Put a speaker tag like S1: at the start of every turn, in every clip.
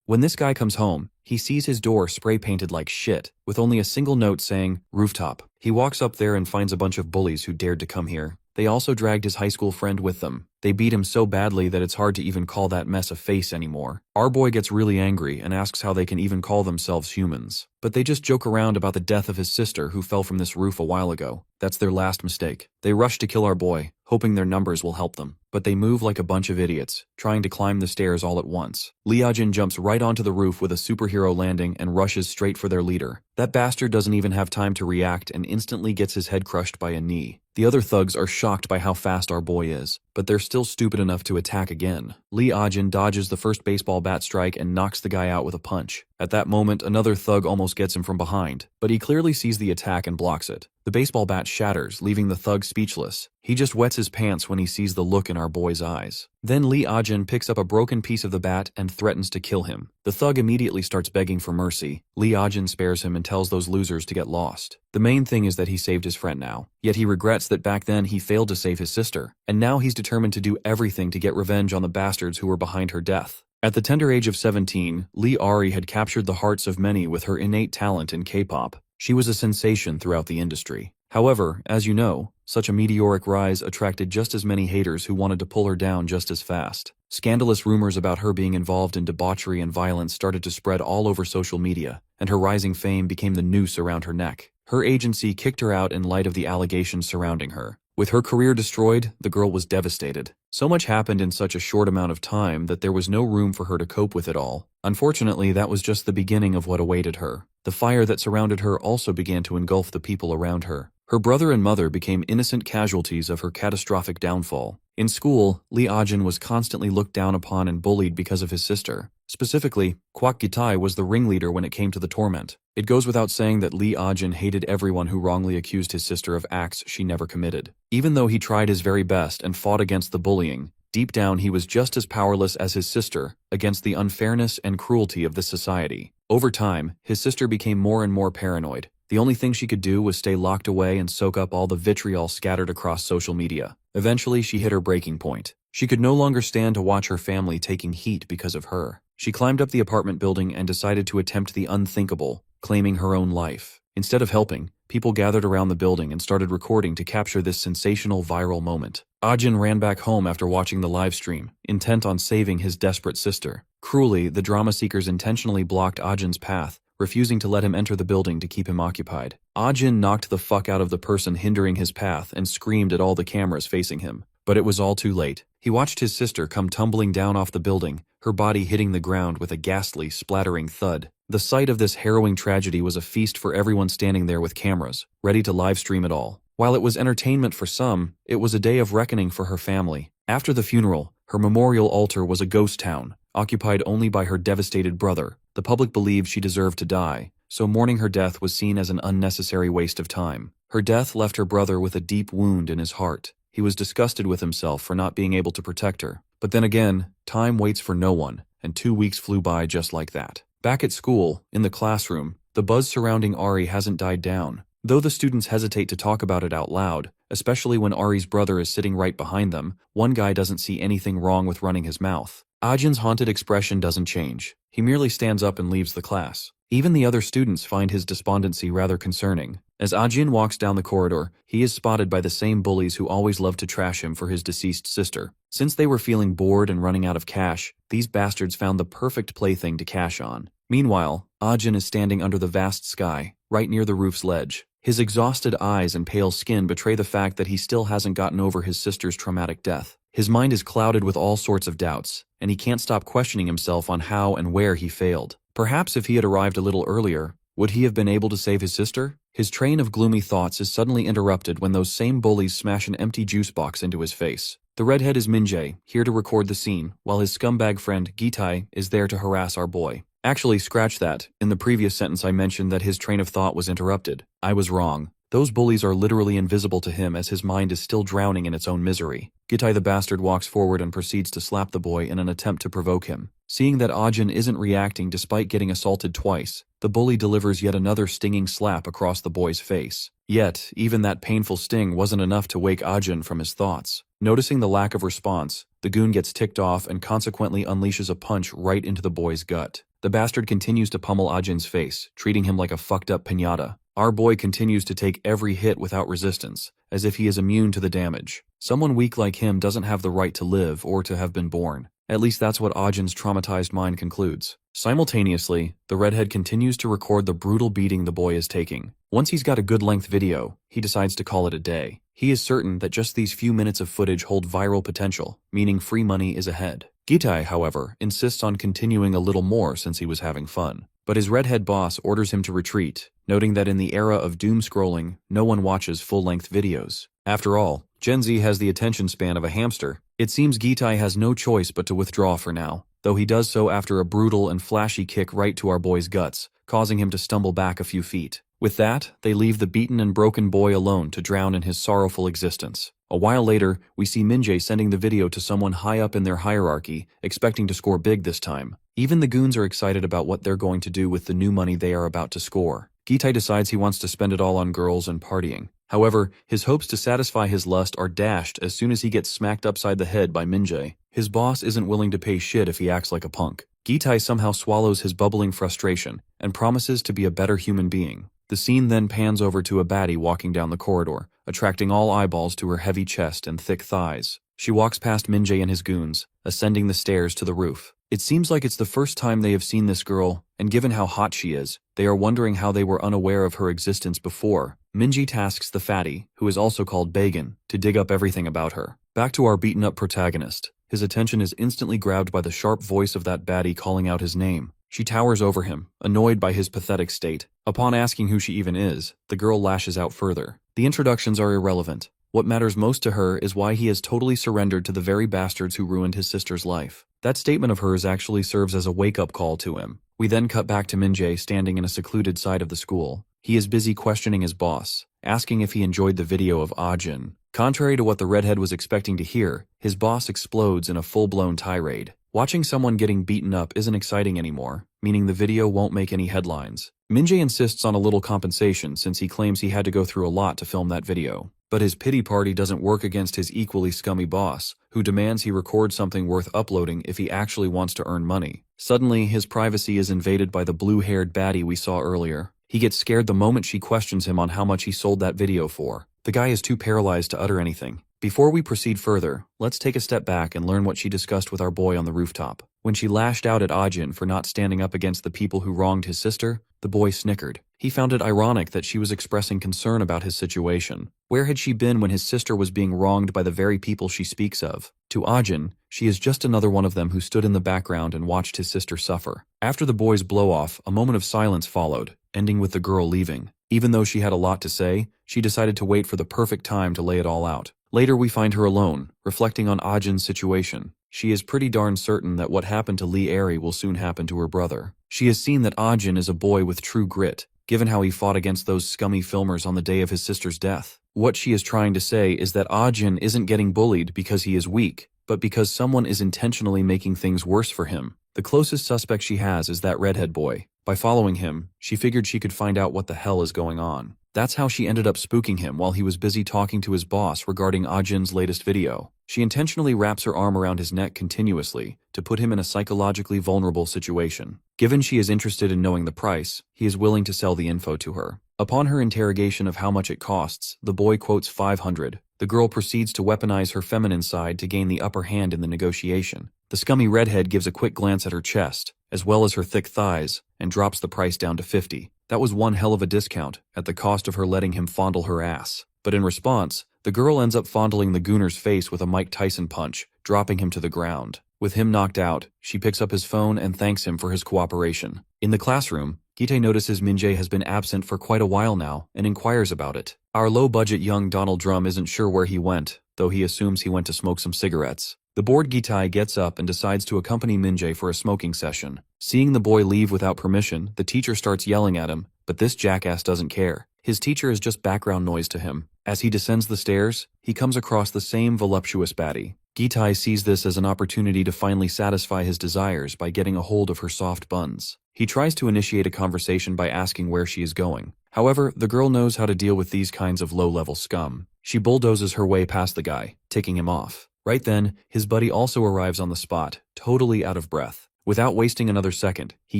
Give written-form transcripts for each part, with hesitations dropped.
S1: When this guy comes home, he sees his door spray painted like shit, with only a single note saying, rooftop. He walks up there and finds a bunch of bullies who dared to come here. They also dragged his high school friend with them. They beat him so badly that it's hard to even call that mess a face anymore. Our boy gets really angry and asks how they can even call themselves humans. But they just joke around about the death of his sister who fell from this roof a while ago. That's their last mistake. They rush to kill our boy, hoping their numbers will help them. But they move like a bunch of idiots, trying to climb the stairs all at once. Lee Ah-jin jumps right onto the roof with a superhero landing and rushes straight for their leader. That bastard doesn't even have time to react and instantly gets his head crushed by a knee. The other thugs are shocked by how fast our boy is, but they're still stupid enough to attack again. Lee Ah-jin dodges the first baseball bat strike and knocks the guy out with a punch. At that moment, another thug almost gets him from behind, but he clearly sees the attack and blocks it. The baseball bat shatters, leaving the thug speechless. He just wets his pants when he sees the look in our boy's eyes. Then Lee Ah-jin picks up a broken piece of the bat and threatens to kill him. The thug immediately starts begging for mercy. Lee Ah-jin spares him and tells those losers to get lost. The main thing is that he saved his friend now. Yet he regrets that back then he failed to save his sister. And now he's determined to do everything to get revenge on the bastards who were behind her death. At the tender age of 17, Lee Ari had captured the hearts of many with her innate talent in K-pop. She was a sensation throughout the industry. However, as you know, such a meteoric rise attracted just as many haters who wanted to pull her down just as fast. Scandalous rumors about her being involved in debauchery and violence started to spread all over social media, and her rising fame became the noose around her neck. Her agency kicked her out in light of the allegations surrounding her. With her career destroyed, the girl was devastated. So much happened in such a short amount of time that there was no room for her to cope with it all. Unfortunately, that was just the beginning of what awaited her. The fire that surrounded her also began to engulf the people around her. Her brother and mother became innocent casualties of her catastrophic downfall. In school, Lee Ah-jin was constantly looked down upon and bullied because of his sister. Specifically, Kwak Gitai was the ringleader when it came to the torment. It goes without saying that Lee Ah-jin hated everyone who wrongly accused his sister of acts she never committed. Even though he tried his very best and fought against the bullying, deep down he was just as powerless as his sister against the unfairness and cruelty of this society. Over time, his sister became more and more paranoid. The only thing she could do was stay locked away and soak up all the vitriol scattered across social media. Eventually, she hit her breaking point. She could no longer stand to watch her family taking heat because of her. She climbed up the apartment building and decided to attempt the unthinkable, claiming her own life. Instead of helping, people gathered around the building and started recording to capture this sensational viral moment. Ah-jin ran back home after watching the live stream, intent on saving his desperate sister. Cruelly, the drama seekers intentionally blocked Ah-jin's path, refusing to let him enter the building to keep him occupied. Ah-jin knocked the fuck out of the person hindering his path and screamed at all the cameras facing him. But it was all too late. He watched his sister come tumbling down off the building, her body hitting the ground with a ghastly, splattering thud. The sight of this harrowing tragedy was a feast for everyone standing there with cameras, ready to live stream it all. While it was entertainment for some, it was a day of reckoning for her family. After the funeral, her memorial altar was a ghost town, occupied only by her devastated brother. The public believed she deserved to die, so mourning her death was seen as an unnecessary waste of time. Her death left her brother with a deep wound in his heart. He was disgusted with himself for not being able to protect her. But then again, time waits for no one, and 2 weeks flew by just like that. Back at school, in the classroom, the buzz surrounding Ari hasn't died down. Though the students hesitate to talk about it out loud, especially when Ari's brother is sitting right behind them, one guy doesn't see anything wrong with running his mouth. Ah-jin's haunted expression doesn't change. He merely stands up and leaves the class. Even the other students find his despondency rather concerning. As Ah-jin walks down the corridor, he is spotted by the same bullies who always loved to trash him for his deceased sister. Since they were feeling bored and running out of cash, these bastards found the perfect plaything to cash on. Meanwhile, Ah-jin is standing under the vast sky, right near the roof's ledge. His exhausted eyes and pale skin betray the fact that he still hasn't gotten over his sister's traumatic death. His mind is clouded with all sorts of doubts, and he can't stop questioning himself on how and where he failed. Perhaps if he had arrived a little earlier, would he have been able to save his sister? His train of gloomy thoughts is suddenly interrupted when those same bullies smash an empty juice box into his face. The redhead is Min-jae, here to record the scene, while his scumbag friend, Gitai, is there to harass our boy. Actually, scratch that. In the previous sentence I mentioned that his train of thought was interrupted. I was wrong. Those bullies are literally invisible to him as his mind is still drowning in its own misery. Gitai the bastard walks forward and proceeds to slap the boy in an attempt to provoke him. Seeing that Ah-jin isn't reacting despite getting assaulted twice, the bully delivers yet another stinging slap across the boy's face. Yet, even that painful sting wasn't enough to wake Ah-jin from his thoughts. Noticing the lack of response, the goon gets ticked off and consequently unleashes a punch right into the boy's gut. The bastard continues to pummel Ajin's face, treating him like a fucked up piñata. Our boy continues to take every hit without resistance, as if he is immune to the damage. Someone weak like him doesn't have the right to live or to have been born. At least that's what Ajin's traumatized mind concludes. Simultaneously, the redhead continues to record the brutal beating the boy is taking. Once he's got a good length video, he decides to call it a day. He is certain that just these few minutes of footage hold viral potential, meaning free money is ahead. Gitai, however, insists on continuing a little more since he was having fun. But his redhead boss orders him to retreat, noting that in the era of doom scrolling, no one watches full-length videos. After all, Gen Z has the attention span of a hamster. It seems Gitai has no choice but to withdraw for now, though he does so after a brutal and flashy kick right to our boy's guts, causing him to stumble back a few feet. With that, they leave the beaten and broken boy alone to drown in his sorrowful existence. A while later, we see Minjae sending the video to someone high up in their hierarchy, expecting to score big this time. Even the goons are excited about what they're going to do with the new money they are about to score. Gitai decides he wants to spend it all on girls and partying. However, his hopes to satisfy his lust are dashed as soon as he gets smacked upside the head by Minjae. His boss isn't willing to pay shit if he acts like a punk. Gitai somehow swallows his bubbling frustration and promises to be a better human being. The scene then pans over to a baddie walking down the corridor, attracting all eyeballs to her heavy chest and thick thighs. She walks past Minjae and his goons, ascending the stairs to the roof. It seems like it's the first time they have seen this girl, and given how hot she is, they are wondering how they were unaware of her existence before. Minji tasks the fatty, who is also called Bagan, to dig up everything about her. Back to our beaten-up protagonist. His attention is instantly grabbed by the sharp voice of that baddie calling out his name. She towers over him, annoyed by his pathetic state. Upon asking who she even is, the girl lashes out further. The introductions are irrelevant. What matters most to her is why he has totally surrendered to the very bastards who ruined his sister's life. That statement of hers actually serves as a wake-up call to him. We then cut back to Minjae standing in a secluded side of the school. He is busy questioning his boss, asking if he enjoyed the video of Ajin. Contrary to what the redhead was expecting to hear, his boss explodes in a full-blown tirade. Watching someone getting beaten up isn't exciting anymore, meaning the video won't make any headlines. Minjae insists on a little compensation since he claims he had to go through a lot to film that video. But his pity party doesn't work against his equally scummy boss, who demands he record something worth uploading if he actually wants to earn money. Suddenly, his privacy is invaded by the blue-haired baddie we saw earlier. He gets scared the moment she questions him on how much he sold that video for. The guy is too paralyzed to utter anything. Before we proceed further, let's take a step back and learn what she discussed with our boy on the rooftop. When she lashed out at Ajin for not standing up against the people who wronged his sister, the boy snickered. He found it ironic that she was expressing concern about his situation. Where had she been when his sister was being wronged by the very people she speaks of? To Ajin, she is just another one of them who stood in the background and watched his sister suffer. After the boy's blow-off, a moment of silence followed, ending with the girl leaving. Even though she had a lot to say, she decided to wait for the perfect time to lay it all out. Later we find her alone, reflecting on Ajin's situation. She is pretty darn certain that what happened to Lee Airy will soon happen to her brother. She has seen that Ajin is a boy with true grit, given how he fought against those scummy filmers on the day of his sister's death. What she is trying to say is that Ajin isn't getting bullied because he is weak, but because someone is intentionally making things worse for him. The closest suspect she has is that redhead boy. By following him, she figured she could find out what the hell is going on. That's how she ended up spooking him while he was busy talking to his boss regarding Ajin's latest video. She intentionally wraps her arm around his neck continuously to put him in a psychologically vulnerable situation. Given she is interested in knowing the price, he is willing to sell the info to her. Upon her interrogation of how much it costs, the boy quotes 500. The girl proceeds to weaponize her feminine side to gain the upper hand in the negotiation. The scummy redhead gives a quick glance at her chest, as well as her thick thighs, and drops the price down to 50. That was one hell of a discount, at the cost of her letting him fondle her ass. But in response, the girl ends up fondling the gooner's face with a Mike Tyson punch, dropping him to the ground. With him knocked out, she picks up his phone and thanks him for his cooperation. In the classroom, Gite notices Minjae has been absent for quite a while now and inquires about it. Our low-budget young Donald Drum isn't sure where he went, though he assumes he went to smoke some cigarettes. The bored Gitai gets up and decides to accompany Minjae for a smoking session. Seeing the boy leave without permission, the teacher starts yelling at him, but this jackass doesn't care. His teacher is just background noise to him. As he descends the stairs, he comes across the same voluptuous baddie. Gitai sees this as an opportunity to finally satisfy his desires by getting a hold of her soft buns. He tries to initiate a conversation by asking where she is going. However, the girl knows how to deal with these kinds of low-level scum. She bulldozes her way past the guy, ticking him off. Right then, his buddy also arrives on the spot, totally out of breath. Without wasting another second, he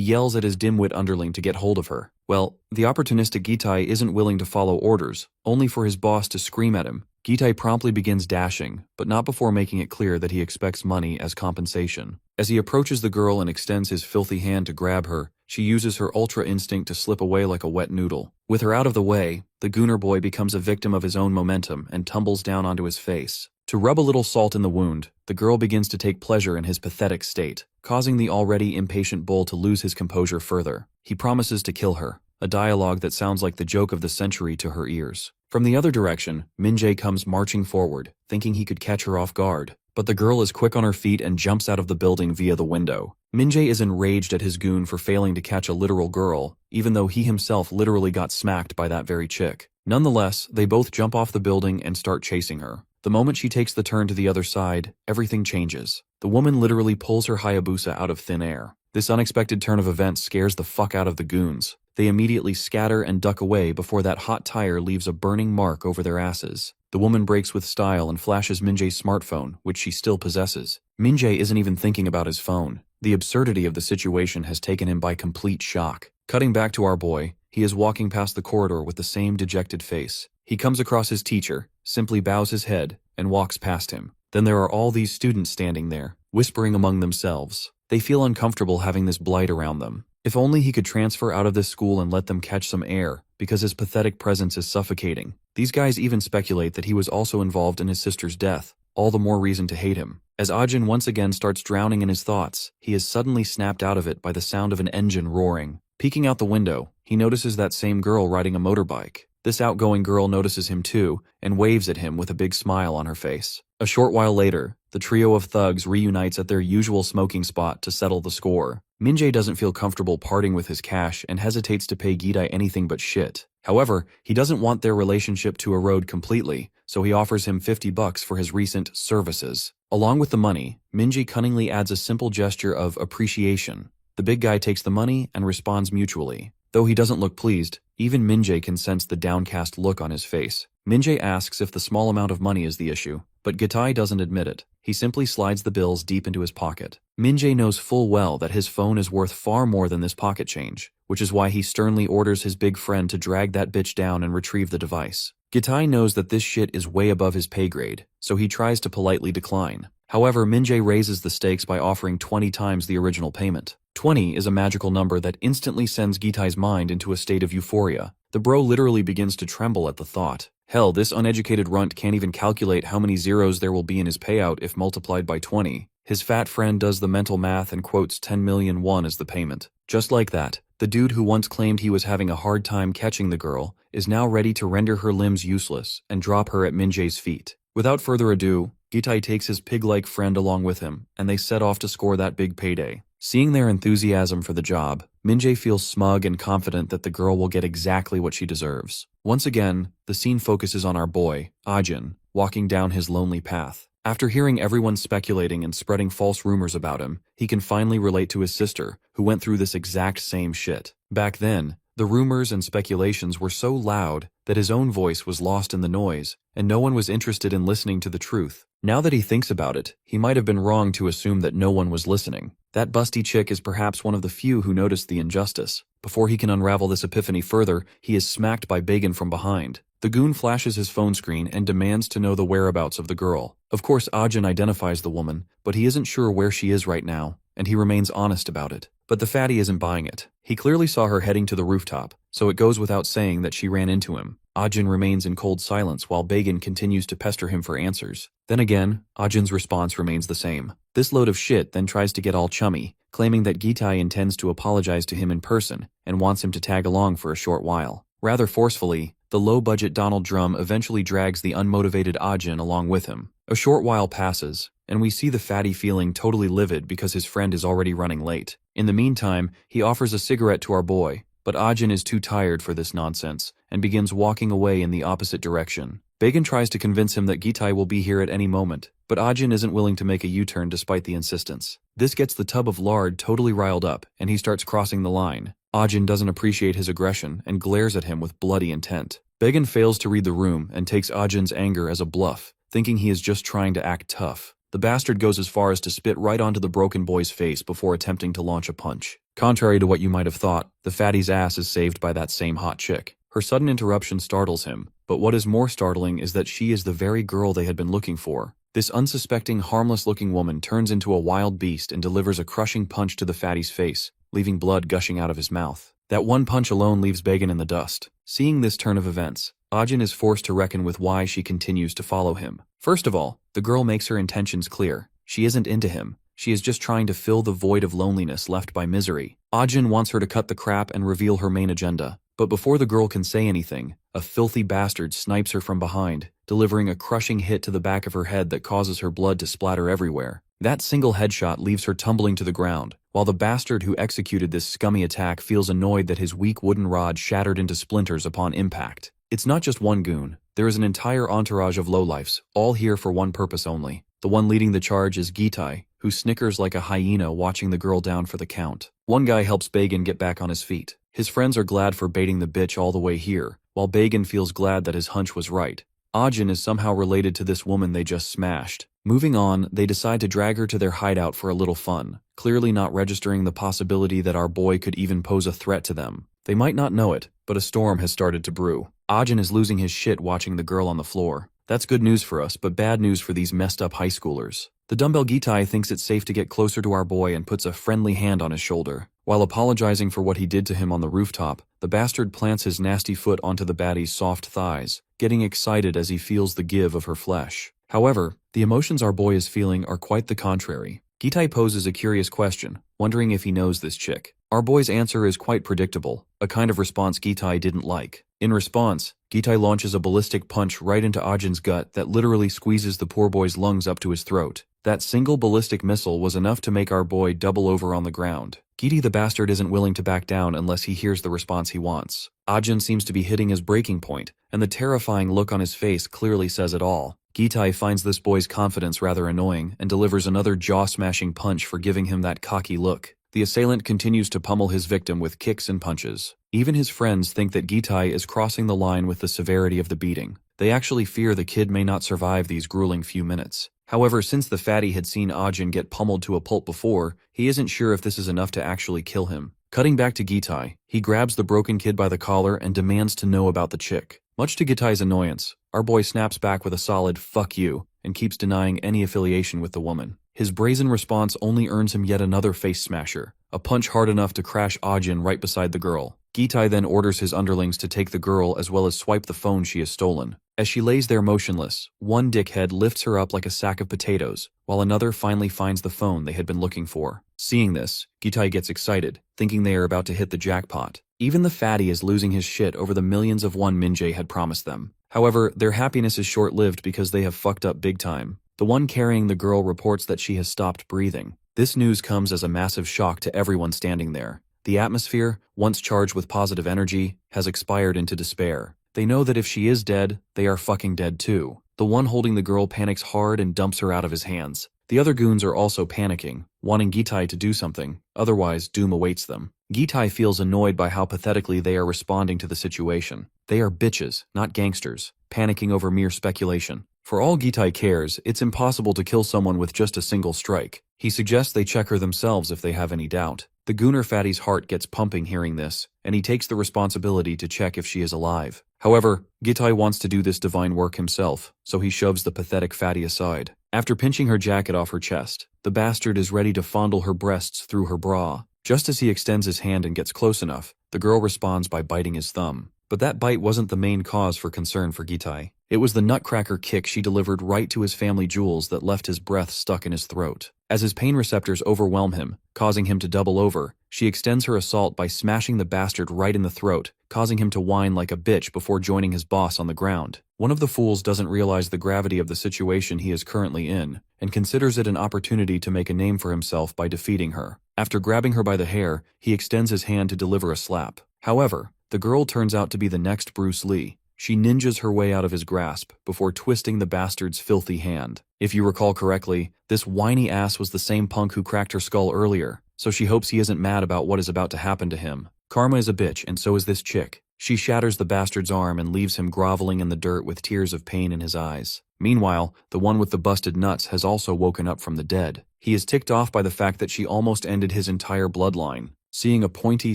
S1: yells at his dimwit underling to get hold of her. Well, the opportunistic Gitai isn't willing to follow orders, only for his boss to scream at him. Gitai promptly begins dashing, but not before making it clear that he expects money as compensation. As he approaches the girl and extends his filthy hand to grab her, she uses her ultra instinct to slip away like a wet noodle. With her out of the way, the Gooner boy becomes a victim of his own momentum and tumbles down onto his face. To rub a little salt in the wound, the girl begins to take pleasure in his pathetic state, causing the already impatient bull to lose his composure further. He promises to kill her, a dialogue that sounds like the joke of the century to her ears. From the other direction, Min-jae comes marching forward, thinking he could catch her off guard. But the girl is quick on her feet and jumps out of the building via the window. Min-jae is enraged at his goon for failing to catch a literal girl, even though he himself literally got smacked by that very chick. Nonetheless, they both jump off the building and start chasing her. The moment she takes the turn to the other side, everything changes. The woman literally pulls her Hayabusa out of thin air. This unexpected turn of events scares the fuck out of the goons. They immediately scatter and duck away before that hot tire leaves a burning mark over their asses. The woman breaks with style and flashes Min-jae's smartphone, which she still possesses. Min-jae isn't even thinking about his phone. The absurdity of the situation has taken him by complete shock. Cutting back to our boy, he is walking past the corridor with the same dejected face. He comes across his teacher, simply bows his head, and walks past him. Then there are all these students standing there, whispering among themselves. They feel uncomfortable having this blight around them. If only he could transfer out of this school and let them catch some air, because his pathetic presence is suffocating. These guys even speculate that he was also involved in his sister's death, all the more reason to hate him. As Ajin once again starts drowning in his thoughts, he is suddenly snapped out of it by the sound of an engine roaring. Peeking out the window, he notices that same girl riding a motorbike. This outgoing girl notices him too, and waves at him with a big smile on her face. A short while later, the trio of thugs reunites at their usual smoking spot to settle the score. Min-jae doesn't feel comfortable parting with his cash and hesitates to pay Gitai anything but shit. However, he doesn't want their relationship to erode completely, so he offers him $50 for his recent services. Along with the money, Min-jae cunningly adds a simple gesture of appreciation. The big guy takes the money and responds mutually. Though he doesn't look pleased, even Min-jae can sense the downcast look on his face. Min-jae asks if the small amount of money is the issue, but Gitai doesn't admit it. He simply slides the bills deep into his pocket. Min-jae knows full well that his phone is worth far more than this pocket change, which is why he sternly orders his big friend to drag that bitch down and retrieve the device. Gitai knows that this shit is way above his pay grade, so he tries to politely decline. However, Min-jae raises the stakes by offering 20 times the original payment. 20 is a magical number that instantly sends Gitai's mind into a state of euphoria. The bro literally begins to tremble at the thought. Hell, this uneducated runt can't even calculate how many zeros there will be in his payout if multiplied by 20. His fat friend does the mental math and quotes 10 million won as the payment. Just like that, the dude who once claimed he was having a hard time catching the girl is now ready to render her limbs useless and drop her at Min-jae's feet. Without further ado, Gitai takes his pig-like friend along with him, and they set off to score that big payday. Seeing their enthusiasm for the job, Min-jae feels smug and confident that the girl will get exactly what she deserves. Once again, the scene focuses on our boy, Ajin, walking down his lonely path. After hearing everyone speculating and spreading false rumors about him, he can finally relate to his sister, who went through this exact same shit. Back then, the rumors and speculations were so loud that his own voice was lost in the noise, and no one was interested in listening to the truth. Now that he thinks about it, he might have been wrong to assume that no one was listening. That busty chick is perhaps one of the few who noticed the injustice. Before he can unravel this epiphany further, he is smacked by Bagan from behind. The goon flashes his phone screen and demands to know the whereabouts of the girl. Of course, Ajin identifies the woman, but he isn't sure where she is right now, and he remains honest about it. But the fatty isn't buying it. He clearly saw her heading to the rooftop, so it goes without saying that she ran into him. Ajin remains in cold silence while Bagan continues to pester him for answers. Then again, Ajin's response remains the same. This load of shit then tries to get all chummy, claiming that Gitai intends to apologize to him in person and wants him to tag along for a short while. Rather forcefully, the low-budget Donald Drum eventually drags the unmotivated Ajin along with him. A short while passes, and we see the fatty feeling totally livid because his friend is already running late. In the meantime, he offers a cigarette to our boy, but Ajin is too tired for this nonsense and begins walking away in the opposite direction. Bagan tries to convince him that Gitai will be here at any moment, but Ajin isn't willing to make a U-turn despite the insistence. This gets the tub of lard totally riled up, and he starts crossing the line. Ajin doesn't appreciate his aggression and glares at him with bloody intent. Bagan fails to read the room and takes Ajin's anger as a bluff, thinking he is just trying to act tough. The bastard goes as far as to spit right onto the broken boy's face before attempting to launch a punch. Contrary to what you might have thought, the fatty's ass is saved by that same hot chick. Her sudden interruption startles him, but what is more startling is that she is the very girl they had been looking for. This unsuspecting, harmless-looking woman turns into a wild beast and delivers a crushing punch to the fatty's face, leaving blood gushing out of his mouth. That one punch alone leaves Began in the dust. Seeing this turn of events, Ajin is forced to reckon with why she continues to follow him. First of all, the girl makes her intentions clear. She isn't into him. She is just trying to fill the void of loneliness left by misery. Ajin wants her to cut the crap and reveal her main agenda. But before the girl can say anything, a filthy bastard snipes her from behind, delivering a crushing hit to the back of her head that causes her blood to splatter everywhere. That single headshot leaves her tumbling to the ground, while the bastard who executed this scummy attack feels annoyed that his weak wooden rod shattered into splinters upon impact. It's not just one goon. There is an entire entourage of lowlifes, all here for one purpose only. The one leading the charge is Gitai, who snickers like a hyena watching the girl down for the count. One guy helps Began get back on his feet. His friends are glad for baiting the bitch all the way here, while Began feels glad that his hunch was right. Ajin is somehow related to this woman they just smashed. Moving on, they decide to drag her to their hideout for a little fun, clearly not registering the possibility that our boy could even pose a threat to them. They might not know it, but a storm has started to brew. Ajin is losing his shit watching the girl on the floor. That's good news for us, but bad news for these messed up high schoolers. The dumbbell Gitai thinks it's safe to get closer to our boy and puts a friendly hand on his shoulder. While apologizing for what he did to him on the rooftop, the bastard plants his nasty foot onto the baddie's soft thighs, getting excited as he feels the give of her flesh. However, the emotions our boy is feeling are quite the contrary. Gitai poses a curious question, wondering if he knows this chick. Our boy's answer is quite predictable, a kind of response Gitai didn't like. In response, Gitai launches a ballistic punch right into Ajin's gut that literally squeezes the poor boy's lungs up to his throat. That single ballistic missile was enough to make our boy double over on the ground. Giti the bastard isn't willing to back down unless he hears the response he wants. Ajin seems to be hitting his breaking point, and the terrifying look on his face clearly says it all. Gitai finds this boy's confidence rather annoying and delivers another jaw-smashing punch for giving him that cocky look. The assailant continues to pummel his victim with kicks and punches. Even his friends think that Gitai is crossing the line with the severity of the beating. They actually fear the kid may not survive these grueling few minutes. However, since the fatty had seen Ajin get pummeled to a pulp before, he isn't sure if this is enough to actually kill him. Cutting back to Gitai, he grabs the broken kid by the collar and demands to know about the chick. Much to Gitai's annoyance, our boy snaps back with a solid "fuck you" and keeps denying any affiliation with the woman. His brazen response only earns him yet another face smasher, a punch hard enough to crash Ajin right beside the girl. Gitai then orders his underlings to take the girl as well as swipe the phone she has stolen. As she lays there motionless, one dickhead lifts her up like a sack of potatoes, while another finally finds the phone they had been looking for. Seeing this, Gitai gets excited, thinking they are about to hit the jackpot. Even the fatty is losing his shit over the millions of won Minjae had promised them. However, their happiness is short-lived because they have fucked up big time. The one carrying the girl reports that she has stopped breathing. This news comes as a massive shock to everyone standing there. The atmosphere, once charged with positive energy, has expired into despair. They know that if she is dead, they are fucking dead too. The one holding the girl panics hard and dumps her out of his hands. The other goons are also panicking, wanting Gitai to do something, otherwise doom awaits them. Gitai feels annoyed by how pathetically they are responding to the situation. They are bitches, not gangsters, panicking over mere speculation. For all Gitai cares, it's impossible to kill someone with just a single strike. He suggests they check her themselves if they have any doubt. The Gooner fatty's heart gets pumping hearing this, and he takes the responsibility to check if she is alive. However, Gitai wants to do this divine work himself, so he shoves the pathetic fatty aside. After pinching her jacket off her chest, the bastard is ready to fondle her breasts through her bra. Just as he extends his hand and gets close enough, the girl responds by biting his thumb. But that bite wasn't the main cause for concern for Gitai. It was the nutcracker kick she delivered right to his family jewels that left his breath stuck in his throat. As his pain receptors overwhelm him, causing him to double over, she extends her assault by smashing the bastard right in the throat, causing him to whine like a bitch before joining his boss on the ground. One of the fools doesn't realize the gravity of the situation he is currently in, and considers it an opportunity to make a name for himself by defeating her. After grabbing her by the hair, he extends his hand to deliver a slap. However, the girl turns out to be the next Bruce Lee. She ninjas her way out of his grasp before twisting the bastard's filthy hand. If you recall correctly, this whiny ass was the same punk who cracked her skull earlier, so she hopes he isn't mad about what is about to happen to him. Karma is a bitch, and so is this chick. She shatters the bastard's arm and leaves him groveling in the dirt with tears of pain in his eyes. Meanwhile, the one with the busted nuts has also woken up from the dead. He is ticked off by the fact that she almost ended his entire bloodline. Seeing a pointy,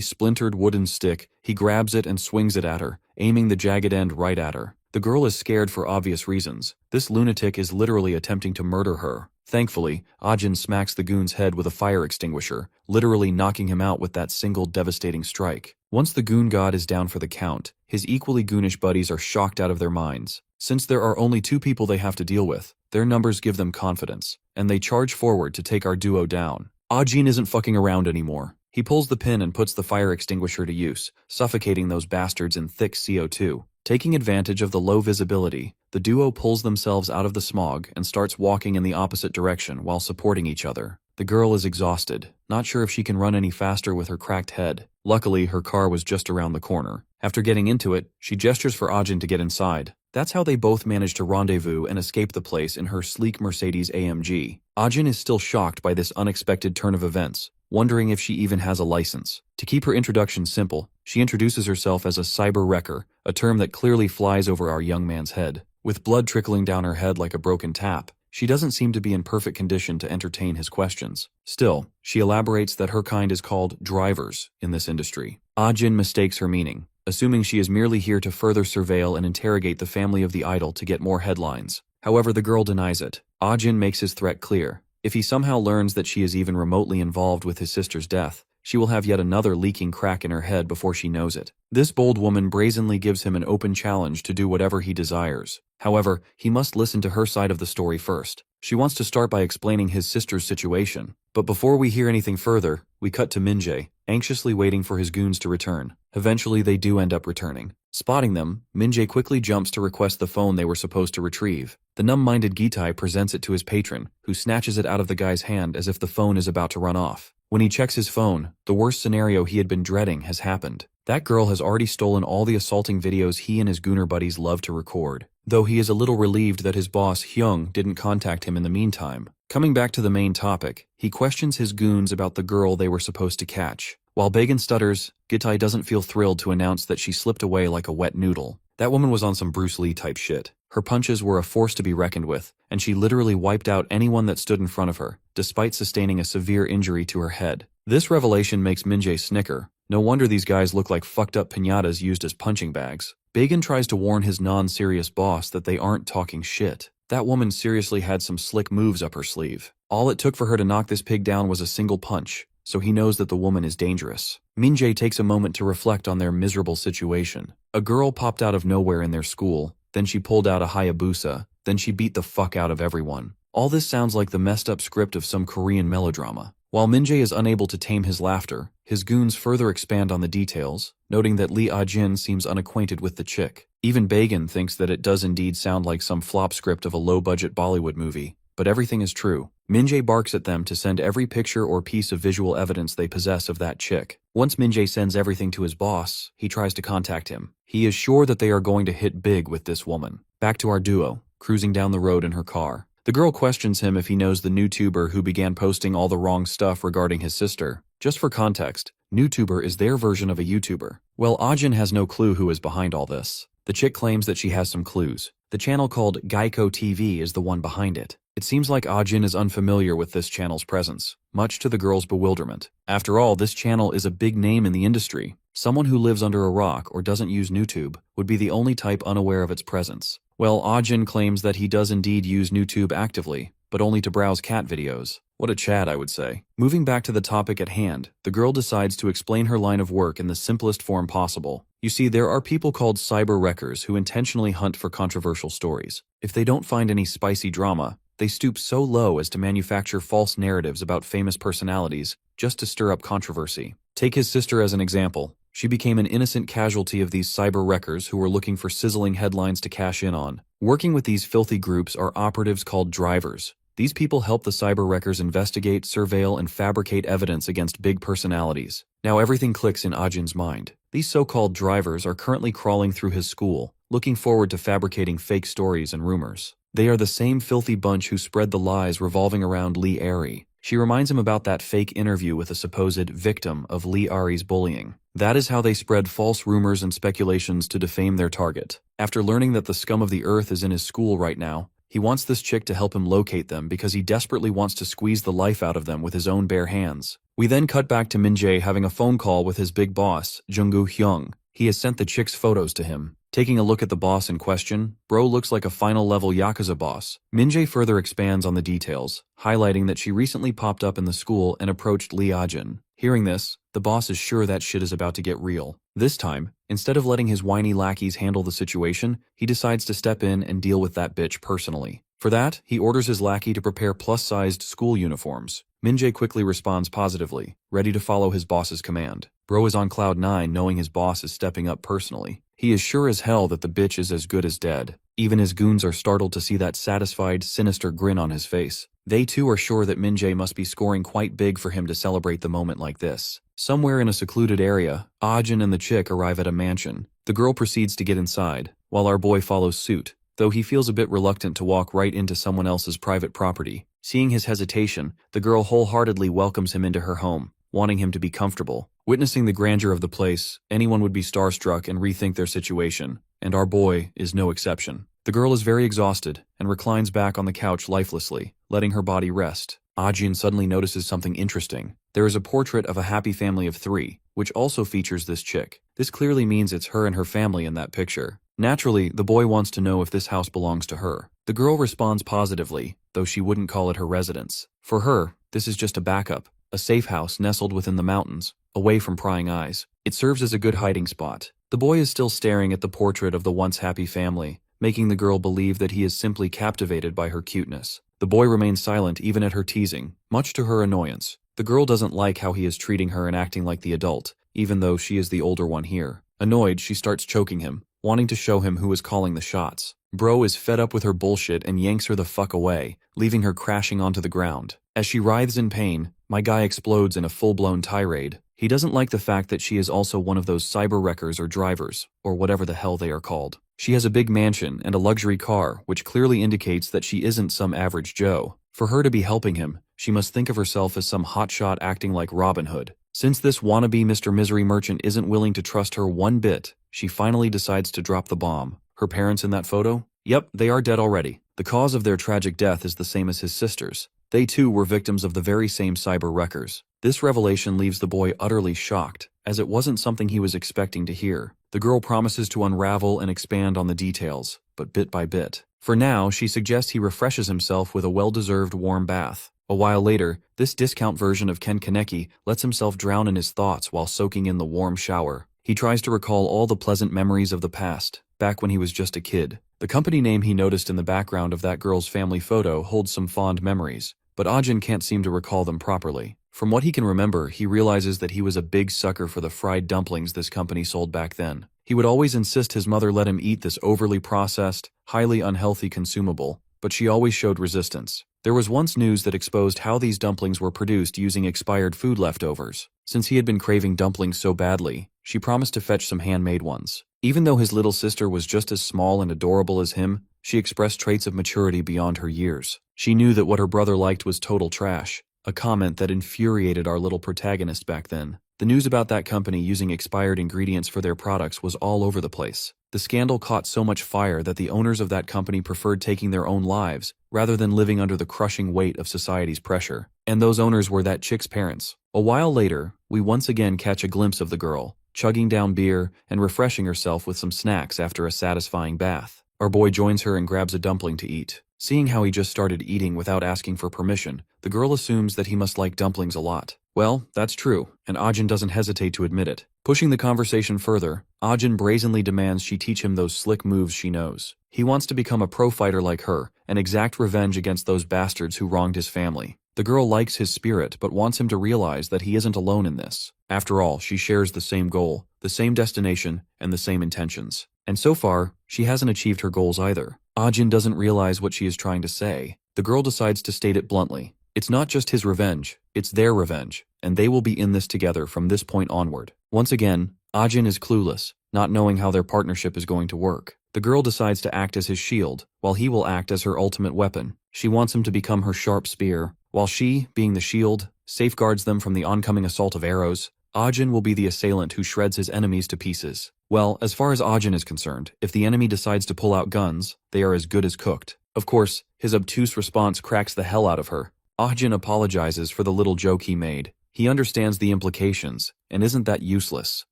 S1: splintered wooden stick, he grabs it and swings it at her, aiming the jagged end right at her. The girl is scared for obvious reasons. This lunatic is literally attempting to murder her. Thankfully, Ajin smacks the goon's head with a fire extinguisher, literally knocking him out with that single devastating strike. Once the goon god is down for the count, his equally goonish buddies are shocked out of their minds. Since there are only 2 people they have to deal with, their numbers give them confidence, and they charge forward to take our duo down. Ajin isn't fucking around anymore. He pulls the pin and puts the fire extinguisher to use, suffocating those bastards in thick CO2. Taking advantage of the low visibility, the duo pulls themselves out of the smog and starts walking in the opposite direction while supporting each other. The girl is exhausted, not sure if she can run any faster with her cracked head. Luckily, her car was just around the corner. After getting into it, she gestures for Ajin to get inside. That's how they both manage to rendezvous and escape the place in her sleek Mercedes AMG. Ajin is still shocked by this unexpected turn of events, wondering if she even has a license. To keep her introduction simple, she introduces herself as a cyber wrecker, a term that clearly flies over our young man's head. With blood trickling down her head like a broken tap, she doesn't seem to be in perfect condition to entertain his questions. Still, she elaborates that her kind is called drivers in this industry. Ajin mistakes her meaning, assuming she is merely here to further surveil and interrogate the family of the idol to get more headlines. However, the girl denies it. Ajin makes his threat clear. If he somehow learns that she is even remotely involved with his sister's death, she will have yet another leaking crack in her head before she knows it. This bold woman brazenly gives him an open challenge to do whatever he desires. However, he must listen to her side of the story first. She wants to start by explaining his sister's situation. But before we hear anything further, we cut to Minjae, anxiously waiting for his goons to return. Eventually, they do end up returning. Spotting them, Minjae quickly jumps to request the phone they were supposed to retrieve. The numb-minded Gitai presents it to his patron, who snatches it out of the guy's hand as if the phone is about to run off. When he checks his phone, the worst scenario he had been dreading has happened. That girl has already stolen all the assaulting videos he and his gooner buddies love to record, though he is a little relieved that his boss, Hyung, didn't contact him in the meantime. Coming back to the main topic, he questions his goons about the girl they were supposed to catch. While Bagan stutters, Gitai doesn't feel thrilled to announce that she slipped away like a wet noodle. That woman was on some Bruce Lee type shit. Her punches were a force to be reckoned with, and she literally wiped out anyone that stood in front of her, despite sustaining a severe injury to her head. This revelation makes Minjae snicker. No wonder these guys look like fucked up piñatas used as punching bags. Bagan tries to warn his non-serious boss that they aren't talking shit. That woman seriously had some slick moves up her sleeve. All it took for her to knock this pig down was a single punch, so he knows that the woman is dangerous. Minjae takes a moment to reflect on their miserable situation. A girl popped out of nowhere in their school, then she pulled out a Hayabusa, then she beat the fuck out of everyone. All this sounds like the messed up script of some Korean melodrama. While Minjae is unable to tame his laughter, his goons further expand on the details, noting that Lee Ah-jin seems unacquainted with the chick. Even Bagan thinks that it does indeed sound like some flop script of a low-budget Bollywood movie, but everything is true. Minjae barks at them to send every picture or piece of visual evidence they possess of that chick. Once Minjae sends everything to his boss, he tries to contact him. He is sure that they are going to hit big with this woman. Back to our duo, cruising down the road in her car. The girl questions him if he knows the NewTuber who began posting all the wrong stuff regarding his sister. Just for context, NewTuber is their version of a YouTuber. Well, Ajin has no clue who is behind all this. The chick claims that she has some clues. The channel called Geico TV is the one behind it. It seems like Ajin is unfamiliar with this channel's presence, much to the girl's bewilderment. After all, this channel is a big name in the industry. Someone who lives under a rock or doesn't use NewTube would be the only type unaware of its presence. Well, Ajin claims that he does indeed use NewTube actively, but only to browse cat videos. What a Chad, I would say. Moving back to the topic at hand, the girl decides to explain her line of work in the simplest form possible. You see, there are people called cyber wreckers who intentionally hunt for controversial stories. If they don't find any spicy drama, they stoop so low as to manufacture false narratives about famous personalities just to stir up controversy. Take his sister as an example. She became an innocent casualty of these cyber wreckers who were looking for sizzling headlines to cash in on. Working with these filthy groups are operatives called drivers. These people help the cyber wreckers investigate, surveil, and fabricate evidence against big personalities. Now everything clicks in Ajin's mind. These so-called drivers are currently crawling through his school, looking forward to fabricating fake stories and rumors. They are the same filthy bunch who spread the lies revolving around Lee Airy. She reminds him about that fake interview with a supposed victim of Lee Airy's bullying. That is how they spread false rumors and speculations to defame their target. After learning that the scum of the earth is in his school right now, he wants this chick to help him locate them because he desperately wants to squeeze the life out of them with his own bare hands. We then cut back to Min-jae having a phone call with his big boss, Jung-gu Hyung. He has sent the chick's photos to him. Taking a look at the boss in question, bro looks like a final-level Yakuza boss. Min-jae further expands on the details, highlighting that she recently popped up in the school and approached Lee Ah-jin. Hearing this, the boss is sure that shit is about to get real. This time, instead of letting his whiny lackeys handle the situation, he decides to step in and deal with that bitch personally. For that, he orders his lackey to prepare plus-sized school uniforms. Min-jae quickly responds positively, ready to follow his boss's command. Bro is on cloud 9 knowing his boss is stepping up personally. He is sure as hell that the bitch is as good as dead. Even his goons are startled to see that satisfied, sinister grin on his face. They too are sure that Min-jae must be scoring quite big for him to celebrate the moment like this. Somewhere in a secluded area, Ah-jin and the chick arrive at a mansion. The girl proceeds to get inside, while our boy follows suit, though he feels a bit reluctant to walk right into someone else's private property. Seeing his hesitation, the girl wholeheartedly welcomes him into her home, wanting him to be comfortable. Witnessing the grandeur of the place, anyone would be starstruck and rethink their situation, and our boy is no exception. The girl is very exhausted and reclines back on the couch lifelessly, letting her body rest. Ah-jin suddenly notices something interesting. There is a portrait of a happy family of 3, which also features this chick. This clearly means it's her and her family in that picture. Naturally, the boy wants to know if this house belongs to her. The girl responds positively, though she wouldn't call it her residence. For her, this is just a backup, a safe house nestled within the mountains, away from prying eyes. It serves as a good hiding spot. The boy is still staring at the portrait of the once happy family, making the girl believe that he is simply captivated by her cuteness. The boy remains silent even at her teasing, much to her annoyance. The girl doesn't like how he is treating her and acting like the adult, even though she is the older one here. Annoyed, she starts choking him, wanting to show him who is calling the shots. Bro is fed up with her bullshit and yanks her the fuck away, leaving her crashing onto the ground. As she writhes in pain, my guy explodes in a full-blown tirade. He doesn't like the fact that she is also one of those cyber wreckers or drivers, or whatever the hell they are called. She has a big mansion and a luxury car, which clearly indicates that she isn't some average Joe. For her to be helping him, she must think of herself as some hotshot acting like Robin Hood. Since this wannabe Mr. Misery merchant isn't willing to trust her one bit, she finally decides to drop the bomb. Her parents in that photo? Yep, they are dead already. The cause of their tragic death is the same as his sister's. They too were victims of the very same cyber wreckers. This revelation leaves the boy utterly shocked, as it wasn't something he was expecting to hear. The girl promises to unravel and expand on the details, but bit by bit. For now, she suggests he refreshes himself with a well-deserved warm bath. A while later, this discount version of Ken Kaneki lets himself drown in his thoughts while soaking in the warm shower. He tries to recall all the pleasant memories of the past, back when he was just a kid. The company name he noticed in the background of that girl's family photo holds some fond memories, but Ah-jin can't seem to recall them properly. From what he can remember, he realizes that he was a big sucker for the fried dumplings this company sold back then. He would always insist his mother let him eat this overly processed, highly unhealthy consumable, but she always showed resistance. There was once news that exposed how these dumplings were produced using expired food leftovers. Since he had been craving dumplings so badly, she promised to fetch some handmade ones. Even though his little sister was just as small and adorable as him, she expressed traits of maturity beyond her years. She knew that what her brother liked was total trash, a comment that infuriated our little protagonist back then. The news about that company using expired ingredients for their products was all over the place. The scandal caught so much fire that the owners of that company preferred taking their own lives rather than living under the crushing weight of society's pressure. And those owners were that chick's parents. A while later, we once again catch a glimpse of the girl, chugging down beer and refreshing herself with some snacks after a satisfying bath. Our boy joins her and grabs a dumpling to eat. Seeing how he just started eating without asking for permission, the girl assumes that he must like dumplings a lot. Well, that's true, and Ah-jin doesn't hesitate to admit it. Pushing the conversation further, Ah-jin brazenly demands she teach him those slick moves she knows. He wants to become a pro fighter like her and exact revenge against those bastards who wronged his family. The girl likes his spirit but wants him to realize that he isn't alone in this. After all, she shares the same goal, the same destination, and the same intentions. And so far, she hasn't achieved her goals either. Ah-jin doesn't realize what she is trying to say. The girl decides to state it bluntly. It's not just his revenge, it's their revenge, and they will be in this together from this point onward. Once again, Ah-jin is clueless, not knowing how their partnership is going to work. The girl decides to act as his shield, while he will act as her ultimate weapon. She wants him to become her sharp spear, while she, being the shield, safeguards them from the oncoming assault of arrows. Ajin will be the assailant who shreds his enemies to pieces. Well, as far as Ajin is concerned, if the enemy decides to pull out guns, they are as good as cooked. Of course, his obtuse response cracks the hell out of her. Ajin apologizes for the little joke he made. He understands the implications, and isn't that useless.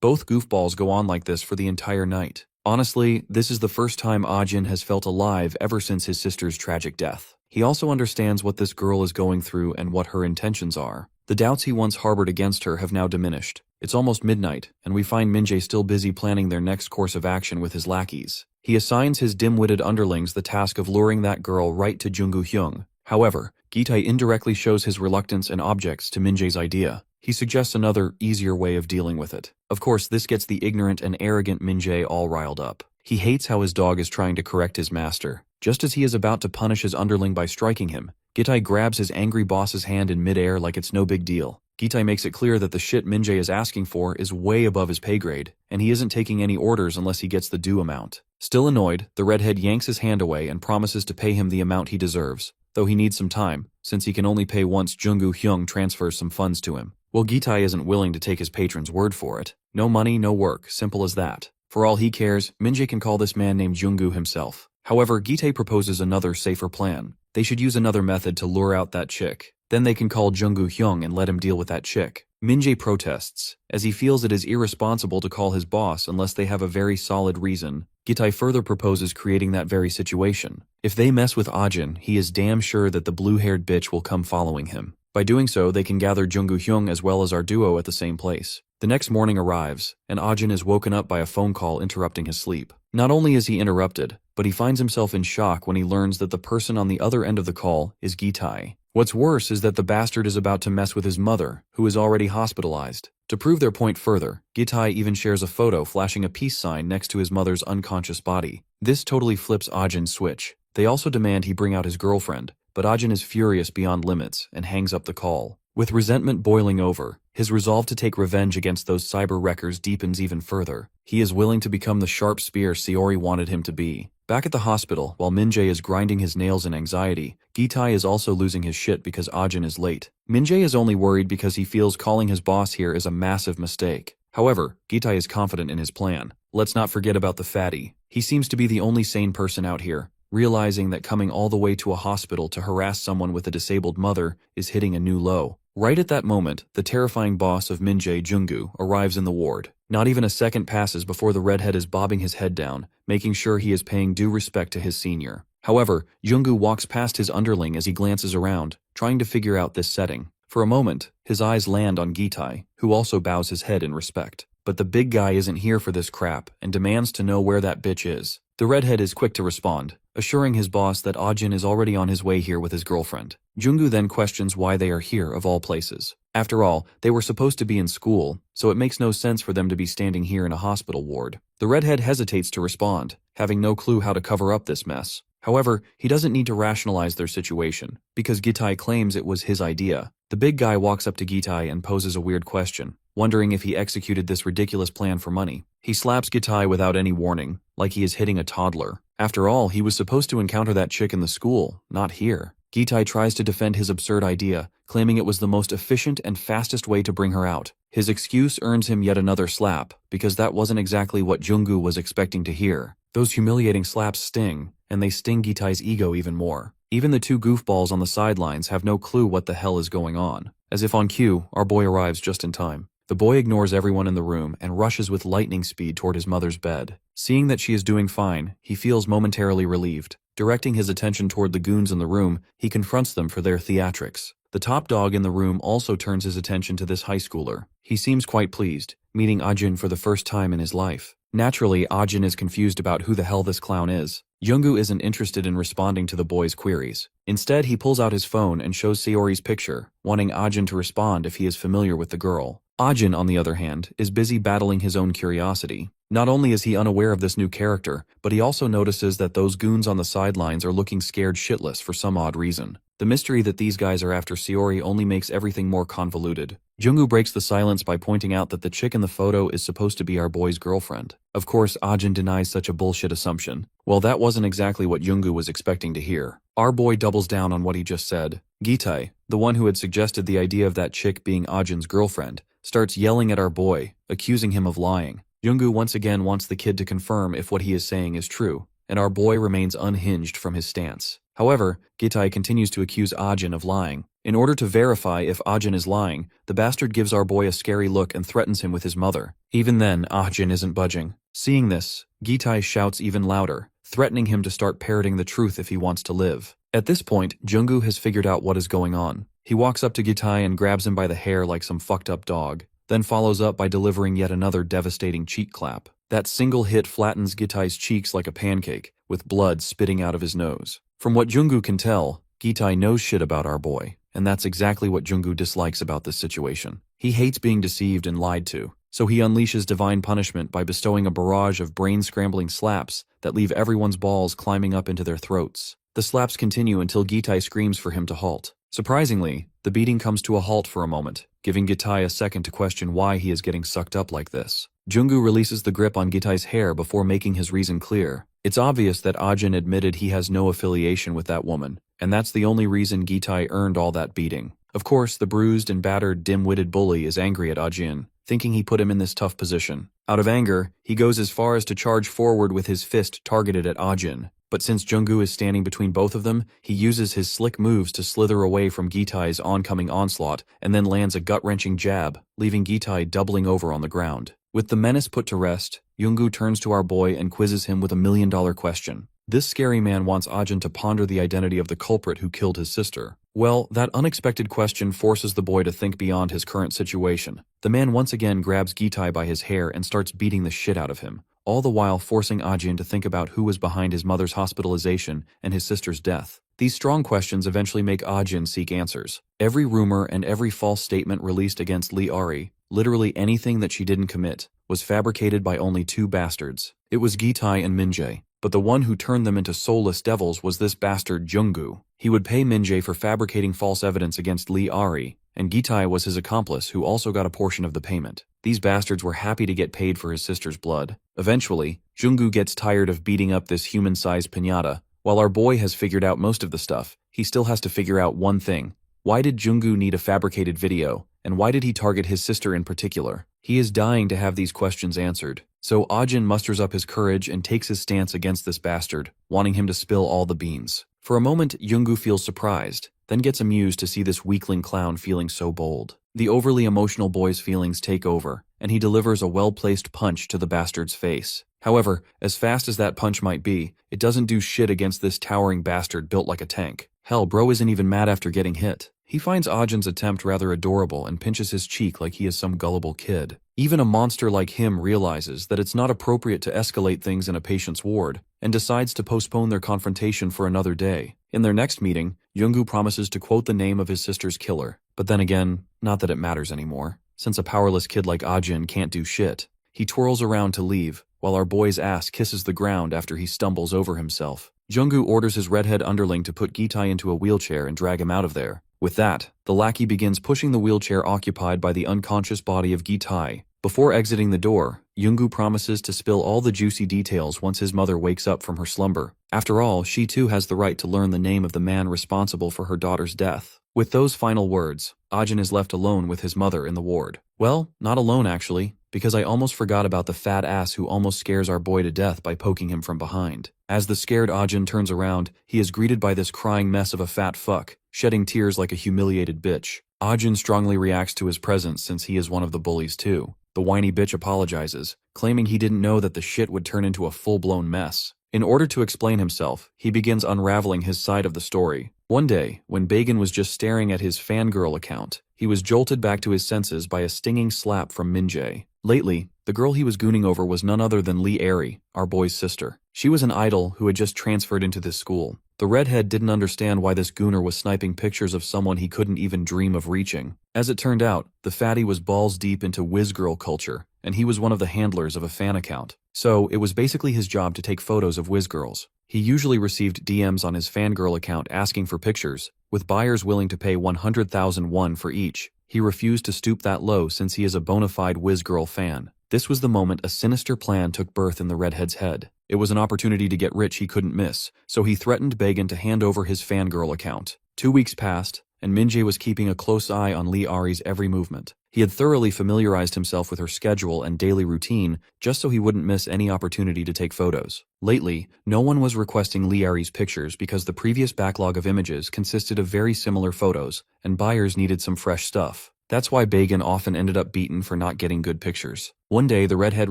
S1: Both goofballs go on like this for the entire night. Honestly, this is the first time Ajin has felt alive ever since his sister's tragic death. He also understands what this girl is going through and what her intentions are. The doubts he once harbored against her have now diminished. It's almost midnight, and we find Min-jae still busy planning their next course of action with his lackeys. He assigns his dim-witted underlings the task of luring that girl right to Junggu-hyung. However, Gi-tae indirectly shows his reluctance and objects to Min-jae's idea. He suggests another, easier way of dealing with it. Of course, this gets the ignorant and arrogant Min-jae all riled up. He hates how his dog is trying to correct his master. Just as he is about to punish his underling by striking him, Gi-tae grabs his angry boss's hand in midair like it's no big deal. Gi-tae makes it clear that the shit Min-jae is asking for is way above his pay grade, and he isn't taking any orders unless he gets the due amount. Still annoyed, the redhead yanks his hand away and promises to pay him the amount he deserves, though he needs some time, since he can only pay once Junggu-hyung transfers some funds to him. Well, Gi-tae isn't willing to take his patron's word for it. No money, no work, simple as that. For all he cares, Min-jae can call this man named Junggu himself. However, Gi-tae proposes another, safer plan. They should use another method to lure out that chick. Then they can call Junggu-hyung and let him deal with that chick. Min-jae protests, as he feels it is irresponsible to call his boss unless they have a very solid reason. Gi-tae further proposes creating that very situation. If they mess with Ajin, he is damn sure that the blue-haired bitch will come following him. By doing so, they can gather Junggu-hyung as well as our duo at the same place. The next morning arrives, and Ajin is woken up by a phone call interrupting his sleep. Not only is he interrupted, but he finds himself in shock when he learns that the person on the other end of the call is Gi-tae. What's worse is that the bastard is about to mess with his mother, who is already hospitalized. To prove their point further, Gi-tae even shares a photo flashing a peace sign next to his mother's unconscious body. This totally flips Ajin's switch. They also demand he bring out his girlfriend, but Ajin is furious beyond limits and hangs up the call. With resentment boiling over, his resolve to take revenge against those cyber wreckers deepens even further. He is willing to become the sharp spear Saori wanted him to be. Back at the hospital, while Min-jae is grinding his nails in anxiety, Gi-tae is also losing his shit because Ajin is late. Min-jae is only worried because he feels calling his boss here is a massive mistake. However, Gi-tae is confident in his plan. Let's not forget about the fatty. He seems to be the only sane person out here, realizing that coming all the way to a hospital to harass someone with a disabled mother is hitting a new low. Right at that moment, the terrifying boss of Min-jae, Junggu, arrives in the ward. Not even a second passes before the redhead is bobbing his head down, making sure he is paying due respect to his senior. However, Junggu walks past his underling as he glances around, trying to figure out this setting. For a moment, his eyes land on Gi-tae, who also bows his head in respect. But the big guy isn't here for this crap and demands to know where that bitch is. The redhead is quick to respond, assuring his boss that Ajin is already on his way here with his girlfriend. Junggu then questions why they are here of all places. After all, they were supposed to be in school, so it makes no sense for them to be standing here in a hospital ward. The redhead hesitates to respond, having no clue how to cover up this mess. However, he doesn't need to rationalize their situation, because Gi-tae claims it was his idea. The big guy walks up to Gi-tae and poses a weird question, wondering if he executed this ridiculous plan for money. He slaps Gi-tae without any warning, like he is hitting a toddler. After all, he was supposed to encounter that chick in the school, not here. Gi-tae tries to defend his absurd idea, claiming it was the most efficient and fastest way to bring her out. His excuse earns him yet another slap, because that wasn't exactly what Junggu was expecting to hear. Those humiliating slaps sting, and they sting Gi-tae's ego even more. Even the two goofballs on the sidelines have no clue what the hell is going on. As if on cue, our boy arrives just in time. The boy ignores everyone in the room and rushes with lightning speed toward his mother's bed. Seeing that she is doing fine, he feels momentarily relieved. Directing his attention toward the goons in the room, he confronts them for their theatrics. The top dog in the room also turns his attention to this high schooler. He seems quite pleased, meeting Ajin for the first time in his life. Naturally, Ajin is confused about who the hell this clown is. Junggu isn't interested in responding to the boy's queries. Instead, he pulls out his phone and shows Saori's picture, wanting Ajin to respond if he is familiar with the girl. Ajin, on the other hand, is busy battling his own curiosity. Not only is he unaware of this new character, but he also notices that those goons on the sidelines are looking scared shitless for some odd reason. The mystery that these guys are after Saori only makes everything more convoluted. Junggu breaks the silence by pointing out that the chick in the photo is supposed to be our boy's girlfriend. Of course, Ajin denies such a bullshit assumption. Well, that wasn't exactly what Yoongu was expecting to hear. Our boy doubles down on what he just said. Gitai, the one who had suggested the idea of that chick being Ajin's girlfriend, starts yelling at our boy, accusing him of lying. Yoongu once again wants the kid to confirm if what he is saying is true, and our boy remains unhinged from his stance. However, Gitai continues to accuse Ajin of lying. In order to verify if Ajin is lying, the bastard gives our boy a scary look and threatens him with his mother. Even then, Ajin isn't budging. Seeing this, Gitai shouts even louder, threatening him to start parroting the truth if he wants to live. At this point, Junggu has figured out what is going on. He walks up to Gitai and grabs him by the hair like some fucked up dog, then follows up by delivering yet another devastating cheek clap. That single hit flattens Gitai's cheeks like a pancake, with blood spitting out of his nose. From what Junggu can tell, Gitai knows shit about our boy, and that's exactly what Junggu dislikes about this situation. He hates being deceived and lied to, so he unleashes divine punishment by bestowing a barrage of brain-scrambling slaps that leave everyone's balls climbing up into their throats. The slaps continue until Gitai screams for him to halt. Surprisingly, the beating comes to a halt for a moment, giving Gitai a second to question why he is getting sucked up like this. Junggu releases the grip on Gitai's hair before making his reason clear. It's obvious that Ajin admitted he has no affiliation with that woman, and that's the only reason Gitai earned all that beating. Of course, the bruised and battered dim-witted bully is angry at Ajin, thinking he put him in this tough position. Out of anger, he goes as far as to charge forward with his fist targeted at Ajin. But since Junggu is standing between both of them, he uses his slick moves to slither away from Gitai's oncoming onslaught and then lands a gut-wrenching jab, leaving Gitai doubling over on the ground. With the menace put to rest, Junggu turns to our boy and quizzes him with a million-dollar question. This scary man wants Ajin to ponder the identity of the culprit who killed his sister. Well, that unexpected question forces the boy to think beyond his current situation. The man once again grabs Gitai by his hair and starts beating the shit out of him, all the while forcing Ajin to think about who was behind his mother's hospitalization and his sister's death. These strong questions eventually make Ajin seek answers. Every rumor and every false statement released against Lee Ari, literally anything that she didn't commit, was fabricated by only two bastards. It was Gitai and Minjae, but the one who turned them into soulless devils was this bastard Junggu. He would pay Minjae for fabricating false evidence against Lee Ari, and Gitai was his accomplice who also got a portion of the payment. These bastards were happy to get paid for his sister's blood. Eventually, Junggu gets tired of beating up this human-sized piñata. While our boy has figured out most of the stuff, he still has to figure out one thing. Why did Junggu need a fabricated video, and why did he target his sister in particular? He is dying to have these questions answered. So Ajin musters up his courage and takes his stance against this bastard, wanting him to spill all the beans. For a moment, Junggu feels surprised, then gets amused to see this weakling clown feeling so bold. The overly emotional boy's feelings take over, and he delivers a well-placed punch to the bastard's face. However, as fast as that punch might be, it doesn't do shit against this towering bastard built like a tank. Hell, bro isn't even mad after getting hit. He finds Ajin's attempt rather adorable and pinches his cheek like he is some gullible kid. Even a monster like him realizes that it's not appropriate to escalate things in a patient's ward, and decides to postpone their confrontation for another day. In their next meeting, Junggu promises to quote the name of his sister's killer. But then again, not that it matters anymore, since a powerless kid like Ajin can't do shit. He twirls around to leave, while our boy's ass kisses the ground after he stumbles over himself. Junggu orders his redhead underling to put Gitai into a wheelchair and drag him out of there. With that, the lackey begins pushing the wheelchair occupied by the unconscious body of Gitai. Before exiting the door, Junggu promises to spill all the juicy details once his mother wakes up from her slumber. After all, she too has the right to learn the name of the man responsible for her daughter's death. With those final words, Ajin is left alone with his mother in the ward. Well, not alone actually, because I almost forgot about the fat ass who almost scares our boy to death by poking him from behind. As the scared Ajin turns around, he is greeted by this crying mess of a fat fuck, shedding tears like a humiliated bitch. Ajin strongly reacts to his presence since he is one of the bullies too. The whiny bitch apologizes, claiming he didn't know that the shit would turn into a full-blown mess. In order to explain himself, he begins unraveling his side of the story. One day, when Bagan was just staring at his fangirl account, he was jolted back to his senses by a stinging slap from Minjae. Lately, the girl he was gooning over was none other than Lee Ari, our boy's sister. She was an idol who had just transferred into this school. The redhead didn't understand why this gooner was sniping pictures of someone he couldn't even dream of reaching. As it turned out, the fatty was balls deep into whiz-girl culture, and he was one of the handlers of a fan account. So, it was basically his job to take photos of whiz-girls. He usually received DMs on his fangirl account asking for pictures, with buyers willing to pay 100,000 won for each. He refused to stoop that low since he is a bona fide whiz-girl fan. This was the moment a sinister plan took birth in the redhead's head. It was an opportunity to get rich he couldn't miss, so he threatened Bagan to hand over his fangirl account. 2 weeks passed, and Min-jae was keeping a close eye on Lee Ari's every movement. He had thoroughly familiarized himself with her schedule and daily routine just so he wouldn't miss any opportunity to take photos. Lately, no one was requesting Lee Ari's pictures because the previous backlog of images consisted of very similar photos, and buyers needed some fresh stuff. That's why Bagan often ended up beaten for not getting good pictures. One day, the redhead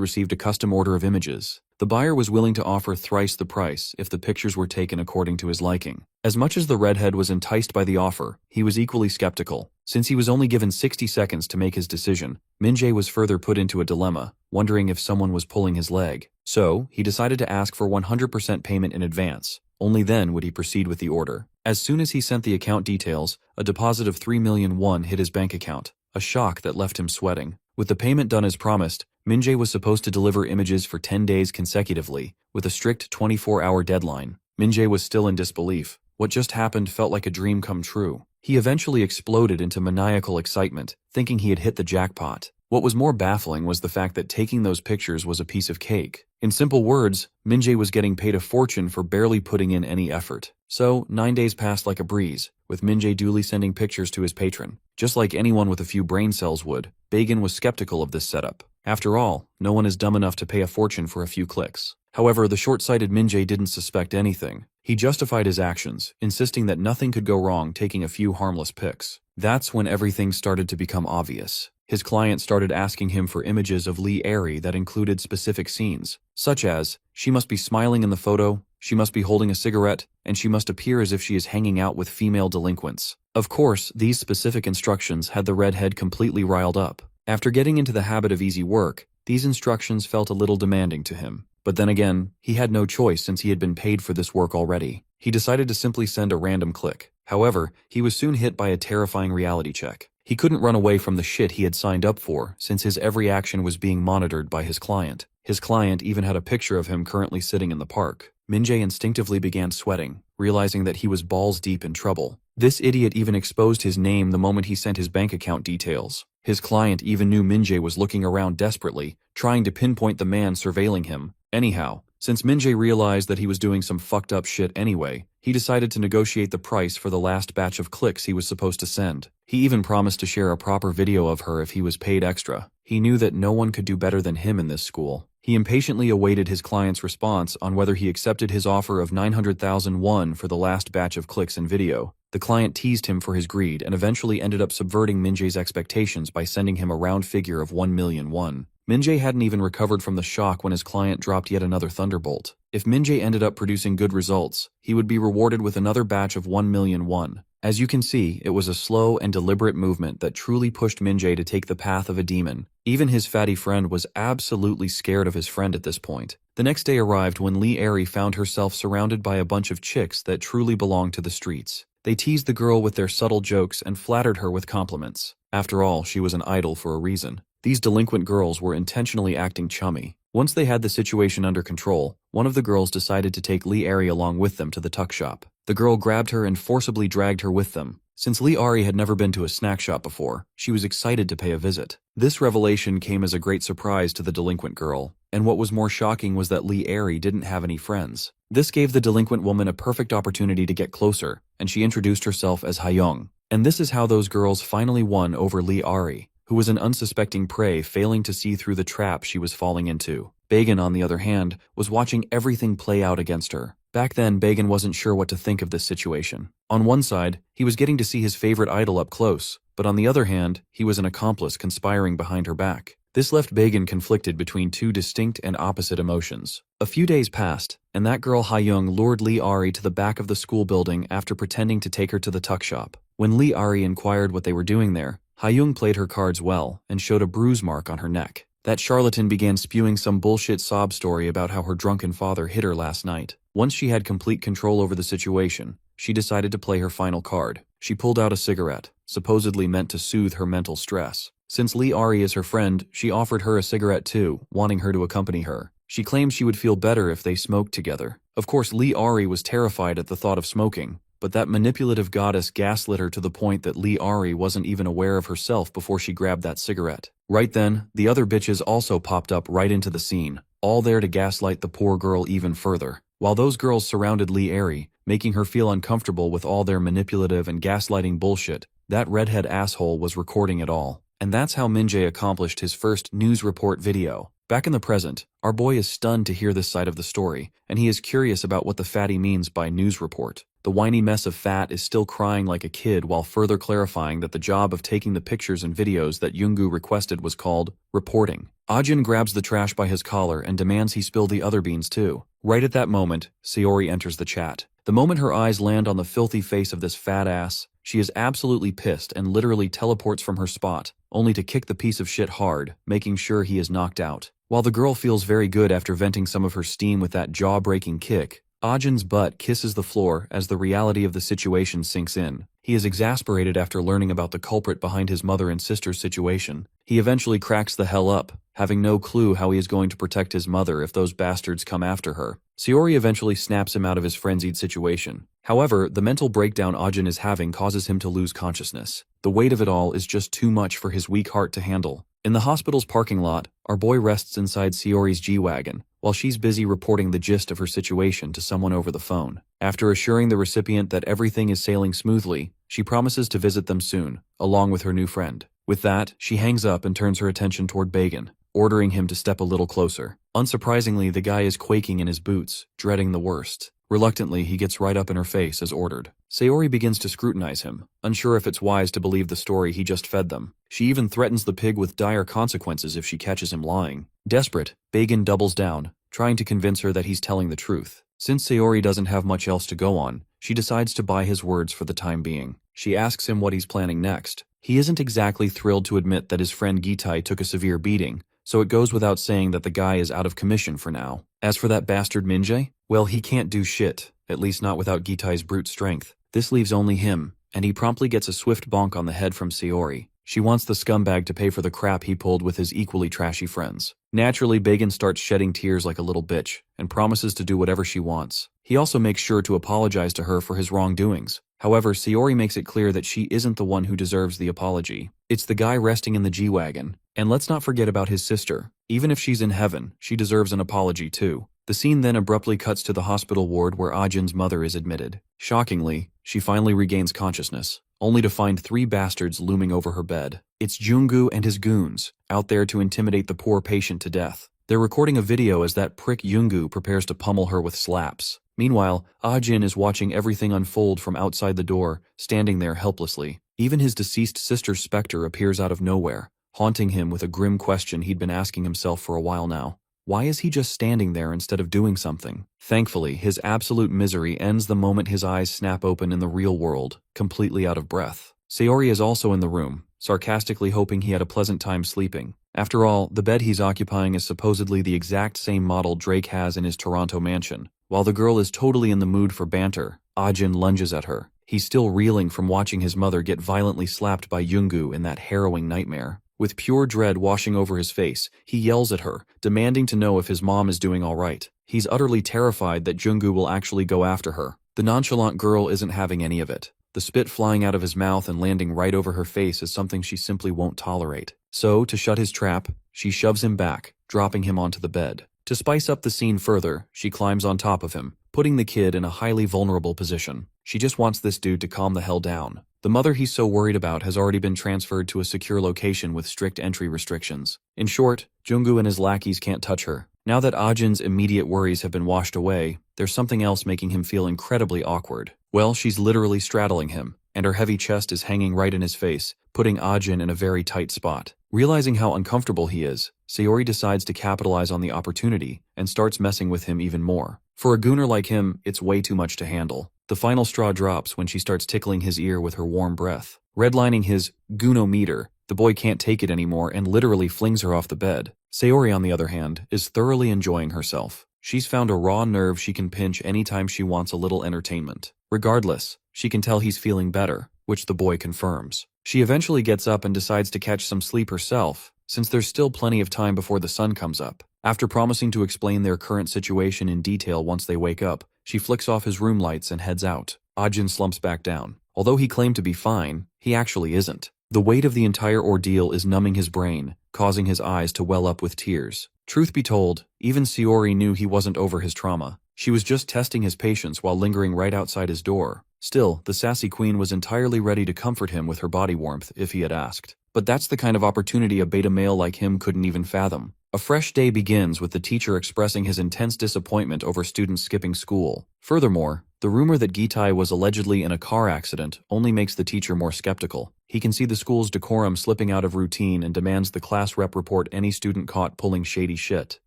S1: received a custom order of images. The buyer was willing to offer thrice the price if the pictures were taken according to his liking. As much as the redhead was enticed by the offer, he was equally skeptical. Since he was only given 60 seconds to make his decision, Min-jae was further put into a dilemma, wondering if someone was pulling his leg. So, he decided to ask for 100% payment in advance. Only then would he proceed with the order. As soon as he sent the account details, a deposit of 3 million won hit his bank account, a shock that left him sweating. With the payment done as promised, Min-jae was supposed to deliver images for 10 days consecutively, with a strict 24-hour deadline. Min-jae was still in disbelief. What just happened felt like a dream come true. He eventually exploded into maniacal excitement, thinking he had hit the jackpot. What was more baffling was the fact that taking those pictures was a piece of cake. In simple words, Min-jae was getting paid a fortune for barely putting in any effort. So, 9 days passed like a breeze, with Min-jae duly sending pictures to his patron. Just like anyone with a few brain cells would, Bagan was skeptical of this setup. After all, no one is dumb enough to pay a fortune for a few clicks. However, the short-sighted Min-jae didn't suspect anything. He justified his actions, insisting that nothing could go wrong taking a few harmless pics. That's when everything started to become obvious. His client started asking him for images of Lee Ari that included specific scenes, such as, she must be smiling in the photo, she must be holding a cigarette, and she must appear as if she is hanging out with female delinquents. Of course, these specific instructions had the redhead completely riled up. After getting into the habit of easy work, these instructions felt a little demanding to him. But then again, he had no choice since he had been paid for this work already. He decided to simply send a random click. However, he was soon hit by a terrifying reality check. He couldn't run away from the shit he had signed up for, since his every action was being monitored by his client. His client even had a picture of him currently sitting in the park. Min-jae instinctively began sweating, realizing that he was balls deep in trouble. This idiot even exposed his name the moment he sent his bank account details. His client even knew Min-jae was looking around desperately, trying to pinpoint the man surveilling him. Anyhow, since Min-jae realized that he was doing some fucked up shit anyway, he decided to negotiate the price for the last batch of clicks he was supposed to send. He even promised to share a proper video of her if he was paid extra. He knew that no one could do better than him in this school. He impatiently awaited his client's response on whether he accepted his offer of 900,000 won for the last batch of clicks and video. The client teased him for his greed and eventually ended up subverting Min-jae's expectations by sending him a round figure of 1 million won. Min-jae hadn't even recovered from the shock when his client dropped yet another thunderbolt. If Min-jae ended up producing good results, he would be rewarded with another batch of 1 million won. As you can see, it was a slow and deliberate movement that truly pushed Min-jae to take the path of a demon. Even his fatty friend was absolutely scared of his friend at this point. The next day arrived when Lee Ari found herself surrounded by a bunch of chicks that truly belonged to the streets. They teased the girl with their subtle jokes and flattered her with compliments. After all, she was an idol for a reason. These delinquent girls were intentionally acting chummy. Once they had the situation under control, one of the girls decided to take Lee Ari along with them to the tuck shop. The girl grabbed her and forcibly dragged her with them. Since Lee Ari had never been to a snack shop before, she was excited to pay a visit. This revelation came as a great surprise to the delinquent girl, and what was more shocking was that Lee Ari didn't have any friends. This gave the delinquent woman a perfect opportunity to get closer, and she introduced herself as Hayoung. And this is how those girls finally won over Lee Ari, who was an unsuspecting prey failing to see through the trap she was falling into. Bagan, on the other hand, was watching everything play out against her. Back then, Bagan wasn't sure what to think of this situation. On one side, he was getting to see his favorite idol up close, but on the other hand, he was an accomplice conspiring behind her back. This left Bagan conflicted between two distinct and opposite emotions. A few days passed, and that girl Hayoung lured Lee Ari to the back of the school building after pretending to take her to the tuck shop. When Lee Ari inquired what they were doing there, Hayoung played her cards well and showed a bruise mark on her neck. That charlatan began spewing some bullshit sob story about how her drunken father hit her last night. Once she had complete control over the situation, she decided to play her final card. She pulled out a cigarette, supposedly meant to soothe her mental stress. Since Lee Ari is her friend, she offered her a cigarette too, wanting her to accompany her. She claimed she would feel better if they smoked together. Of course, Lee Ari was terrified at the thought of smoking, but that manipulative goddess gaslit her to the point that Lee Ari wasn't even aware of herself before she grabbed that cigarette. Right then, the other bitches also popped up right into the scene, all there to gaslight the poor girl even further. While those girls surrounded Lee Airy, making her feel uncomfortable with all their manipulative and gaslighting bullshit, that redhead asshole was recording it all. And that's how Minjae accomplished his first news report video. Back in the present, our boy is stunned to hear this side of the story, and he is curious about what the fatty means by news report. The whiny mess of fat is still crying like a kid while further clarifying that the job of taking the pictures and videos that Yoongu requested was called reporting. Ajin grabs the trash by his collar and demands he spill the other beans too. Right at that moment, Saori enters the chat. The moment her eyes land on the filthy face of this fat ass, she is absolutely pissed and literally teleports from her spot, only to kick the piece of shit hard, making sure he is knocked out. While the girl feels very good after venting some of her steam with that jaw-breaking kick, Ajin's butt kisses the floor as the reality of the situation sinks in. He is exasperated after learning about the culprit behind his mother and sister's situation. He eventually cracks the hell up, having no clue how he is going to protect his mother if those bastards come after her. Saori eventually snaps him out of his frenzied situation. However, the mental breakdown Ajin is having causes him to lose consciousness. The weight of it all is just too much for his weak heart to handle. In the hospital's parking lot, our boy rests inside Saori's G-Wagon, while she's busy reporting the gist of her situation to someone over the phone. After assuring the recipient that everything is sailing smoothly, she promises to visit them soon, along with her new friend. With that, she hangs up and turns her attention toward Bagan, ordering him to step a little closer. Unsurprisingly, the guy is quaking in his boots, dreading the worst. Reluctantly, he gets right up in her face as ordered. Saori begins to scrutinize him, unsure if it's wise to believe the story he just fed them. She even threatens the pig with dire consequences if she catches him lying. Desperate, Bagan doubles down, trying to convince her that he's telling the truth. Since Saori doesn't have much else to go on, she decides to buy his words for the time being. She asks him what he's planning next. He isn't exactly thrilled to admit that his friend Gitai took a severe beating, so it goes without saying that the guy is out of commission for now. As for that bastard Minjae, well, he can't do shit, at least not without Gitai's brute strength. This leaves only him, and he promptly gets a swift bonk on the head from Saori. She wants the scumbag to pay for the crap he pulled with his equally trashy friends. Naturally, Bagan starts shedding tears like a little bitch, and promises to do whatever she wants. He also makes sure to apologize to her for his wrongdoings. However, Saori makes it clear that she isn't the one who deserves the apology. It's the guy resting in the G-Wagon. And let's not forget about his sister. Even if she's in heaven, she deserves an apology too. The scene then abruptly cuts to the hospital ward where Ajin's mother is admitted. Shockingly, she finally regains consciousness, only to find 3 bastards looming over her bed. It's Jungu and his goons, out there to intimidate the poor patient to death. They're recording a video as that prick Jungu prepares to pummel her with slaps. Meanwhile, Ajin is watching everything unfold from outside the door, standing there helplessly. Even his deceased sister's specter appears out of nowhere, haunting him with a grim question he'd been asking himself for a while now. Why is he just standing there instead of doing something? Thankfully, his absolute misery ends the moment his eyes snap open in the real world, completely out of breath. Saori is also in the room, sarcastically hoping he had a pleasant time sleeping. After all, the bed he's occupying is supposedly the exact same model Drake has in his Toronto mansion. While the girl is totally in the mood for banter, Ajin lunges at her. He's still reeling from watching his mother get violently slapped by Jungu in that harrowing nightmare. With pure dread washing over his face, he yells at her, demanding to know if his mom is doing all right. He's utterly terrified that Jungu will actually go after her. The nonchalant girl isn't having any of it. The spit flying out of his mouth and landing right over her face is something she simply won't tolerate. So, to shut his trap, she shoves him back, dropping him onto the bed. To spice up the scene further, she climbs on top of him, putting the kid in a highly vulnerable position. She just wants this dude to calm the hell down. The mother he's so worried about has already been transferred to a secure location with strict entry restrictions. In short, Jungu and his lackeys can't touch her. Now that Ajin's immediate worries have been washed away, there's something else making him feel incredibly awkward. Well, she's literally straddling him, and her heavy chest is hanging right in his face, putting Ajin in a very tight spot. Realizing how uncomfortable he is, Saori decides to capitalize on the opportunity and starts messing with him even more. For a gooner like him, it's way too much to handle. The final straw drops when she starts tickling his ear with her warm breath. Redlining his goonometer, the boy can't take it anymore and literally flings her off the bed. Saori, on the other hand, is thoroughly enjoying herself. She's found a raw nerve she can pinch anytime she wants a little entertainment. Regardless, she can tell he's feeling better, which the boy confirms. She eventually gets up and decides to catch some sleep herself, since there's still plenty of time before the sun comes up. After promising to explain their current situation in detail once they wake up, she flicks off his room lights and heads out. Ajin slumps back down. Although he claimed to be fine, he actually isn't. The weight of the entire ordeal is numbing his brain, causing his eyes to well up with tears. Truth be told, even Sayori knew he wasn't over his trauma. She was just testing his patience while lingering right outside his door. Still, the sassy queen was entirely ready to comfort him with her body warmth if he had asked. But that's the kind of opportunity a beta male like him couldn't even fathom. A fresh day begins with the teacher expressing his intense disappointment over students skipping school. Furthermore, the rumor that Gitai was allegedly in a car accident only makes the teacher more skeptical. He can see the school's decorum slipping out of routine and demands the class rep report any student caught pulling shady shit.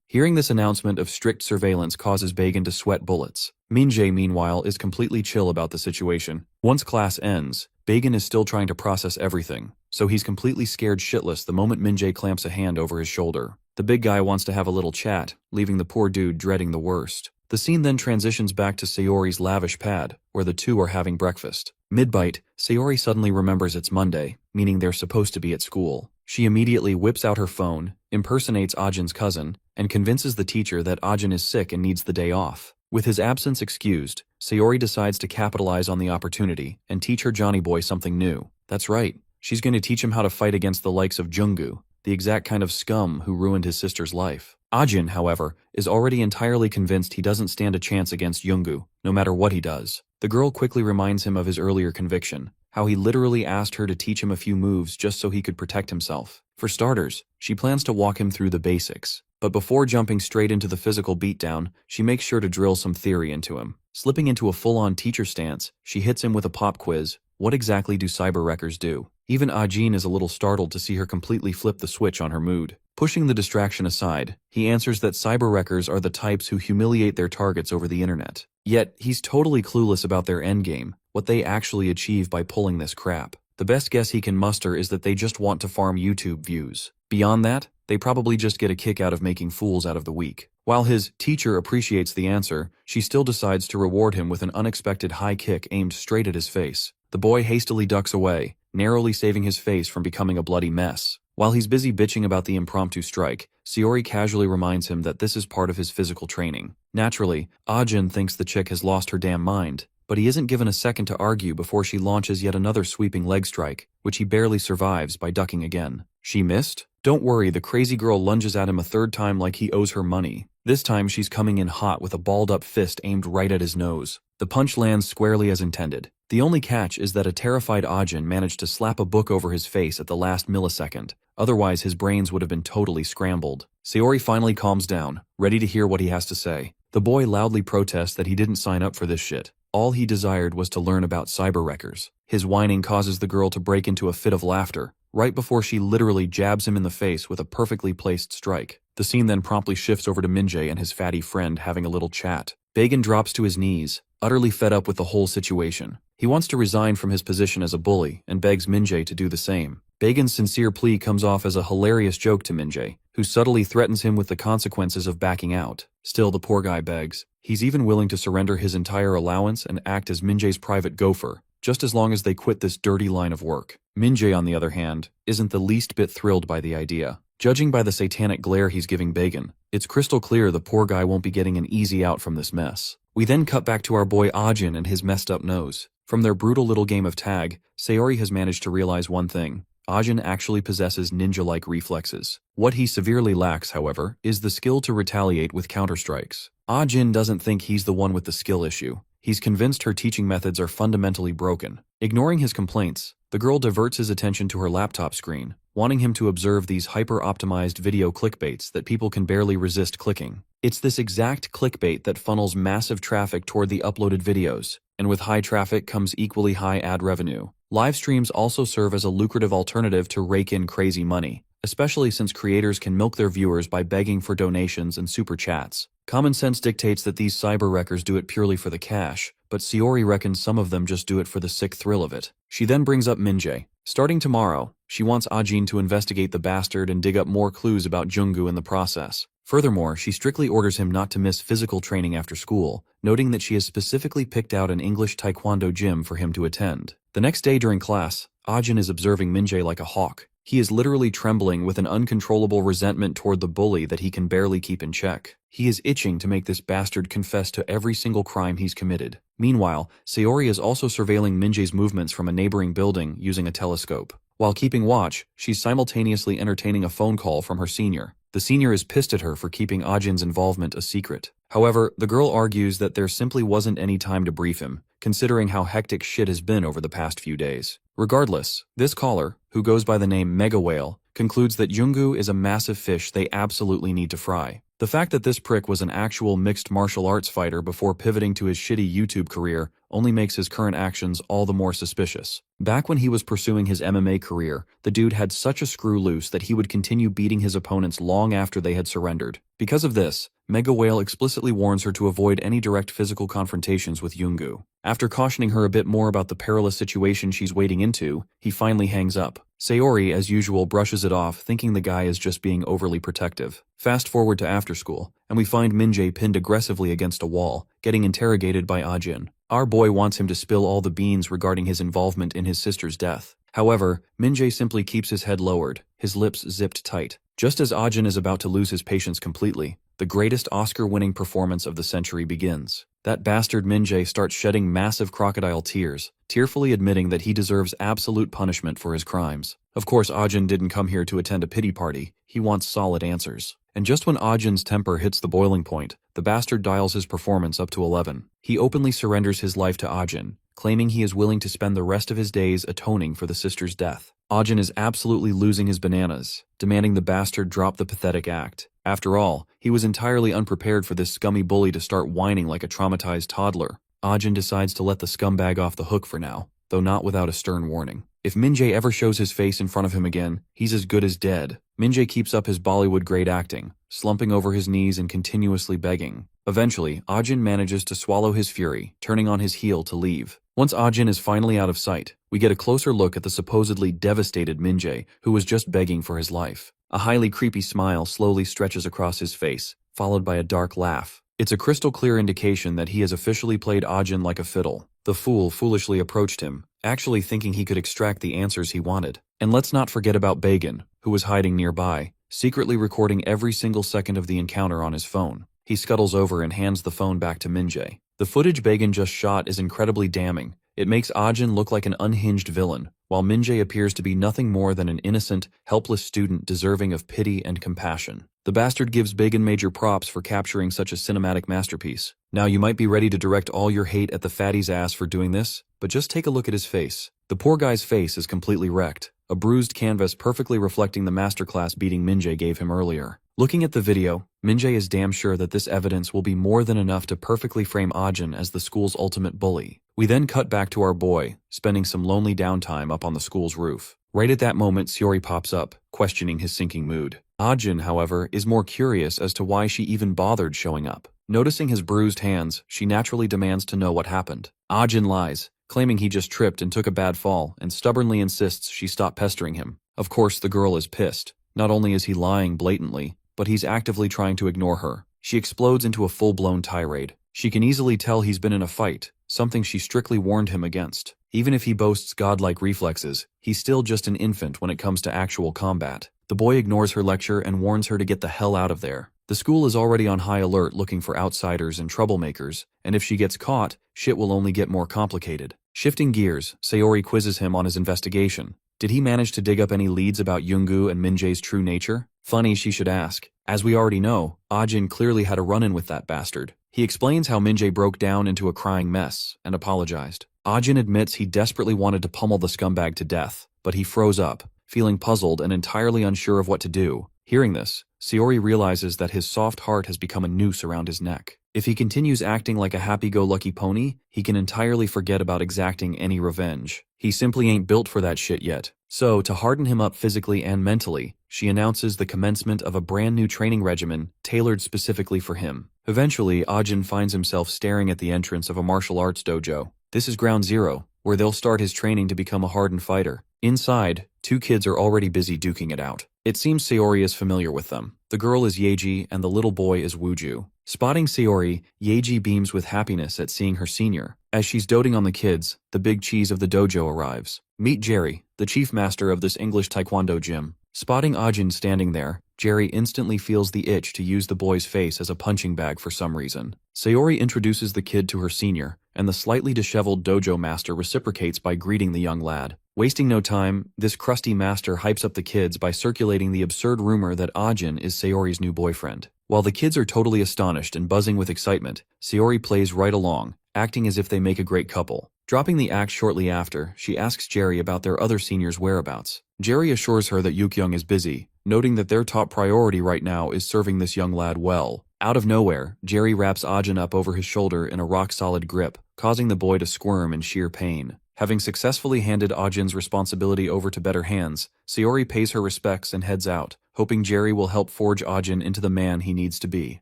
S1: Hearing this announcement of strict surveillance causes Bagan to sweat bullets. Minjae, meanwhile, is completely chill about the situation. Once class ends, Bagan is still trying to process everything, so he's completely scared shitless the moment Minjae clamps a hand over his shoulder. The big guy wants to have a little chat, leaving the poor dude dreading the worst. The scene then transitions back to Sayori's lavish pad, where the two are having breakfast. Mid-bite, Sayori suddenly remembers it's Monday, meaning they're supposed to be at school. She immediately whips out her phone, impersonates Ajin's cousin, and convinces the teacher that Ajin is sick and needs the day off. With his absence excused, Sayori decides to capitalize on the opportunity and teach her Johnny boy something new. That's right, she's going to teach him how to fight against the likes of Junggu, the exact kind of scum who ruined his sister's life. Ajin, however, is already entirely convinced he doesn't stand a chance against Junggu, no matter what he does. The girl quickly reminds him of his earlier conviction, how he literally asked her to teach him a few moves just so he could protect himself. For starters, she plans to walk him through the basics. But before jumping straight into the physical beatdown, she makes sure to drill some theory into him. Slipping into a full-on teacher stance, she hits him with a pop quiz. What exactly do cyber wreckers do? Even Ajin is a little startled to see her completely flip the switch on her mood. Pushing the distraction aside, he answers that cyber wreckers are the types who humiliate their targets over the internet. Yet, he's totally clueless about their endgame, what they actually achieve by pulling this crap. The best guess he can muster is that they just want to farm YouTube views. Beyond that, they probably just get a kick out of making fools out of the weak. While his teacher appreciates the answer, she still decides to reward him with an unexpected high kick aimed straight at his face. The boy hastily ducks away, narrowly saving his face from becoming a bloody mess. While he's busy bitching about the impromptu strike, Sayori casually reminds him that this is part of his physical training. Naturally, Ajin thinks the chick has lost her damn mind, but he isn't given a second to argue before she launches yet another sweeping leg strike, which he barely survives by ducking again. She missed? Don't worry, the crazy girl lunges at him a third time like he owes her money. This time she's coming in hot with a balled-up fist aimed right at his nose. The punch lands squarely as intended. The only catch is that a terrified Ajin managed to slap a book over his face at the last millisecond. Otherwise, his brains would have been totally scrambled. Sayori finally calms down, ready to hear what he has to say. The boy loudly protests that he didn't sign up for this shit. All he desired was to learn about cyber wreckers. His whining causes the girl to break into a fit of laughter, right before she literally jabs him in the face with a perfectly placed strike. The scene then promptly shifts over to Minjae and his fatty friend having a little chat. Bagan drops to his knees, utterly fed up with the whole situation. He wants to resign from his position as a bully and begs Minjae to do the same. Bagan's sincere plea comes off as a hilarious joke to Minjae, who subtly threatens him with the consequences of backing out. Still, the poor guy begs. He's even willing to surrender his entire allowance and act as Minjae's private gopher, just as long as they quit this dirty line of work. Minjae, on the other hand, isn't the least bit thrilled by the idea. Judging by the satanic glare he's giving Bagan, it's crystal clear the poor guy won't be getting an easy out from this mess. We then cut back to our boy Ajin and his messed up nose. From their brutal little game of tag, Sayori has managed to realize one thing. Ajin actually possesses ninja-like reflexes. What he severely lacks, however, is the skill to retaliate with counterstrikes. Ajin doesn't think he's the one with the skill issue. He's convinced her teaching methods are fundamentally broken. Ignoring his complaints, the girl diverts his attention to her laptop screen, wanting him to observe these hyper-optimized video clickbaits that people can barely resist clicking. It's this exact clickbait that funnels massive traffic toward the uploaded videos, and with high traffic comes equally high ad revenue. Live streams also serve as a lucrative alternative to rake in crazy money, especially since creators can milk their viewers by begging for donations and super chats. Common sense dictates that these cyber wreckers do it purely for the cash, but Sayori reckons some of them just do it for the sick thrill of it. She then brings up Minjae. Starting tomorrow, she wants Ajin to investigate the bastard and dig up more clues about Junggu in the process. Furthermore, she strictly orders him not to miss physical training after school, noting that she has specifically picked out an English taekwondo gym for him to attend. The next day during class, Ajin is observing Minjae like a hawk. He is literally trembling with an uncontrollable resentment toward the bully that he can barely keep in check. He is itching to make this bastard confess to every single crime he's committed. Meanwhile, Sayori is also surveilling Minjae's movements from a neighboring building using a telescope. While keeping watch, she's simultaneously entertaining a phone call from her senior. The senior is pissed at her for keeping Ajin's involvement a secret. However, the girl argues that there simply wasn't any time to brief him, considering how hectic shit has been over the past few days. Regardless, this caller, who goes by the name Mega Whale, concludes that Junggu is a massive fish they absolutely need to fry. The fact that this prick was an actual mixed martial arts fighter before pivoting to his shitty YouTube career only makes his current actions all the more suspicious. Back when he was pursuing his MMA career, the dude had such a screw loose that he would continue beating his opponents long after they had surrendered. Because of this, Mega Whale explicitly warns her to avoid any direct physical confrontations with Junggu. After cautioning her a bit more about the perilous situation she's wading into, he finally hangs up. Sayori, as usual, brushes it off, thinking the guy is just being overly protective. Fast forward to after school, and we find Minjae pinned aggressively against a wall, getting interrogated by Ajin. Our boy wants him to spill all the beans regarding his involvement in his sister's death. However, Minjae simply keeps his head lowered, his lips zipped tight. Just as Ajin is about to lose his patience completely, the greatest Oscar-winning performance of the century begins. That bastard Minjae starts shedding massive crocodile tears, tearfully admitting that he deserves absolute punishment for his crimes. Of course, Ajin didn't come here to attend a pity party, he wants solid answers. And just when Ajin's temper hits the boiling point, the bastard dials his performance up to 11. He openly surrenders his life to Ajin, claiming he is willing to spend the rest of his days atoning for the sister's death. Ajin is absolutely losing his bananas, demanding the bastard drop the pathetic act. After all, he was entirely unprepared for this scummy bully to start whining like a traumatized toddler. Ajin decides to let the scumbag off the hook for now, though not without a stern warning. If Minjae ever shows his face in front of him again, he's as good as dead. Minjae keeps up his Bollywood-grade acting, slumping over his knees and continuously begging. Eventually, Ajin manages to swallow his fury, turning on his heel to leave. Once Ajin is finally out of sight, we get a closer look at the supposedly devastated Minjae, who was just begging for his life. A highly creepy smile slowly stretches across his face, followed by a dark laugh. It's a crystal clear indication that he has officially played Ajin like a fiddle. The fool foolishly approached him, actually thinking he could extract the answers he wanted. And let's not forget about Bagan, who was hiding nearby, secretly recording every single second of the encounter on his phone. He scuttles over and hands the phone back to Minjae. The footage Bagan just shot is incredibly damning. It makes Ajin look like an unhinged villain, while Minjae appears to be nothing more than an innocent, helpless student deserving of pity and compassion. The bastard gives Bagan major props for capturing such a cinematic masterpiece. Now you might be ready to direct all your hate at the fatty's ass for doing this, but just take a look at his face. The poor guy's face is completely wrecked, a bruised canvas perfectly reflecting the masterclass beating Minjae gave him earlier. Looking at the video, Minjae is damn sure that this evidence will be more than enough to perfectly frame Ajin as the school's ultimate bully. We then cut back to our boy, spending some lonely downtime up on the school's roof. Right at that moment, Sayori pops up, questioning his sinking mood. Ajin, however, is more curious as to why she even bothered showing up. Noticing his bruised hands, she naturally demands to know what happened. Ajin lies, claiming he just tripped and took a bad fall, and stubbornly insists she stop pestering him. Of course, the girl is pissed. Not only is he lying blatantly, but he's actively trying to ignore her. She explodes into a full-blown tirade. She can easily tell he's been in a fight, something she strictly warned him against. Even if he boasts godlike reflexes, he's still just an infant when it comes to actual combat. The boy ignores her lecture and warns her to get the hell out of there. The school is already on high alert looking for outsiders and troublemakers, and if she gets caught, shit will only get more complicated. Shifting gears, Sayori quizzes him on his investigation. Did he manage to dig up any leads about Junggu and Minjae's true nature? Funny she should ask. As we already know, Ajin clearly had a run-in with that bastard. He explains how Minjae broke down into a crying mess and apologized. Ajin admits he desperately wanted to pummel the scumbag to death, but he froze up, feeling puzzled and entirely unsure of what to do. Hearing this, Sayori realizes that his soft heart has become a noose around his neck. If he continues acting like a happy-go-lucky pony, he can entirely forget about exacting any revenge. He simply ain't built for that shit yet. So, to harden him up physically and mentally, she announces the commencement of a brand new training regimen tailored specifically for him. Eventually, Ajin finds himself staring at the entrance of a martial arts dojo. This is ground zero, where they'll start his training to become a hardened fighter. Inside, two kids are already busy duking it out. It seems Sayori is familiar with them. The girl is Yeji and the little boy is Wooju. Spotting Sayori, Yeji beams with happiness at seeing her senior. As she's doting on the kids, the big cheese of the dojo arrives. Meet Jerry, the chief master of this English taekwondo gym. Spotting Ajin standing there, Jerry instantly feels the itch to use the boy's face as a punching bag for some reason. Sayori introduces the kid to her senior, and the slightly disheveled dojo master reciprocates by greeting the young lad. Wasting no time, this crusty master hypes up the kids by circulating the absurd rumor that Ajin is Sayori's new boyfriend. While the kids are totally astonished and buzzing with excitement, Sayori plays right along, acting as if they make a great couple. Dropping the act shortly after, she asks Jerry about their other seniors' whereabouts. Jerry assures her that Yukyung is busy, noting that their top priority right now is serving this young lad well. Out of nowhere, Jerry wraps Ajin up over his shoulder in a rock-solid grip, causing the boy to squirm in sheer pain. Having successfully handed Ajin's responsibility over to better hands, Sayori pays her respects and heads out, hoping Jerry will help forge Ajin into the man he needs to be.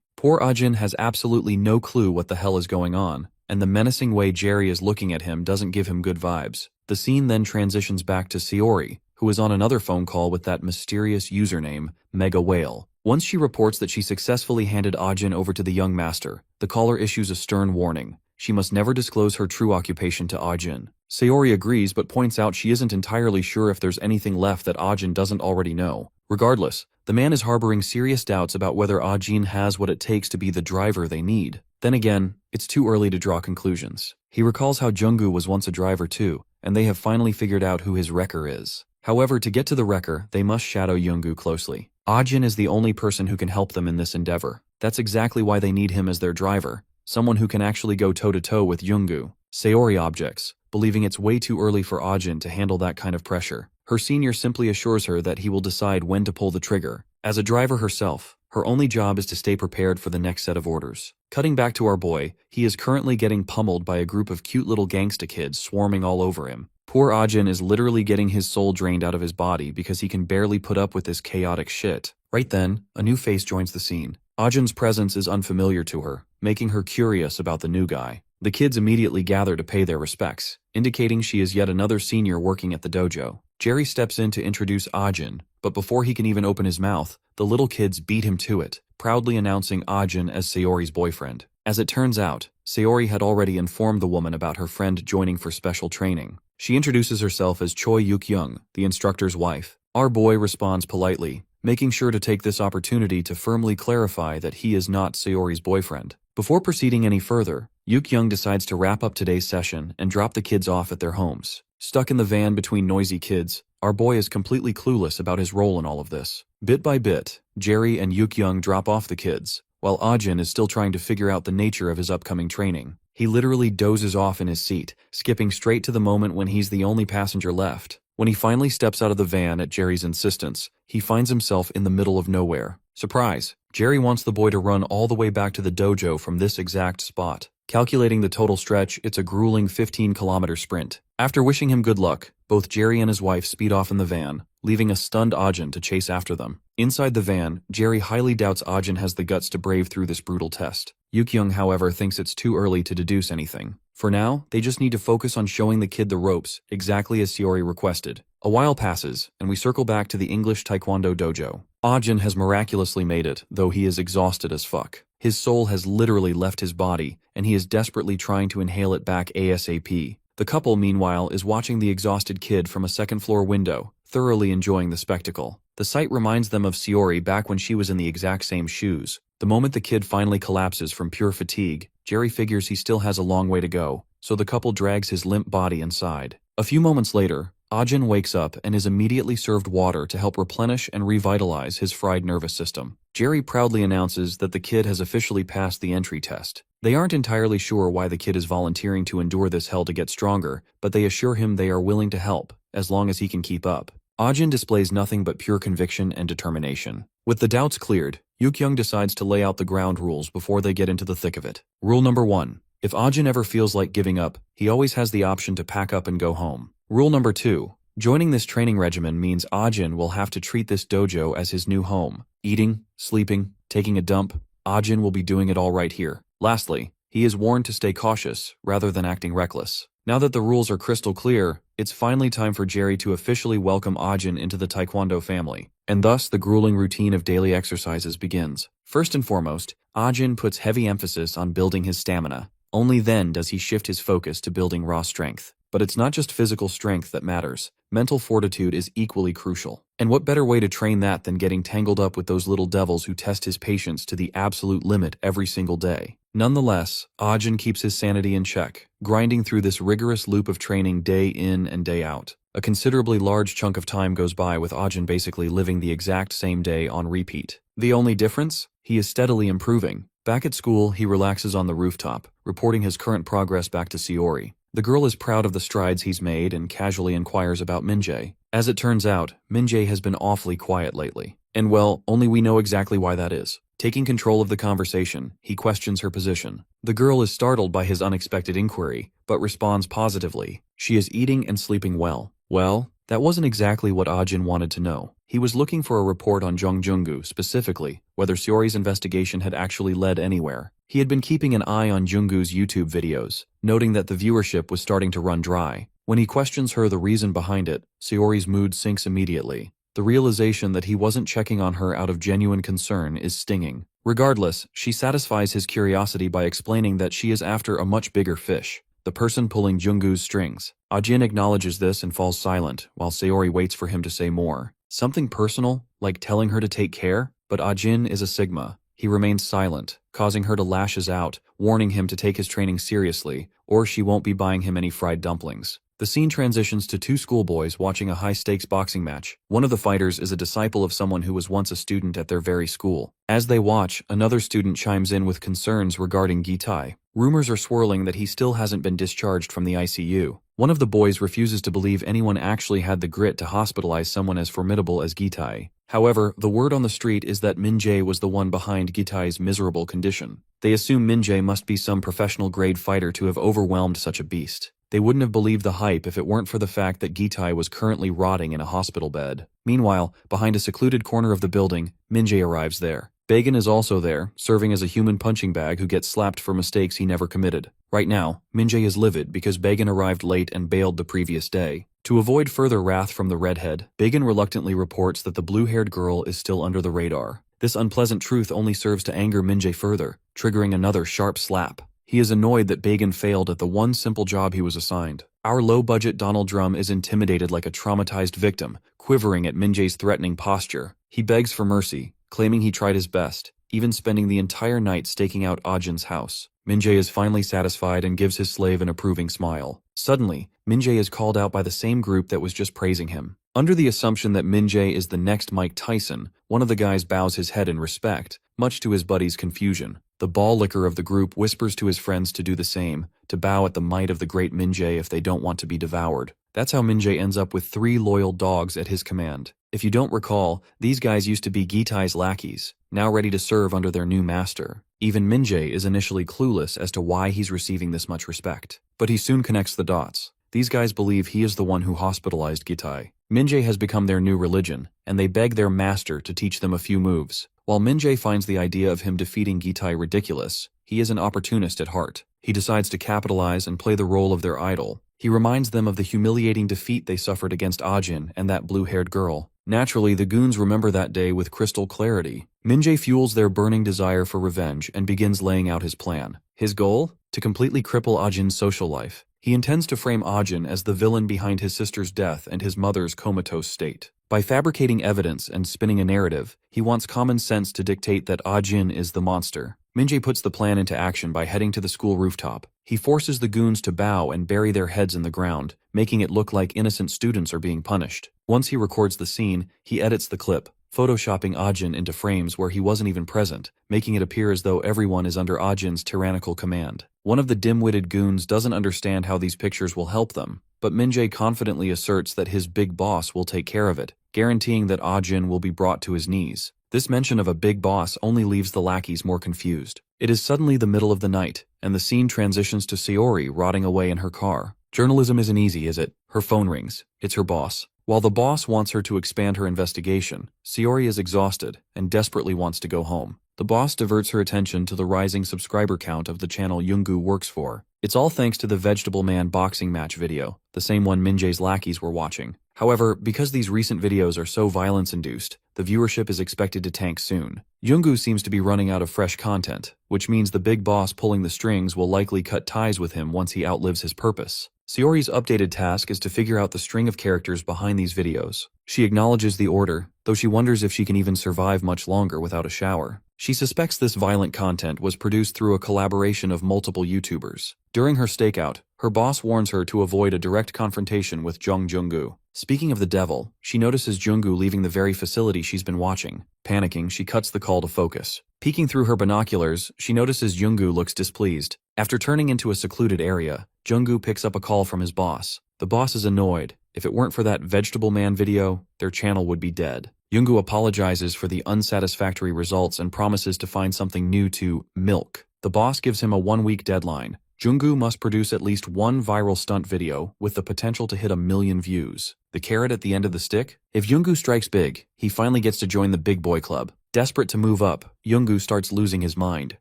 S1: Poor Ajin has absolutely no clue what the hell is going on, and the menacing way Jerry is looking at him doesn't give him good vibes. The scene then transitions back to Sayori, who is on another phone call with that mysterious username, Mega Whale. Once she reports that she successfully handed Ajin over to the young master, the caller issues a stern warning. She must never disclose her true occupation to Ajin. Sayori agrees but points out she isn't entirely sure if there's anything left that Ajin doesn't already know. Regardless, the man is harboring serious doubts about whether Ajin has what it takes to be the driver they need. Then again, it's too early to draw conclusions. He recalls how Junggu was once a driver too, and they have finally figured out who his wrecker is. However, to get to the wrecker, they must shadow Junggu closely. Ajin is the only person who can help them in this endeavor. That's exactly why they need him as their driver, someone who can actually go toe-to-toe with Junggu. Sayori objects, believing it's way too early for Ajin to handle that kind of pressure. Her senior simply assures her that he will decide when to pull the trigger. As a driver herself, her only job is to stay prepared for the next set of orders. Cutting back to our boy, he is currently getting pummeled by a group of cute little gangsta kids swarming all over him. Poor Ajin is literally getting his soul drained out of his body because he can barely put up with this chaotic shit. Right then, a new face joins the scene. Ajin's presence is unfamiliar to her, making her curious about the new guy. The kids immediately gather to pay their respects, indicating she is yet another senior working at the dojo. Jerry steps in to introduce Ajin, but before he can even open his mouth, the little kids beat him to it, proudly announcing Ajin as Sayori's boyfriend. As it turns out, Sayori had already informed the woman about her friend joining for special training. She introduces herself as Choi Yuk-young, the instructor's wife. Our boy responds politely, making sure to take this opportunity to firmly clarify that he is not Sayori's boyfriend. Before proceeding any further, Yuk-young decides to wrap up today's session and drop the kids off at their homes. Stuck in the van between noisy kids, our boy is completely clueless about his role in all of this. Bit by bit, Jerry and Yuk-young drop off the kids, while Ajin is still trying to figure out the nature of his upcoming training. He literally dozes off in his seat, skipping straight to the moment when he's the only passenger left. When he finally steps out of the van at Jerry's insistence, he finds himself in the middle of nowhere. Surprise! Jerry wants the boy to run all the way back to the dojo from this exact spot. Calculating the total stretch, it's a grueling 15-kilometer sprint. After wishing him good luck, both Jerry and his wife speed off in the van, leaving a stunned Ajin to chase after them. Inside the van, Jerry highly doubts Ajin has the guts to brave through this brutal test. Yuk-young, however, thinks it's too early to deduce anything. For now, they just need to focus on showing the kid the ropes, exactly as Sayori requested. A while passes, and we circle back to the English Taekwondo dojo. Ajin has miraculously made it, though he is exhausted as fuck. His soul has literally left his body, and he is desperately trying to inhale it back ASAP. The couple, meanwhile, is watching the exhausted kid from a second-floor window, thoroughly enjoying the spectacle. The sight reminds them of Sayori back when she was in the exact same shoes. The moment the kid finally collapses from pure fatigue, Jerry figures he still has a long way to go, so the couple drags his limp body inside. A few moments later, Ajin wakes up and is immediately served water to help replenish and revitalize his fried nervous system. Jerry proudly announces that the kid has officially passed the entry test. They aren't entirely sure why the kid is volunteering to endure this hell to get stronger, but they assure him they are willing to help, as long as he can keep up. Ajin displays nothing but pure conviction and determination. With the doubts cleared, Yuk-young decides to lay out the ground rules before they get into the thick of it. Rule number 1. If Ajin ever feels like giving up, he always has the option to pack up and go home. Rule number 2. Joining this training regimen means Ajin will have to treat this dojo as his new home. Eating, sleeping, taking a dump, Ajin will be doing it all right here. Lastly, he is warned to stay cautious rather than acting reckless. Now that the rules are crystal clear, it's finally time for Jerry to officially welcome Ajin into the Taekwondo family, and thus the grueling routine of daily exercises begins. First and foremost, Ajin puts heavy emphasis on building his stamina. Only then does he shift his focus to building raw strength. But it's not just physical strength that matters. Mental fortitude is equally crucial. And what better way to train that than getting tangled up with those little devils who test his patience to the absolute limit every single day? Nonetheless, Ajin keeps his sanity in check, grinding through this rigorous loop of training day in and day out. A considerably large chunk of time goes by with Ajin basically living the exact same day on repeat. The only difference? He is steadily improving. Back at school, he relaxes on the rooftop, reporting his current progress back to Sayori. The girl is proud of the strides he's made and casually inquires about Minjae. As it turns out, Minjae has been awfully quiet lately. And well, only we know exactly why that is. Taking control of the conversation, he questions her position. The girl is startled by his unexpected inquiry, but responds positively. She is eating and sleeping well. Well, that wasn't exactly what Ajin wanted to know. He was looking for a report on Jung Jungu, specifically, whether Sayori's investigation had actually led anywhere. He had been keeping an eye on Jungu's YouTube videos, noting that the viewership was starting to run dry. When he questions her the reason behind it, Sayori's mood sinks immediately. The realization that he wasn't checking on her out of genuine concern is stinging. Regardless, she satisfies his curiosity by explaining that she is after a much bigger fish, the person pulling Jungu's strings. Ajin acknowledges this and falls silent, while Sayori waits for him to say more. Something personal, like telling her to take care? But Ajin is a Sigma. He remains silent, causing her to lashes out, warning him to take his training seriously, or she won't be buying him any fried dumplings. The scene transitions to two schoolboys watching a high-stakes boxing match. One of the fighters is a disciple of someone who was once a student at their very school. As they watch, another student chimes in with concerns regarding Gitai. Rumors are swirling that he still hasn't been discharged from the ICU. One of the boys refuses to believe anyone actually had the grit to hospitalize someone as formidable as Gitai. However, the word on the street is that Minjae was the one behind Gitai's miserable condition. They assume Minjae must be some professional-grade fighter to have overwhelmed such a beast. They wouldn't have believed the hype if it weren't for the fact that Gitai was currently rotting in a hospital bed. Meanwhile, behind a secluded corner of the building, Minjae arrives there. Bagan is also there, serving as a human punching bag who gets slapped for mistakes he never committed. Right now, Minjae is livid because Bagan arrived late and bailed the previous day. To avoid further wrath from the redhead, Bagan reluctantly reports that the blue-haired girl is still under the radar. This unpleasant truth only serves to anger Minjae further, triggering another sharp slap. He is annoyed that Bagan failed at the one simple job he was assigned. Our low-budget Donald Drum is intimidated like a traumatized victim, quivering at Minjae's threatening posture. He begs for mercy, claiming he tried his best, even spending the entire night staking out Ajin's house. Minjae is finally satisfied and gives his slave an approving smile. Suddenly, Minjae is called out by the same group that was just praising him. Under the assumption that Minjae is the next Mike Tyson, one of the guys bows his head in respect, much to his buddy's confusion. The ball licker of the group whispers to his friends to do the same, to bow at the might of the great Minjae if they don't want to be devoured. That's how Minjae ends up with 3 loyal dogs at his command. If you don't recall, these guys used to be Gitai's lackeys, now ready to serve under their new master. Even Minjae is initially clueless as to why he's receiving this much respect. But he soon connects the dots. These guys believe he is the one who hospitalized Gitai. Minjae has become their new religion, and they beg their master to teach them a few moves. While Minjae finds the idea of him defeating Gitai ridiculous, he is an opportunist at heart. He decides to capitalize and play the role of their idol. He reminds them of the humiliating defeat they suffered against Ajin and that blue-haired girl. Naturally, the goons remember that day with crystal clarity. Minjae fuels their burning desire for revenge and begins laying out his plan. His goal? To completely cripple Ajin's social life. He intends to frame Ajin as the villain behind his sister's death and his mother's comatose state. By fabricating evidence and spinning a narrative, he wants common sense to dictate that Ajin is the monster. Minjae puts the plan into action by heading to the school rooftop. He forces the goons to bow and bury their heads in the ground, making it look like innocent students are being punished. Once he records the scene, he edits the clip, photoshopping Ajin into frames where he wasn't even present, making it appear as though everyone is under Ajin's tyrannical command. One of the dim-witted goons doesn't understand how these pictures will help them, but Minjae confidently asserts that his big boss will take care of it, guaranteeing that Ajin will be brought to his knees. This mention of a big boss only leaves the lackeys more confused. It is suddenly the middle of the night, and the scene transitions to Sayori rotting away in her car. Journalism isn't easy, is it? Her phone rings. It's her boss. While the boss wants her to expand her investigation, Sayori is exhausted and desperately wants to go home. The boss diverts her attention to the rising subscriber count of the channel Yoongu works for. It's all thanks to the Vegetable Man boxing match video, the same one Minjae's lackeys were watching. However, because these recent videos are so violence-induced, the viewership is expected to tank soon. Yoongu seems to be running out of fresh content, which means the big boss pulling the strings will likely cut ties with him once he outlives his purpose. Sayori's updated task is to figure out the string of characters behind these videos. She acknowledges the order, though she wonders if she can even survive much longer without a shower. She suspects this violent content was produced through a collaboration of multiple YouTubers. During her stakeout, her boss warns her to avoid a direct confrontation with Jung Jung-gu. Speaking of the devil, she notices Junggu leaving the very facility she's been watching. Panicking, she cuts the call to focus. Peeking through her binoculars, she notices Junggu looks displeased. After turning into a secluded area, Junggu picks up a call from his boss. The boss is annoyed. If it weren't for that Vegetable Man video, their channel would be dead. Junggu apologizes for the unsatisfactory results and promises to find something new to milk. The boss gives him a 1-week deadline. Junggu must produce at least one viral stunt video with the potential to hit 1 million views. The carrot at the end of the stick? If Junggu strikes big, he finally gets to join the big boy club. Desperate to move up, Junggu starts losing his mind,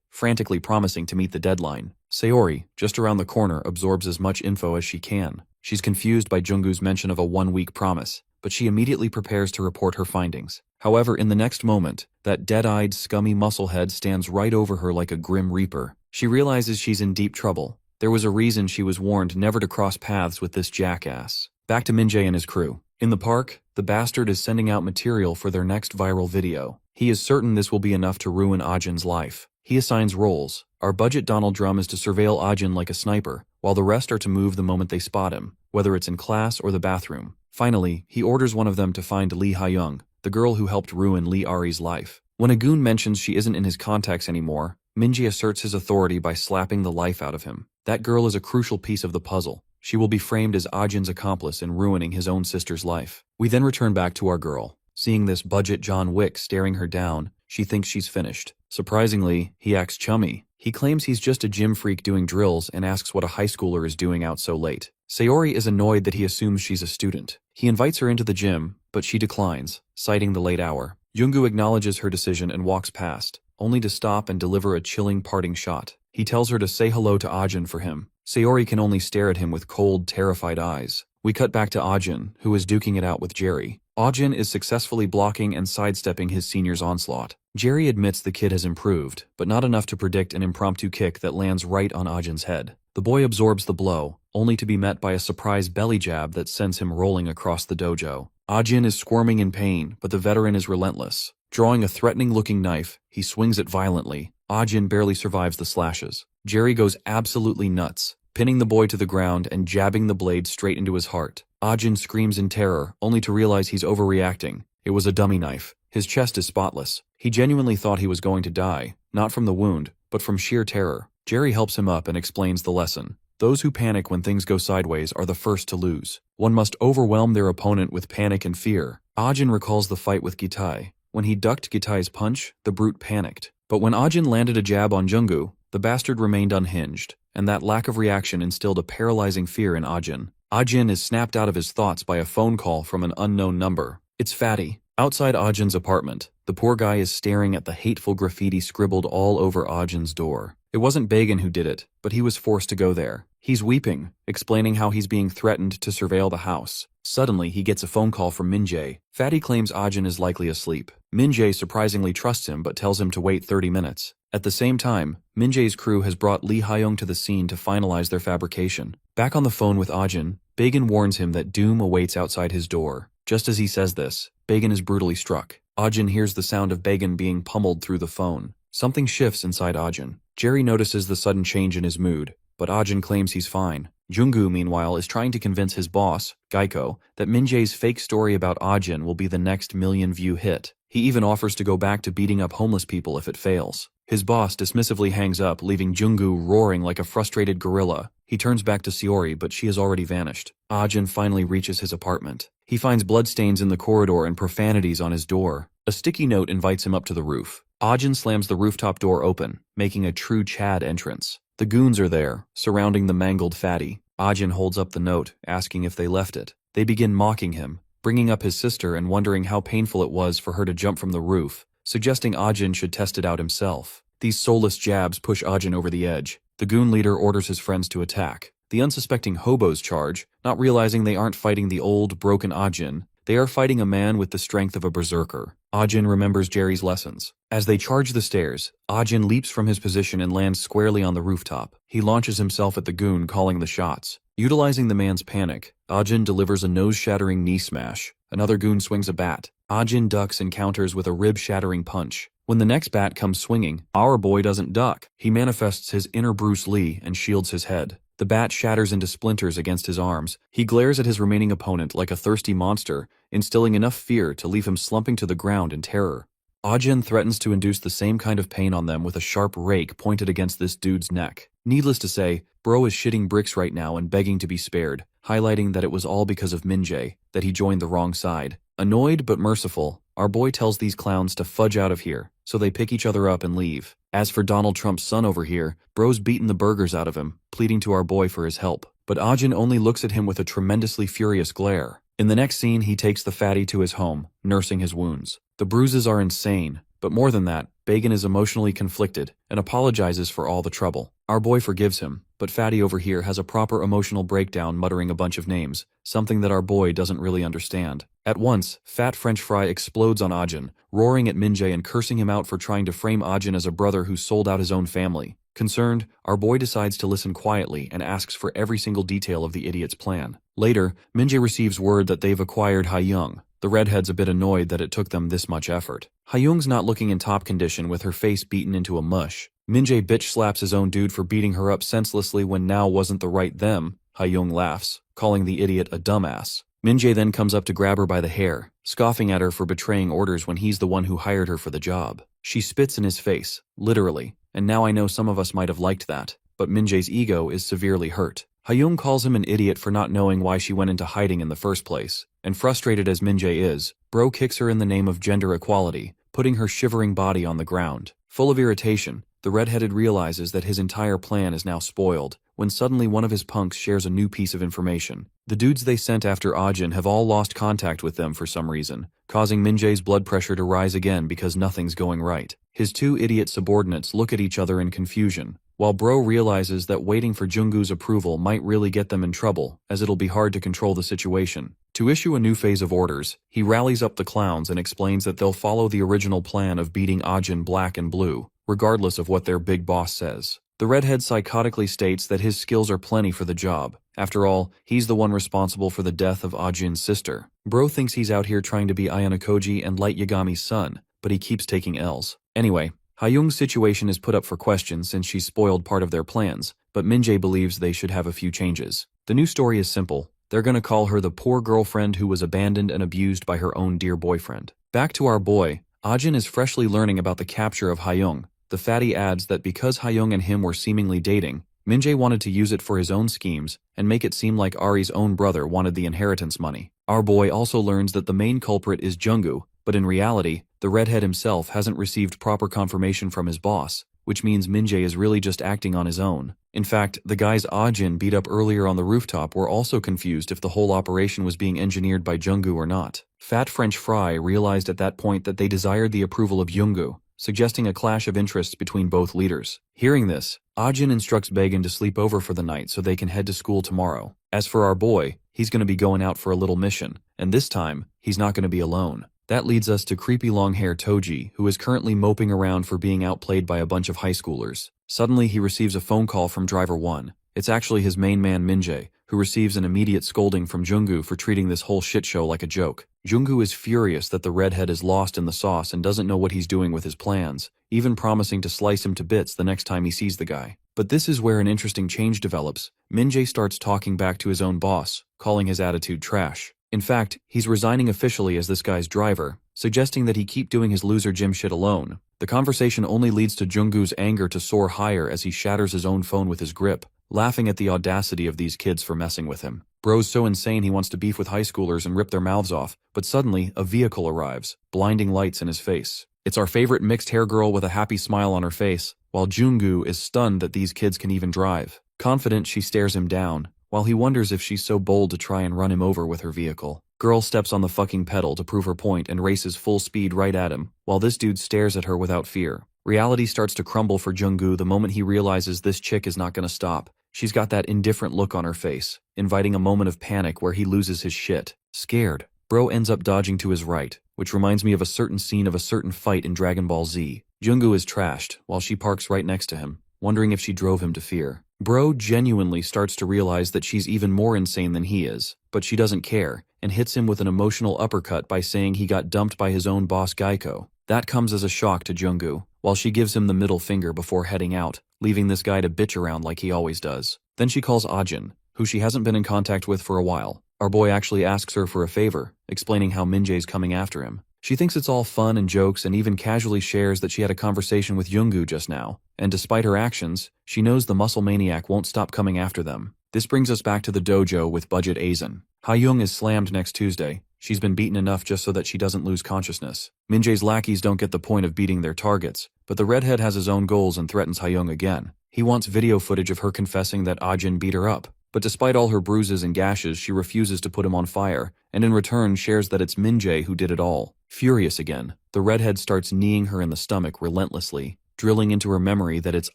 S1: frantically promising to meet the deadline. Sayori, just around the corner, absorbs as much info as she can. She's confused by Junggu's mention of a 1-week promise, but she immediately prepares to report her findings. However, in the next moment, that dead-eyed, scummy musclehead stands right over her like a grim reaper. She realizes she's in deep trouble. There was a reason she was warned never to cross paths with this jackass. Back to Min-jae and his crew. In the park, the bastard is sending out material for their next viral video. He is certain this will be enough to ruin Ajin's life. He assigns roles. Our budget Donald Drum is to surveil Ajin like a sniper, while the rest are to move the moment they spot him, whether it's in class or the bathroom. Finally, he orders one of them to find Lee Ha-young, the girl who helped ruin Lee Ari's life. When a goon mentions she isn't in his contacts anymore, Min-jae asserts his authority by slapping the life out of him. That girl is a crucial piece of the puzzle. She will be framed as Ajin's accomplice in ruining his own sister's life. We then return back to our girl. Seeing this budget John Wick staring her down, she thinks she's finished. Surprisingly, he acts chummy. He claims he's just a gym freak doing drills and asks what a high schooler is doing out so late. Sayori is annoyed that he assumes she's a student. He invites her into the gym, but she declines, citing the late hour. Junggu acknowledges her decision and walks past, only to stop and deliver a chilling parting shot. He tells her to say hello to Ajin for him. Sayori can only stare at him with cold, terrified eyes. We cut back to Ajin, who is duking it out with Jerry. Ajin is successfully blocking and sidestepping his senior's onslaught. Jerry admits the kid has improved, but not enough to predict an impromptu kick that lands right on Ajin's head. The boy absorbs the blow, only to be met by a surprise belly jab that sends him rolling across the dojo. Ajin is squirming in pain, but the veteran is relentless. Drawing a threatening-looking knife, he swings it violently. Ajin barely survives the slashes. Jerry goes absolutely nuts, pinning the boy to the ground and jabbing the blade straight into his heart. Ajin screams in terror, only to realize he's overreacting. It was a dummy knife. His chest is spotless. He genuinely thought he was going to die, not from the wound, but from sheer terror. Jerry helps him up and explains the lesson. Those who panic when things go sideways are the first to lose. One must overwhelm their opponent with panic and fear. Ajin recalls the fight with Gitai. When he ducked Gitai's punch, the brute panicked. But when Ajin landed a jab on Junggu, the bastard remained unhinged, and that lack of reaction instilled a paralyzing fear in Ajin. Ajin is snapped out of his thoughts by a phone call from an unknown number. It's Fatty. Outside Ajin's apartment, the poor guy is staring at the hateful graffiti scribbled all over Ajin's door. It wasn't Bagan who did it, but he was forced to go there. He's weeping, explaining how he's being threatened to surveil the house. Suddenly, he gets a phone call from Min-jae. Fatty claims Ajin is likely asleep. Min-jae surprisingly trusts him but tells him to wait 30 minutes. At the same time, Min-jae's crew has brought Lee Ha-young to the scene to finalize their fabrication. Back on the phone with Ajin, Bagan warns him that doom awaits outside his door. Just as he says this, Bagan is brutally struck. Ajin hears the sound of Bagan being pummeled through the phone. Something shifts inside Ajin. Jerry notices the sudden change in his mood, but Ajin claims he's fine. Junggu, meanwhile, is trying to convince his boss, Geico, that Min-jae's fake story about Ajin will be the next million-view hit. He even offers to go back to beating up homeless people if it fails. His boss dismissively hangs up, leaving Junggu roaring like a frustrated gorilla. He turns back to Sayori, but she has already vanished. Ajin finally reaches his apartment. He finds bloodstains in the corridor and profanities on his door. A sticky note invites him up to the roof. Ajin slams the rooftop door open, making a true Chad entrance. The goons are there, surrounding the mangled Fatty. Ajin holds up the note, asking if they left it. They begin mocking him, bringing up his sister and wondering how painful it was for her to jump from the roof, suggesting Ajin should test it out himself. These soulless jabs push Ajin over the edge. The goon leader orders his friends to attack. The unsuspecting hobos charge, not realizing they aren't fighting the old, broken Ajin. They are fighting a man with the strength of a berserker. Ajin remembers Jerry's lessons. As they charge the stairs, Ajin leaps from his position and lands squarely on the rooftop. He launches himself at the goon, calling the shots. Utilizing the man's panic, Ajin delivers a nose-shattering knee smash. Another goon swings a bat. Ajin ducks and counters with a rib-shattering punch. When the next bat comes swinging, our boy doesn't duck. He manifests his inner Bruce Lee and shields his head. The bat shatters into splinters against his arms. He glares at his remaining opponent like a thirsty monster, instilling enough fear to leave him slumping to the ground in terror. Ajin threatens to induce the same kind of pain on them with a sharp rake pointed against this dude's neck. Needless to say, bro is shitting bricks right now and begging to be spared, highlighting that it was all because of Minjae, that he joined the wrong side. Annoyed but merciful, our boy tells these clowns to fudge out of here, so they pick each other up and leave. As for Donald Trump's son over here, bro's beaten the burgers out of him, pleading to our boy for his help. But Ajin only looks at him with a tremendously furious glare. In the next scene, he takes the fatty to his home, nursing his wounds. The bruises are insane, but more than that, Bagan is emotionally conflicted and apologizes for all the trouble. Our boy forgives him, but Fatty over here has a proper emotional breakdown muttering a bunch of names, something that our boy doesn't really understand. At once, Fat French Fry explodes on Ajin, roaring at Minjae and cursing him out for trying to frame Ajin as a brother who sold out his own family. Concerned, our boy decides to listen quietly and asks for every single detail of the idiot's plan. Later, Minjae receives word that they've acquired Hayoung. The redhead's a bit annoyed that it took them this much effort. Hayoung's not looking in top condition with her face beaten into a mush. Minjae bitch slaps his own dude for beating her up senselessly when now wasn't the right them. Hayoung laughs, calling the idiot a dumbass. Minjae then comes up to grab her by the hair, scoffing at her for betraying orders when he's the one who hired her for the job. She spits in his face, literally, and now I know some of us might have liked that, but Minjae's ego is severely hurt. Hayoung calls him an idiot for not knowing why she went into hiding in the first place, and frustrated as Minjae is, bro kicks her in the name of gender equality, putting her shivering body on the ground. Full of irritation, the redheaded realizes that his entire plan is now spoiled, when suddenly one of his punks shares a new piece of information. The dudes they sent after Ajin have all lost contact with them for some reason, causing Minjae's blood pressure to rise again because nothing's going right. His two idiot subordinates look at each other in confusion, while bro realizes that waiting for Jungkook's approval might really get them in trouble, as it'll be hard to control the situation. To issue a new phase of orders, he rallies up the clowns and explains that they'll follow the original plan of beating Ajin black and blue, regardless of what their big boss says. The redhead psychotically states that his skills are plenty for the job. After all, he's the one responsible for the death of Ajin's sister. Bro thinks he's out here trying to be Ayano Koji and Light Yagami's son, but he keeps taking L's. Anyway, Hayoung's situation is put up for question since she's spoiled part of their plans, but Minjae believes they should have a few changes. The new story is simple. They're gonna call her the poor girlfriend who was abandoned and abused by her own dear boyfriend. Back to our boy, Ajin is freshly learning about the capture of Hayoung. The fatty adds that because Hayoung and him were seemingly dating, Minjae wanted to use it for his own schemes and make it seem like Ari's own brother wanted the inheritance money. Our boy also learns that the main culprit is Jungkook, but in reality, the redhead himself hasn't received proper confirmation from his boss, which means Minjae is really just acting on his own. In fact, the guys Ajin beat up earlier on the rooftop were also confused if the whole operation was being engineered by Jungkook or not. Fat French Fry realized at that point that they desired the approval of Jungkook, suggesting a clash of interests between both leaders. Hearing this, Ajin instructs Bagan to sleep over for the night so they can head to school tomorrow. As for our boy, he's going to be going out for a little mission, and this time, he's not going to be alone. That leads us to creepy long-haired Toji, who is currently moping around for being outplayed by a bunch of high schoolers. Suddenly, he receives a phone call from Driver 1. It's actually his main man Minjae, who receives an immediate scolding from Jungkook for treating this whole shit show like a joke. Jungkook is furious that the redhead is lost in the sauce and doesn't know what he's doing with his plans, even promising to slice him to bits the next time he sees the guy. But this is where an interesting change develops. Minjae starts talking back to his own boss, calling his attitude trash. In fact, he's resigning officially as this guy's driver, suggesting that he keep doing his loser gym shit alone. The conversation only leads to Jungkook's anger to soar higher as he shatters his own phone with his grip, laughing at the audacity of these kids for messing with him. Bro's so insane he wants to beef with high schoolers and rip their mouths off, but suddenly, a vehicle arrives, blinding lights in his face. It's our favorite mixed hair girl with a happy smile on her face, while Jungkook is stunned that these kids can even drive. Confident, she stares him down, while he wonders if she's so bold to try and run him over with her vehicle. Girl steps on the fucking pedal to prove her point and races full speed right at him, while this dude stares at her without fear. Reality starts to crumble for Jungkook the moment he realizes this chick is not gonna stop. She's got that indifferent look on her face, inviting a moment of panic where he loses his shit. Scared, bro ends up dodging to his right, which reminds me of a certain scene of a certain fight in Dragon Ball Z. Jungkook is trashed, while she parks right next to him, wondering if she drove him to fear. Bro genuinely starts to realize that she's even more insane than he is, but she doesn't care, and hits him with an emotional uppercut by saying he got dumped by his own boss Geico. That comes as a shock to Jungkook, while she gives him the middle finger before heading out, leaving this guy to bitch around like he always does. Then she calls Ajin, who she hasn't been in contact with for a while. Our boy actually asks her for a favor, explaining how Minjae's coming after him. She thinks it's all fun and jokes and even casually shares that she had a conversation with Yoongu just now, and despite her actions, she knows the muscle maniac won't stop coming after them. This brings us back to the dojo with Budget Aizen. Ha-young is slammed next Tuesday. She's been beaten enough just so that she doesn't lose consciousness. Minjae's lackeys don't get the point of beating their targets, but the redhead has his own goals and threatens Ha-young again. He wants video footage of her confessing that Ajin beat her up, but despite all her bruises and gashes, she refuses to put him on fire, and in return shares that it's Minjae who did it all. Furious again, the redhead starts kneeing her in the stomach relentlessly, drilling into her memory that it's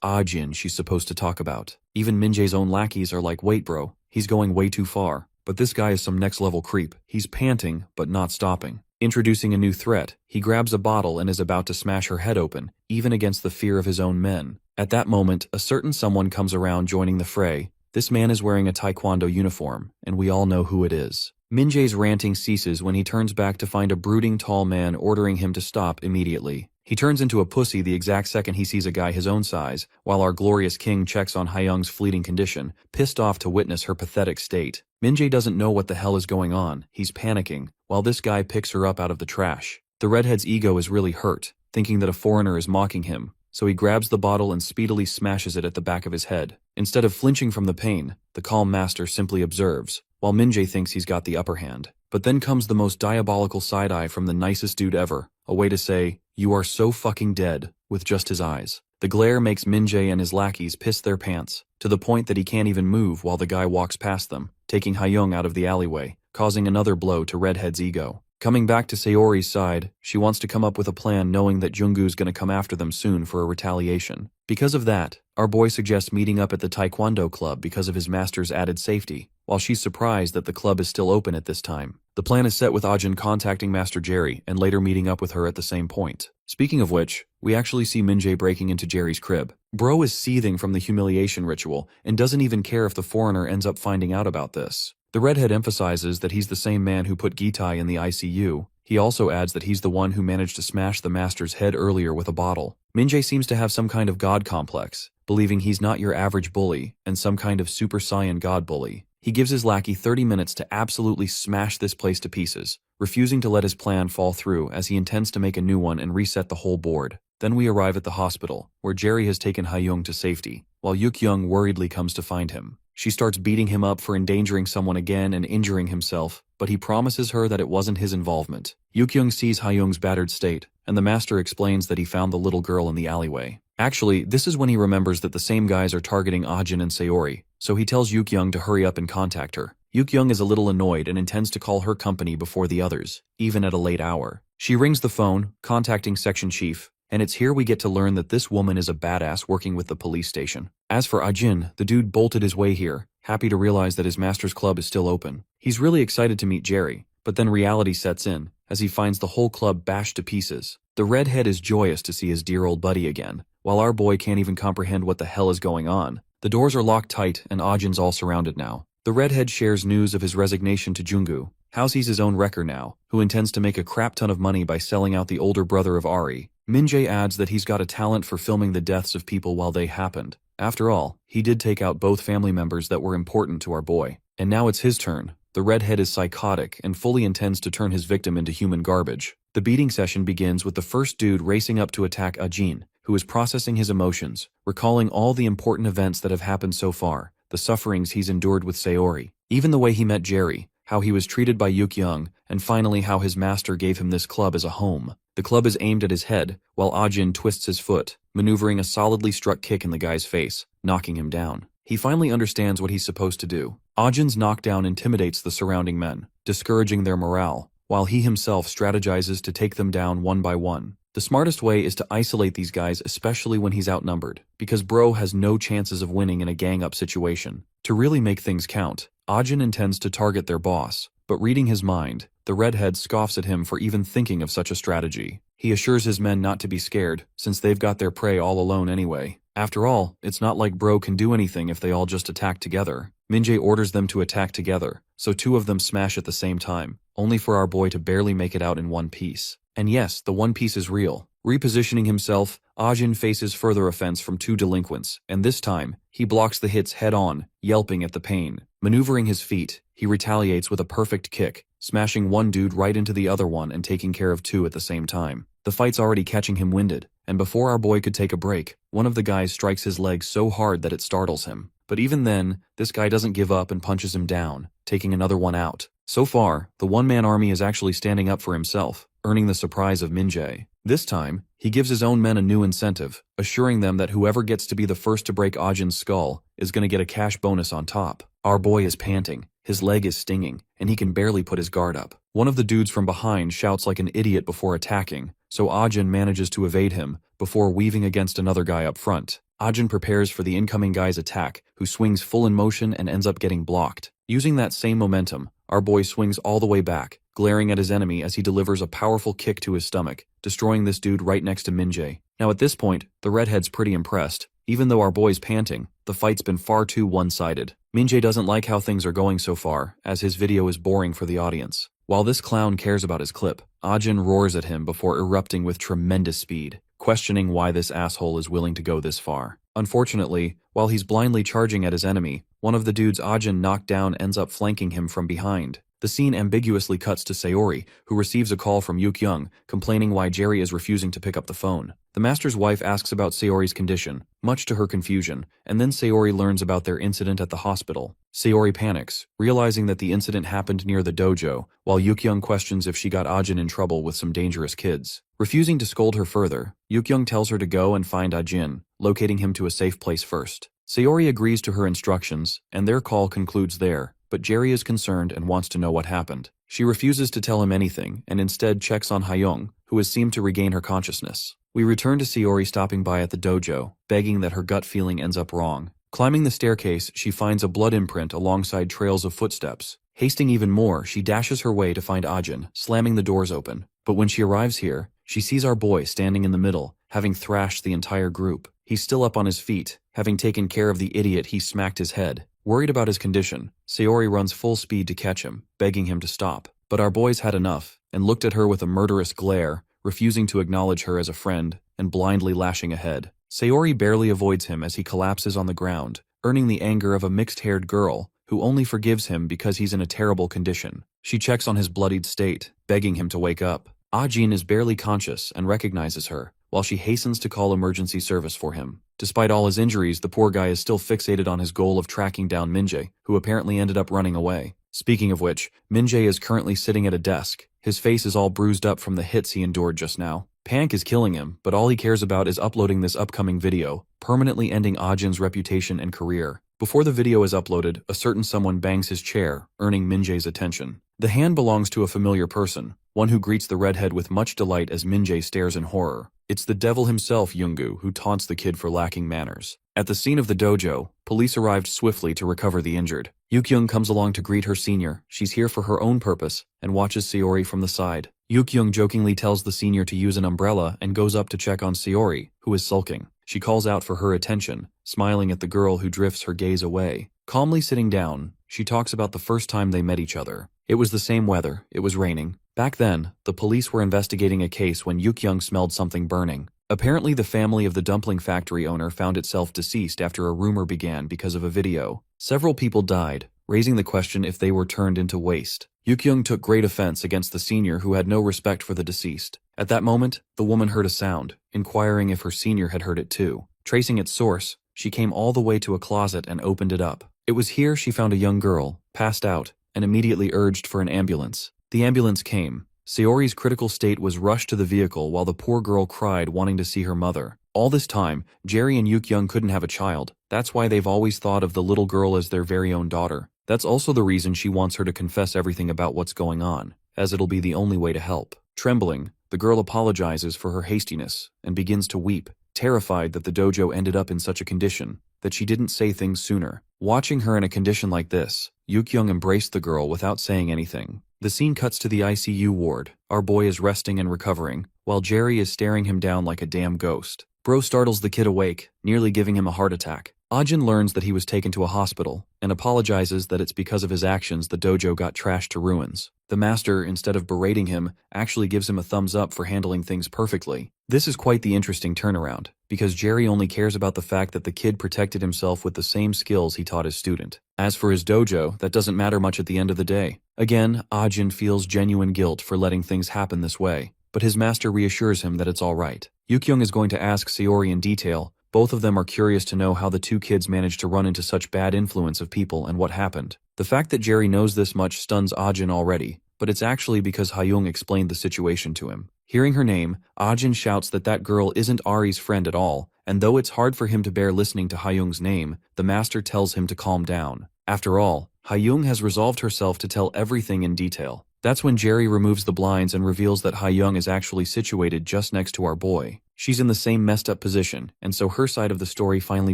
S1: Ajin she's supposed to talk about. Even Minjae's own lackeys are like, wait bro, he's going way too far. But this guy is some next level creep. He's panting, but not stopping. Introducing a new threat, he grabs a bottle and is about to smash her head open, even against the fear of his own men. At that moment, a certain someone comes around joining the fray. This man is wearing a taekwondo uniform, and we all know who it is. Minjae's ranting ceases when he turns back to find a brooding tall man ordering him to stop immediately. He turns into a pussy the exact second he sees a guy his own size, while our glorious king checks on Ha-young's fleeting condition, pissed off to witness her pathetic state. Minjae doesn't know what the hell is going on. He's panicking, while this guy picks her up out of the trash. The redhead's ego is really hurt, thinking that a foreigner is mocking him, so he grabs the bottle and speedily smashes it at the back of his head. Instead of flinching from the pain, the calm master simply observes, while Minjae thinks he's got the upper hand. But then comes the most diabolical side-eye from the nicest dude ever, a way to say, "You are so fucking dead," with just his eyes. The glare makes Minjae and his lackeys piss their pants, to the point that he can't even move while the guy walks past them, taking Ha-young out of the alleyway, causing another blow to Redhead's ego. Coming back to Sayori's side, she wants to come up with a plan knowing that Jungkook's gonna come after them soon for a retaliation. Because of that, our boy suggests meeting up at the Taekwondo club because of his master's added safety, while she's surprised that the club is still open at this time. The plan is set with Ajin contacting Master Jerry and later meeting up with her at the same point. Speaking of which, we actually see Minjae breaking into Jerry's crib. Bro is seething from the humiliation ritual and doesn't even care if the foreigner ends up finding out about this. The redhead emphasizes that he's the same man who put Gitai in the ICU. He also adds that he's the one who managed to smash the master's head earlier with a bottle. Minjae seems to have some kind of god complex, believing he's not your average bully and some kind of super saiyan god bully. He gives his lackey 30 minutes to absolutely smash this place to pieces, refusing to let his plan fall through as he intends to make a new one and reset the whole board. Then we arrive at the hospital, where Jerry has taken Ha-young to safety, while Yuk-young worriedly comes to find him. She starts beating him up for endangering someone again and injuring himself, but he promises her that it wasn't his involvement. Yuk-young sees Ha-young's battered state, and the master explains that he found the little girl in the alleyway. Actually, this is when he remembers that the same guys are targeting Ajin and Sayori, so he tells Yuk-young to hurry up and contact her. Yuk-young is a little annoyed and intends to call her company before the others, even at a late hour. She rings the phone, contacting Section Chief, and it's here we get to learn that this woman is a badass working with the police station. As for Ajin, the dude bolted his way here, happy to realize that his master's club is still open. He's really excited to meet Jerry, but then reality sets in, as he finds the whole club bashed to pieces. The redhead is joyous to see his dear old buddy again, while our boy can't even comprehend what the hell is going on. The doors are locked tight and Ajin's all surrounded now. The redhead shares news of his resignation to Jungkook. How sees his own wrecker now, who intends to make a crap ton of money by selling out the older brother of Ari. Minjae adds that he's got a talent for filming the deaths of people while they happened. After all, he did take out both family members that were important to our boy. And now it's his turn. The redhead is psychotic and fully intends to turn his victim into human garbage. The beating session begins with the first dude racing up to attack Ajin, who is processing his emotions, recalling all the important events that have happened so far, the sufferings he's endured with Sayori, even the way he met Jerry, how he was treated by Yuk-young, and finally how his master gave him this club as a home. The club is aimed at his head, while Ajin twists his foot, maneuvering a solidly struck kick in the guy's face, knocking him down. He finally understands what he's supposed to do. Ajin's knockdown intimidates the surrounding men, discouraging their morale, while he himself strategizes to take them down one by one. The smartest way is to isolate these guys, especially when he's outnumbered, because bro has no chances of winning in a gang-up situation. To really make things count, Ajin intends to target their boss, but reading his mind, the redhead scoffs at him for even thinking of such a strategy. He assures his men not to be scared, since they've got their prey all alone anyway. After all, it's not like bro can do anything if they all just attack together. Minjae orders them to attack together, so two of them smash at the same time, only for our boy to barely make it out in one piece. And yes, the one piece is real. Repositioning himself, Ajin faces further offense from two delinquents, and this time, he blocks the hits head-on, yelping at the pain. Maneuvering his feet, he retaliates with a perfect kick, smashing one dude right into the other one and taking care of two at the same time. The fight's already catching him winded, and before our boy could take a break, one of the guys strikes his leg so hard that it startles him. But even then, this guy doesn't give up and punches him down, taking another one out. So far, the one-man army is actually standing up for himself, earning the surprise of Min-jae. This time, he gives his own men a new incentive, assuring them that whoever gets to be the first to break Ajin's skull is going to get a cash bonus on top. Our boy is panting, his leg is stinging, and he can barely put his guard up. One of the dudes from behind shouts like an idiot before attacking, so Ajin manages to evade him before weaving against another guy up front. Ajin prepares for the incoming guy's attack, who swings full in motion and ends up getting blocked. Using that same momentum, our boy swings all the way back, glaring at his enemy as he delivers a powerful kick to his stomach, destroying this dude right next to Min-jae. Now at this point, the redhead's pretty impressed. Even though our boy's panting, the fight's been far too one-sided. Min-jae doesn't like how things are going so far, as his video is boring for the audience. While this clown cares about his clip, Ajin roars at him before erupting with tremendous speed, questioning why this asshole is willing to go this far. Unfortunately, while he's blindly charging at his enemy, one of the dudes Ajin knocked down ends up flanking him from behind. The scene ambiguously cuts to Sayori, who receives a call from Yuk-young, complaining why Jerry is refusing to pick up the phone. The master's wife asks about Sayori's condition, much to her confusion, and then Sayori learns about their incident at the hospital. Sayori panics, realizing that the incident happened near the dojo, while Yuk-young questions if she got Ajin in trouble with some dangerous kids. Refusing to scold her further, Yuk-young tells her to go and find Ajin, locating him to a safe place first. Sayori agrees to her instructions, and their call concludes there, but Jerry is concerned and wants to know what happened. She refuses to tell him anything, and instead checks on Hyung, who has seemed to regain her consciousness. We return to Sayori stopping by at the dojo, begging that her gut feeling ends up wrong. Climbing the staircase, she finds a blood imprint alongside trails of footsteps. Hasting even more, she dashes her way to find Ajin, slamming the doors open. But when she arrives here, she sees our boy standing in the middle, having thrashed the entire group. He's still up on his feet, having taken care of the idiot he smacked his head. Worried about his condition, Sayori runs full speed to catch him, begging him to stop. But our boy's had enough, and looked at her with a murderous glare, refusing to acknowledge her as a friend, and blindly lashing ahead. Sayori barely avoids him as he collapses on the ground, earning the anger of a mixed-haired girl, who only forgives him because he's in a terrible condition. She checks on his bloodied state, begging him to wake up. Ajin is barely conscious and recognizes her, while she hastens to call emergency service for him. Despite all his injuries, the poor guy is still fixated on his goal of tracking down Min-jae, who apparently ended up running away. Speaking of which, Min-jae is currently sitting at a desk. His face is all bruised up from the hits he endured just now. Panic is killing him, but all he cares about is uploading this upcoming video, permanently ending Ajin's reputation and career. Before the video is uploaded, a certain someone bangs his chair, earning Min-jae's attention. The hand belongs to a familiar person, one who greets the redhead with much delight as Min-jae stares in horror. It's the devil himself, Yoongu, who taunts the kid for lacking manners. At the scene of the dojo, police arrived swiftly to recover the injured. Yuk-young comes along to greet her senior. She's here for her own purpose, and watches Sayori from the side. Yuk-young jokingly tells the senior to use an umbrella and goes up to check on Sayori, who is sulking. She calls out for her attention, smiling at the girl who drifts her gaze away. Calmly sitting down, she talks about the first time they met each other. It was the same weather, it was raining. Back then, the police were investigating a case when Yuk-young smelled something burning. Apparently the family of the dumpling factory owner found itself deceased after a rumor began because of a video. Several people died, raising the question if they were turned into waste. Yuk-young took great offense against the senior who had no respect for the deceased. At that moment, the woman heard a sound, inquiring if her senior had heard it too. Tracing its source, she came all the way to a closet and opened it up. It was here she found a young girl, passed out, and immediately urged for an ambulance. The ambulance came. Sayori's critical state was rushed to the vehicle while the poor girl cried, wanting to see her mother. All this time, Jerry and Yuk-young couldn't have a child. That's why they've always thought of the little girl as their very own daughter. That's also the reason she wants her to confess everything about what's going on, as it'll be the only way to help. Trembling, the girl apologizes for her hastiness and begins to weep, terrified that the dojo ended up in such a condition that she didn't say things sooner. Watching her in a condition like this, Yuk-young embraced the girl without saying anything. The scene cuts to the ICU ward. Our boy is resting and recovering, while Jerry is staring him down like a damn ghost. Bro startles the kid awake, nearly giving him a heart attack. Ajin learns that he was taken to a hospital and apologizes that it's because of his actions the dojo got trashed to ruins. The master, instead of berating him, actually gives him a thumbs up for handling things perfectly. This is quite the interesting turnaround, because Jerry only cares about the fact that the kid protected himself with the same skills he taught his student. As for his dojo, that doesn't matter much at the end of the day. Again, Ajin feels genuine guilt for letting things happen this way, but his master reassures him that it's alright. Yukyung is going to ask Sayori in detail. Both of them are curious to know how the two kids managed to run into such bad influence of people and what happened. The fact that Jerry knows this much stuns Ajin already, but it's actually because Hyung explained the situation to him. Hearing her name, Ajin shouts that that girl isn't Ari's friend at all, and though it's hard for him to bear listening to Hyung's name, the master tells him to calm down. After all, Hyung has resolved herself to tell everything in detail. That's when Jerry removes the blinds and reveals that Hyung is actually situated just next to our boy. She's in the same messed up position, and so her side of the story finally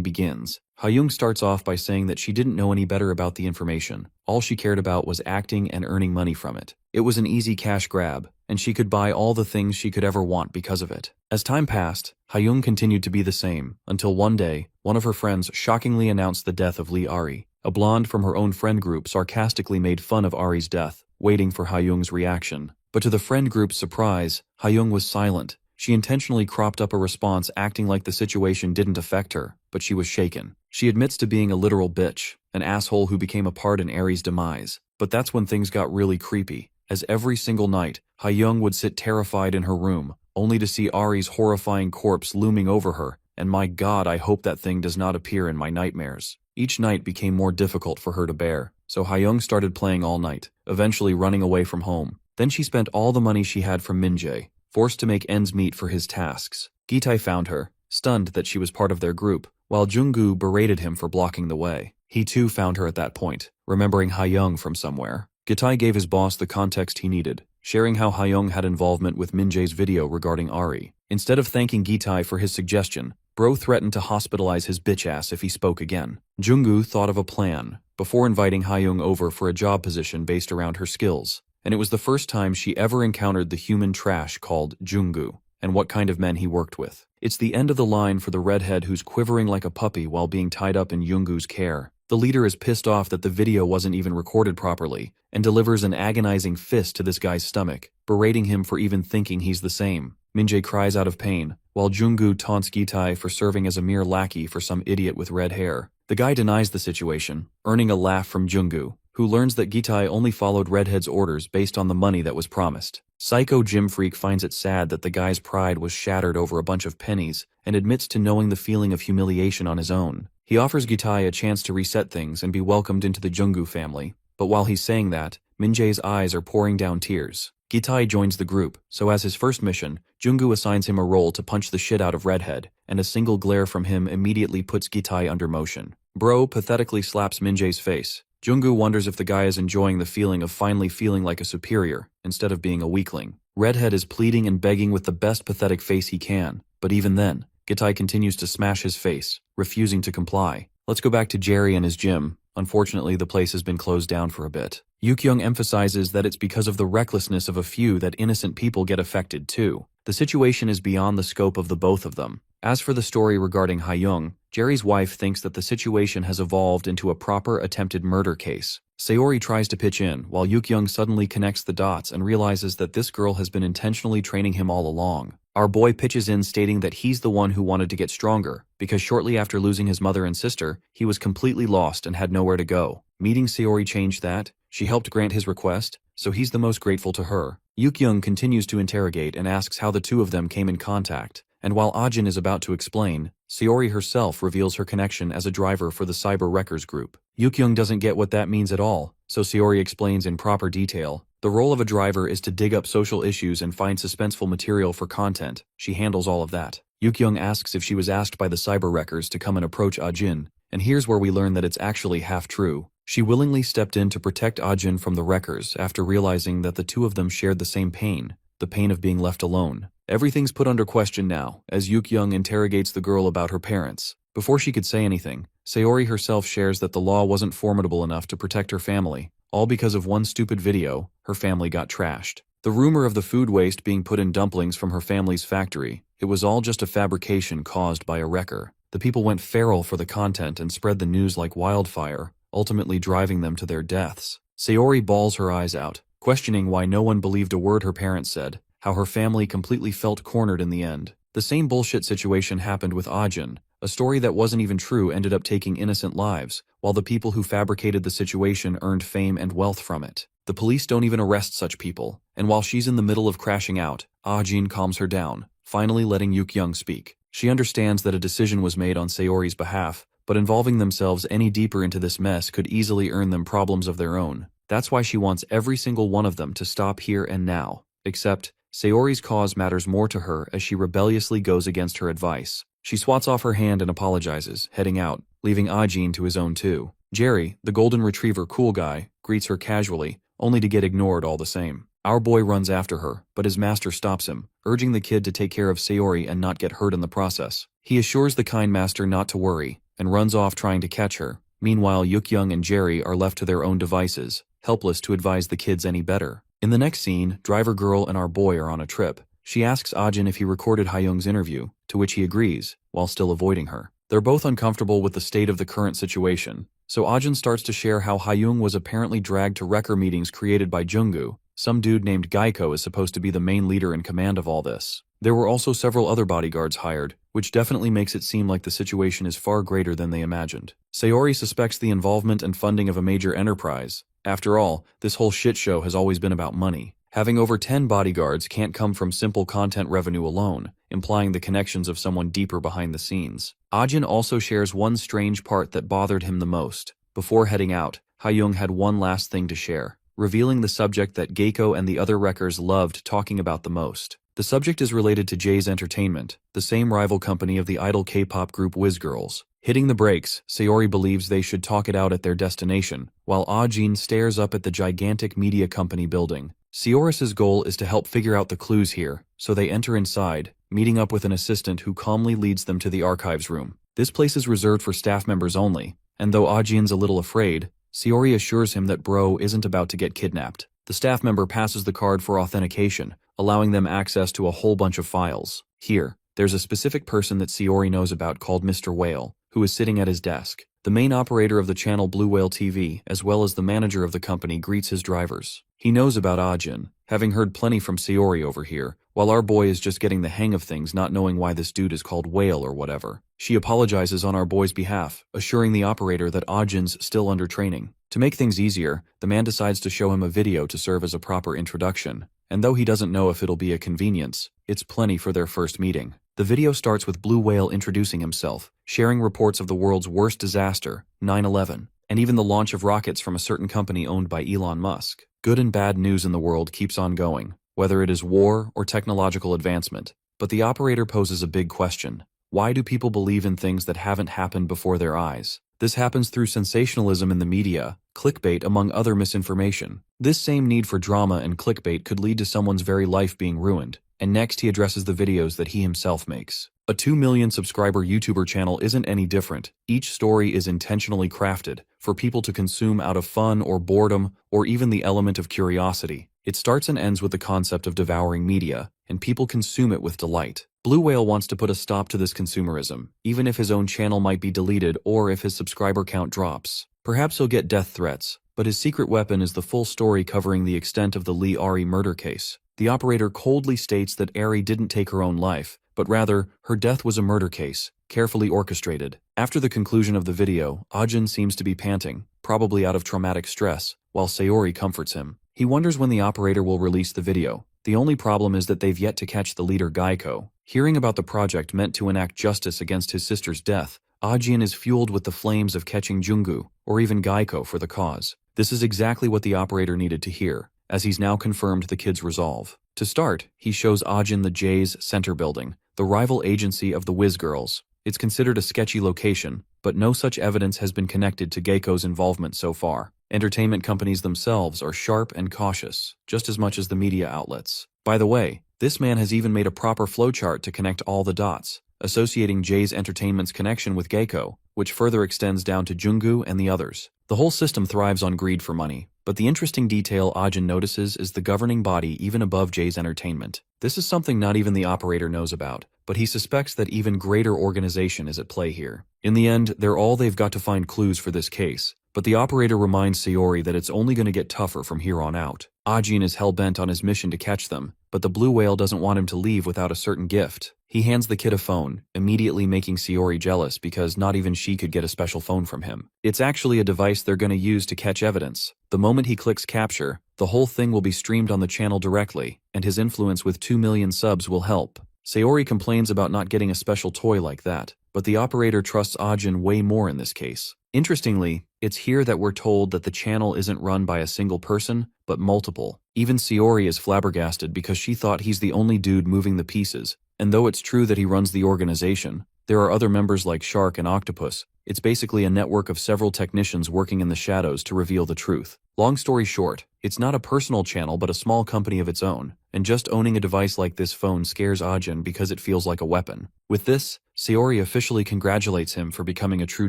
S1: begins. Hyung starts off by saying that she didn't know any better about the information. All she cared about was acting and earning money from it. It was an easy cash grab, and she could buy all the things she could ever want because of it. As time passed, Hyung continued to be the same, until one day, one of her friends shockingly announced the death of Lee Ari. A blonde from her own friend group sarcastically made fun of Ari's death, waiting for Hyung's reaction. But to the friend group's surprise, Hyung was silent. She intentionally cropped up a response acting like the situation didn't affect her, but she was shaken. She admits to being a literal bitch, an asshole who became a part in Ari's demise. But that's when things got really creepy, as every single night, Hyung would sit terrified in her room, only to see Ari's horrifying corpse looming over her, and my god, I hope that thing does not appear in my nightmares. Each night became more difficult for her to bear, so Hyung started playing all night, eventually running away from home. Then she spent all the money she had from Min-jae, forced to make ends meet for his tasks. Gitai found her, stunned that she was part of their group, while Jung-gu berated him for blocking the way. He too found her at that point, remembering Hyung from somewhere. Gitai gave his boss the context he needed, sharing how Hyung had involvement with Min-jae's video regarding Ari. Instead of thanking Gitai for his suggestion, Bro threatened to hospitalize his bitch ass if he spoke again. Jung-gu thought of a plan, before inviting Hyung over for a job position based around her skills. And it was the first time she ever encountered the human trash called Jung-gu, and what kind of men he worked with. It's the end of the line for the redhead who's quivering like a puppy while being tied up in Jung-gu's care. The leader is pissed off that the video wasn't even recorded properly, and delivers an agonizing fist to this guy's stomach, berating him for even thinking he's the same. Min-jae cries out of pain, while Jung-gu taunts Gitai for serving as a mere lackey for some idiot with red hair. The guy denies the situation, earning a laugh from Jung-gu, who learns that Gitai only followed Redhead's orders based on the money that was promised. Psycho Gym Freak finds it sad that the guy's pride was shattered over a bunch of pennies, and admits to knowing the feeling of humiliation on his own. He offers Gitai a chance to reset things and be welcomed into the Jung-gu family, but while he's saying that, Min-jae's eyes are pouring down tears. Gitai joins the group, so as his first mission, Jung-gu assigns him a role to punch the shit out of Redhead, and a single glare from him immediately puts Gitai under motion. Bro pathetically slaps Min-jae's face. Jung-gu wonders if the guy is enjoying the feeling of finally feeling like a superior, instead of being a weakling. Redhead is pleading and begging with the best pathetic face he can, but even then, Gitai continues to smash his face, refusing to comply. Let's go back to Jerry and his gym. Unfortunately, the place has been closed down for a bit. Yukyung emphasizes that it's because of the recklessness of a few that innocent people get affected too. The situation is beyond the scope of the both of them. As for the story regarding Hyung, Jerry's wife thinks that the situation has evolved into a proper attempted murder case. Sayori tries to pitch in, while Yukyung suddenly connects the dots and realizes that this girl has been intentionally training him all along. Our boy pitches in stating that he's the one who wanted to get stronger, because shortly after losing his mother and sister, he was completely lost and had nowhere to go. Meeting Sayori changed that. She helped grant his request, so he's the most grateful to her. Yukyung continues to interrogate and asks how the two of them came in contact. And while Ajin is about to explain, Sayori herself reveals her connection as a driver for the Cyber Wreckers group. Yukyung doesn't get what that means at all, so Sayori explains in proper detail. The role of a driver is to dig up social issues and find suspenseful material for content. She handles all of that. Yukyung asks if she was asked by the Cyber Wreckers to come and approach Ajin, and here's where we learn that it's actually half true. She willingly stepped in to protect Ajin from the Wreckers after realizing that the two of them shared the same pain, the pain of being left alone. Everything's put under question now, as Yukyung interrogates the girl about her parents. Before she could say anything, Sayori herself shares that the law wasn't formidable enough to protect her family. All because of one stupid video, her family got trashed. The rumor of the food waste being put in dumplings from her family's factory, it was all just a fabrication caused by a wrecker. The people went feral for the content and spread the news like wildfire, ultimately driving them to their deaths. Sayori bawls her eyes out, questioning why no one believed a word her parents said, how her family completely felt cornered in the end. The same bullshit situation happened with Ajin. A story that wasn't even true ended up taking innocent lives, while the people who fabricated the situation earned fame and wealth from it. The police don't even arrest such people, and while she's in the middle of crashing out, Ajin calms her down, finally letting Young speak. She understands that a decision was made on Sayori's behalf, but involving themselves any deeper into this mess could easily earn them problems of their own. That's why she wants every single one of them to stop here and now. Except, Sayori's cause matters more to her as she rebelliously goes against her advice. She swats off her hand and apologizes, heading out, leaving Ajin to his own too. Jerry, the golden retriever cool guy, greets her casually, only to get ignored all the same. Our boy runs after her, but his master stops him, urging the kid to take care of Sayori and not get hurt in the process. He assures the kind master not to worry, and runs off trying to catch her. Meanwhile, Young and Jerry are left to their own devices, helpless to advise the kids any better. In the next scene, Driver Girl and our boy are on a trip. She asks Ajin if he recorded Hyung's interview, to which he agrees, while still avoiding her. They're both uncomfortable with the state of the current situation, so Ajin starts to share how Hyung was apparently dragged to wrecker meetings created by Junggu. Some dude named Geico is supposed to be the main leader in command of all this. There were also several other bodyguards hired, which definitely makes it seem like the situation is far greater than they imagined. Sayori suspects the involvement and funding of a major enterprise. After all, this whole shit show has always been about money. Having over 10 bodyguards can't come from simple content revenue alone, implying the connections of someone deeper behind the scenes. Ajin also shares one strange part that bothered him the most. Before heading out, Hyung had one last thing to share, revealing the subject that Geico and the other wreckers loved talking about the most. The subject is related to Jay's Entertainment, the same rival company of the idol K-pop group Wiz Girls. Hitting the brakes, Sayori believes they should talk it out at their destination, while Ajin stares up at the gigantic media company building. Sioris's goal is to help figure out the clues here, so they enter inside, meeting up with an assistant who calmly leads them to the archives room. This place is reserved for staff members only, and though Ajin's a little afraid, Sayori assures him that bro isn't about to get kidnapped. The staff member passes the card for authentication, allowing them access to a whole bunch of files. Here, there's a specific person that Sayori knows about called Mr. Whale, who is sitting at his desk. The main operator of the channel Blue Whale TV, as well as the manager of the company, greets his drivers. He knows about Ajin, having heard plenty from Sayori over here, while our boy is just getting the hang of things, not knowing why this dude is called Whale or whatever. She apologizes on our boy's behalf, assuring the operator that Ajin's still under training. To make things easier, the man decides to show him a video to serve as a proper introduction, and though he doesn't know if it'll be a convenience, it's plenty for their first meeting. The video starts with Blue Whale introducing himself, sharing reports of the world's worst disaster, 9/11, and even the launch of rockets from a certain company owned by Elon Musk. Good and bad news in the world keeps on going, whether it is war or technological advancement. But the operator poses a big question. Why do people believe in things that haven't happened before their eyes? This happens through sensationalism in the media, clickbait among other misinformation. This same need for drama and clickbait could lead to someone's very life being ruined. And next he addresses the videos that he himself makes. A 2 million subscriber YouTuber channel isn't any different. Each story is intentionally crafted for people to consume out of fun or boredom or even the element of curiosity. It starts and ends with the concept of devouring media, and people consume it with delight. Blue Whale wants to put a stop to this consumerism, even if his own channel might be deleted or if his subscriber count drops. Perhaps he'll get death threats, but his secret weapon is the full story covering the extent of the Lee Ari murder case. The operator coldly states that Ari didn't take her own life, but rather, her death was a murder case, carefully orchestrated. After the conclusion of the video, Ajin seems to be panting, probably out of traumatic stress, while Sayori comforts him. He wonders when the operator will release the video. The only problem is that they've yet to catch the leader Geico. Hearing about the project meant to enact justice against his sister's death, Ajin is fueled with the flames of catching Junggu, or even Geico for the cause. This is exactly what the operator needed to hear, as he's now confirmed the kid's resolve. To start, he shows Ajin the Jay's Center building, the rival agency of the Wiz Girls. It's considered a sketchy location, but no such evidence has been connected to Geico's involvement so far. Entertainment companies themselves are sharp and cautious, just as much as the media outlets. By the way, this man has even made a proper flowchart to connect all the dots, associating Jay's Entertainment's connection with Geico, which further extends down to Junggu and the others. The whole system thrives on greed for money. But the interesting detail Ajin notices is the governing body even above Jay's entertainment. This is something not even the operator knows about, but he suspects that even greater organization is at play here. In the end, they've got to find clues for this case. But the operator reminds Sayori that it's only going to get tougher from here on out. Ajin is hell-bent on his mission to catch them, but the blue whale doesn't want him to leave without a certain gift. He hands the kid a phone, immediately making Sayori jealous because not even she could get a special phone from him. It's actually a device they're going to use to catch evidence. The moment he clicks capture, the whole thing will be streamed on the channel directly, and his influence with 2 million subs will help. Sayori complains about not getting a special toy like that, but the operator trusts Ajin way more in this case. Interestingly, it's here that we're told that the channel isn't run by a single person, but multiple. Even Sayori is flabbergasted because she thought he's the only dude moving the pieces, and though it's true that he runs the organization, there are other members like Shark and Octopus. It's basically a network of several technicians working in the shadows to reveal the truth. Long story short, it's not a personal channel but a small company of its own, and just owning a device like this phone scares Ajin because it feels like a weapon. With this, Sayori officially congratulates him for becoming a true